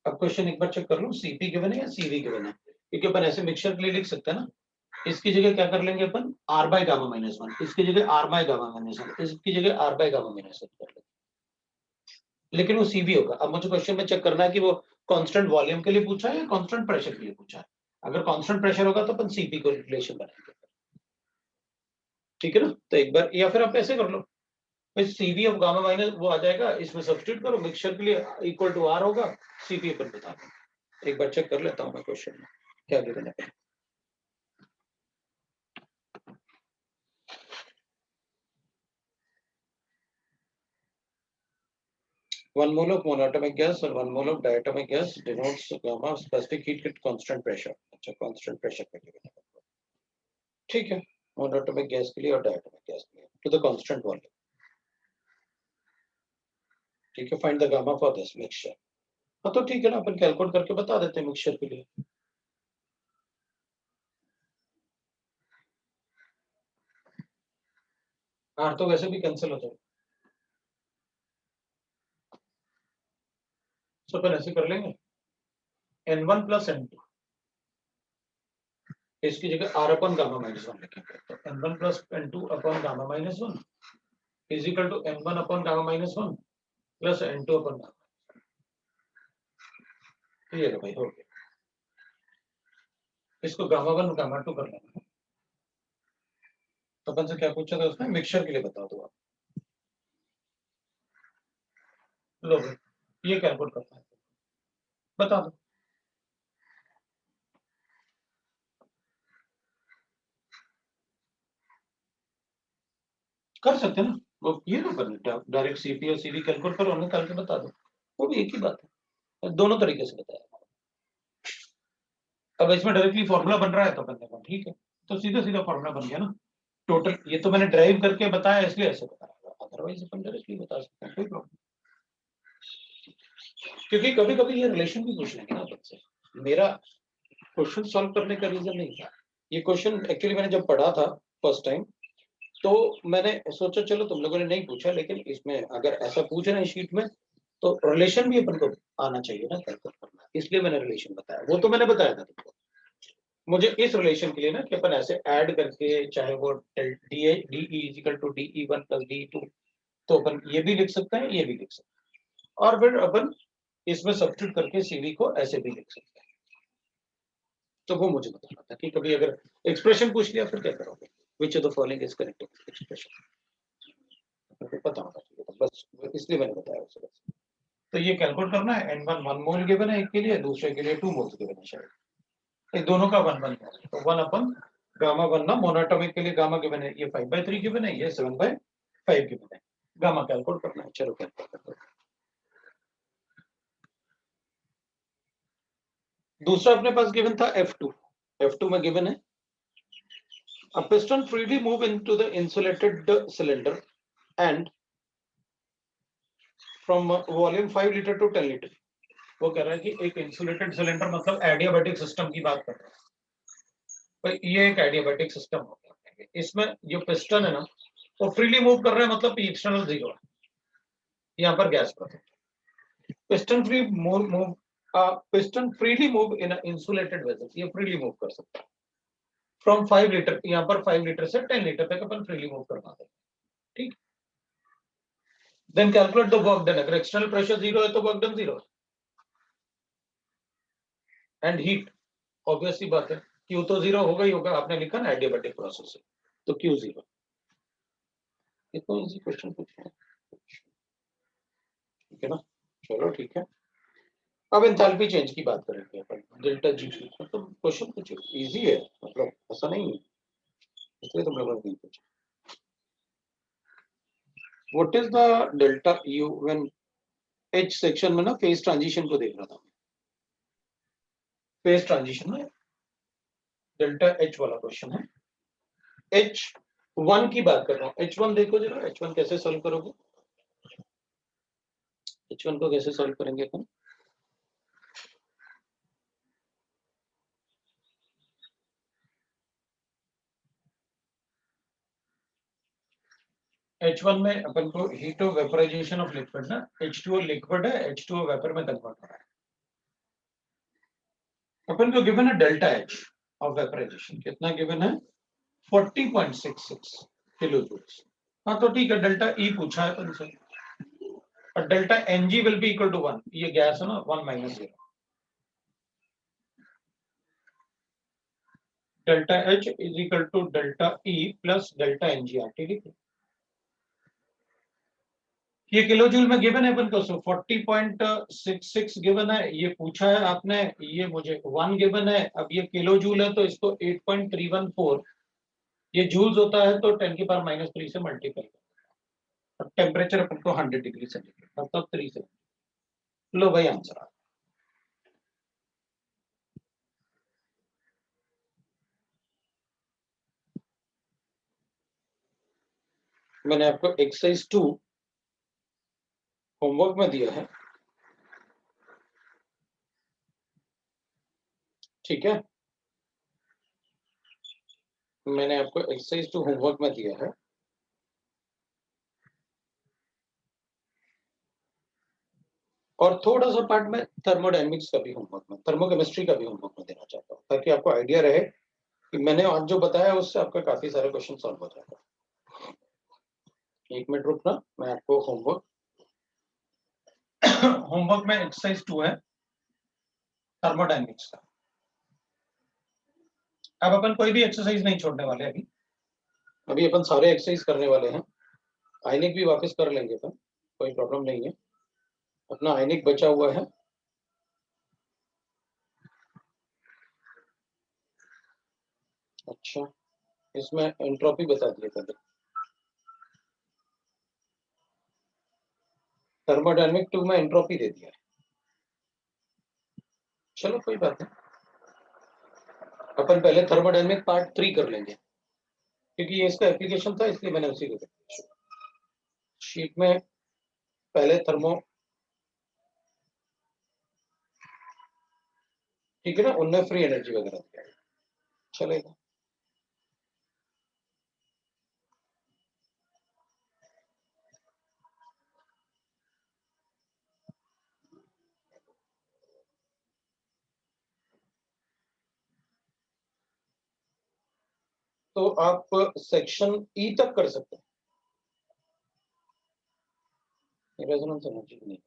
अब क्वेश्चन एक बार चेक कर लो, Cp गिवन है या Cv गिवन है, क्योंकि अपन ऐसे मिक्सचर के लिए लिख सकते हैं ना, इसकी जगह क्या कर लेंगे अपन, R बाय गामा माइनस 1, इसकी जगह R बाय गामा माइनस 1, इसकी जगह R बाय गामा माइनस 1 कर लेंगे, लेकिन वो Cv होगा। अब मुझे क्वेश्चन में चेक करना है कि वो कांस्टेंट वॉल्यूम के लिए पूछा है या कांस्टेंट प्रेशर के लिए पूछा है। अगर कांस्टेंट प्रेशर होगा तो अपन Cp को रिलेशन बनाएंगे, ठीक है ना। तो एक बार, या फिर आप ऐसे कर लो, Cv ऑफ गामा माइनस वो आ जाएगा, इसमें सब्स्टिट्यूट करो, मिक्सचर के लिए इक्वल टू R होगा, Cp अपन बता दो। एक बार चेक कर लेता हूं मैं क्वेश्चन में क्या गिवन है। 1 mole of monatomic gas और 1 mole of diatomic gas denotes gamma specific heat at constant pressure। अच्छा, constant pressure पे गिवन है, ठीक है, monatomic gas के लिए और diatomic gas के लिए to the constant volume, ठीक है। find the gamma for this mixture। हाँ तो ठीक है ना, अपन कैलकुलेट करके बता देते हैं मिक्सचर के लिए। R तो वैसे भी कैंसिल हो जाएगा, तो अपन ऐसे कर लेंगे, N1 प्लस N2, इसकी जगह R अपन गामा माइनस 1 लिखेंगे, तो N1 प्लस N2 अपन gamma minus 1 is equal to N1 अपन गामा माइनस 1 प्लस N2 अपन गामा। ये लो भाई, हो गया। इसको गामा 1 गामा 2 कर लेना। तो अपन से क्या पूछा था उसमें, मिक्सचर के लिए बता दो आप, लो भाई ये कैलकुलेट करता है, बता दो। कर सकते हैं ना, वो ये तो कर लेते हैं, डायरेक्ट Cp और Cv कैलकुलेट करो, निकाल के बता दो, वो भी एक ही बात है, दोनों तरीके से बताया। अब इसमें डायरेक्टली फॉर्मूला बन रहा है तो अपन देखो ठीक है, तो सीधा सीधा फॉर्मूला बन गया ना टोटल, ये तो मैंने ड्राइव करके बताया इसलिए ऐसे बताया, अदरवाइज अपन डायरेक्टली बता सकते हैं, कोई प्रॉब्लम। क्योंकि कभी कभी ये रिलेशन भी पूछ लेंगे ना अपन से, मेरा क्वेश्चन सॉल्व करने का रीजन नहीं था। ये क्वेश्चन एक्चुअली मैंने जब पढ़ा था फर्स्ट टाइम, तो मैंने सोचा चलो तुम लोगों ने नहीं पूछा, लेकिन इसमें अगर ऐसा पूछ रहे हैं शीट में, तो रिलेशन भी अपन को आना चाहिए ना, कैलकुलेट करना, इसलिए मैंने रिलेशन बताया। वो तो मैंने बताया था तुमको। मुझे इस रिलेशन के लिए ना कि अपन ऐसे ऐड करके, चाहे वो D E is equal to DE1 plus DE2, तो अपन ये भी लिख सकते हैं, ये भी लिख सकते हैं, और फिर अपन इसमें सब्स्टिट्यूट करके CV को ऐसे भी लिख सकते हैं। तो वो मुझे बताना था कि कभी अगर एक्सप्रेशन पूछ लिया फिर क्या करोगे, which of the following is correct expression, आपको पता होना चाहिए। तो बस इसलिए मैंने बताया उसे। तो ये कैलकुलेट करना है। N1 1 मोल गिवन है एक के लिए, दूसरे के लिए 2 मोल गिवन है शायद, ये दोनों का 1 1 है। तो 1 अपन गामा 1 ना, मोनोटॉमिक के लिए गामा गिवन है, ये 5/3 गिवन है, ये 7/5 गिवन है। गामा कैलकुलेट करना है, चलो कैलकुलेट करते हैं। दूसरा अपने पास गिवन था F2 में गिवन है a piston freely move into the insulated cylinder and from volume 5 litre to 10 litre. वो कह रहा है कि एक इंसुलेटेड सिलेंडर, मतलब एडियाबैटिक सिस्टम की बात कर रहा है। तो ये एक एडियाबैटिक सिस्टम हो गया। इसमें जो पिस्टन है ना, वो फ्रीली मूव कर रहे हैं, मतलब एक्सटर्नल 0 है, यहाँ पर गैस पर piston free move piston freely move in insulated vessel, ये फ्रीली मूव कर सकता है फ्रॉम 5 लीटर, यहाँ पर 5 लीटर से 10 लीटर तक अपन फ्रीली मूव कर पाते हैं। ठीक, then calculate the work done. अगर एक्सटर्नल प्रेशर 0 है तो वर्क डन 0 है। एंड हीट, ऑब्वियसली बात है, Q तो 0 होगा ही होगा, आपने लिखा ना एडियाबैटिक प्रोसेस है, तो Q 0। इतना इजी क्वेश्चन पूछा है, ठीक है ना। चलो ठीक है, अब एंथैल्पी चेंज की बात करेंगे अपन, डेल्टा G। मतलब क्वेश्चन कुछ इजी है, मतलब ऐसा नहीं है, इसलिए तुम लोगों ने नहीं पूछा। What is the delta U when H section में ना फेज ट्रांजिशन को देख रहा था, फेज ट्रांजिशन में डेल्टा H वाला क्वेश्चन है। H1 की बात कर रहा हूँ, H1 देखो जरा, H1 कैसे सॉल्व करोगे, H1 को कैसे सॉल्व करेंगे अपन। H1 में अपन को heat of vaporisation of liquid ना, H2O लिक्विड है, H2O वेपर में कन्वर्ट हो रहा है। अपन को गिवन है डेल्टा H ऑफ वेपराइजेशन, कितना गिवन है, 40.66 किलो जूल्स। हाँ तो ठीक है, डेल्टा E पूछा है अपन से, और delta Ng will be equal to 1, ये गैस है ना, 1 - 0, delta H is equal to delta E plus delta Ng। ठीक है, ये किलो जूल में गिवन है अपन को, 40.66 गिवन है, ये पूछा है आपने, ये मुझे 1 गिवन है। अब ये किलो जूल है तो इसको 8.314, ये जूल्स होता है तो 10 की पावर -3 से मल्टीप्लाई, अब टेम्परेचर अपन को 100 डिग्री सेंटीग्रेड, मतलब 3 से। लो भाई आंसर आ, मैंने आपको एक्सरसाइज 2 होमवर्क में दिया है, ठीक है, मैंने आपको एक्सरसाइज 2 होमवर्क में दिया है, और थोड़ा सा पार्ट में थर्मोडायनेमिक्स का भी होमवर्क में, थर्मोकेमिस्ट्री का भी होमवर्क में देना चाहता हूँ, ताकि आपको आइडिया रहे कि मैंने आज जो बताया उससे आपका काफी सारे क्वेश्चन सॉल्व हो जाएगा। एक मिनट रुकना, मैं आपको होमवर्क होमवर्क में एक्सरसाइज 2 है थर्मोडायनेमिक्स का। अब अपन कोई भी एक्सरसाइज नहीं छोड़ने वाले, अभी अभी अपन सारे एक्सरसाइज करने वाले हैं। आइनिक भी वापस कर लेंगे अपन, कोई प्रॉब्लम नहीं है, अपना आइनिक बचा हुआ है। अच्छा, इसमें एंट्रोपी बता दिए पहले, थर्मोडायनेमिक 2 में एंट्रोपी दे दिया है। चलो कोई बात नहीं, अपन पहले थर्मोडायनेमिक पार्ट 3 कर लेंगे, क्योंकि ये इसका एप्लीकेशन था, इसलिए मैंने उसी को शीट में पहले थर्मो, ठीक है ना, उनमें फ्री एनर्जी वगैरह दिया है, चलेगा। तो आप सेक्शन ई तक कर सकते हैं, रेजोनेंस एनर्जी नहीं,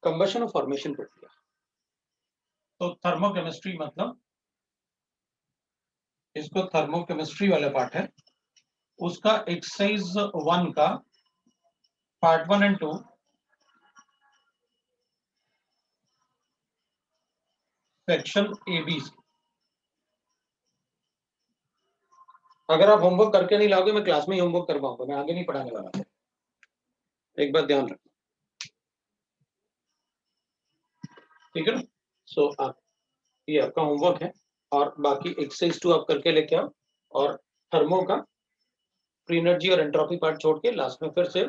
कंबशन और फॉर्मेशन प्रक्रिया। तो थर्मोकेमिस्ट्री मतलब इसको थर्मोकेमिस्ट्री वाला पार्ट है, उसका एक्सरसाइज 1 का part 1 and 2 section A B. अगर आप होमवर्क करके नहीं लाओगे, मैं क्लास में ही होमवर्क करवाऊंगा, मैं आगे नहीं पढ़ाने वाला, एक बात ध्यान रखना, ठीक है ना। सो आप, ये आपका होमवर्क है, और बाकी एक्सरसाइज 2 आप करके लेके आओ, और थर्मो का फ्री एनर्जी और एंट्रोपी पार्ट छोड़ के लास्ट में फिर से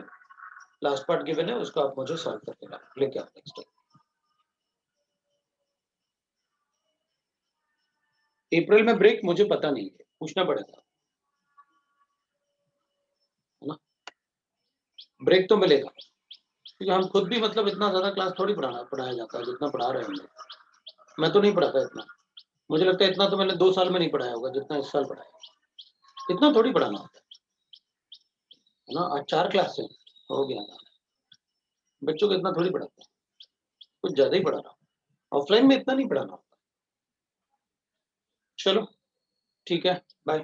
लास्ट पार्ट गिवन है, उसको आप मुझे सॉल्व करके लेके आओ नेक्स्ट टाइम। अप्रैल में ब्रेक मुझे पता नहीं है, पूछना पड़ेगा, है ना। ब्रेक तो मिलेगा, क्योंकि हम खुद भी मतलब इतना ज्यादा क्लास थोड़ी पढ़ाया जाता है जितना पढ़ा रहे हैं। मैं तो नहीं पढ़ाता इतना, मुझे लगता है इतना तो मैंने 2 साल में नहीं पढ़ाया होगा जितना इस साल पढ़ाया, इतना थोड़ी पढ़ाना होता है ना। आज 4 क्लास से हो गया, बच्चों को इतना थोड़ी पढ़ाता है, कुछ ज्यादा ही पढ़ा रहा हूँ, ऑफलाइन में इतना नहीं पढ़ाना होता। चलो ठीक है, बाय।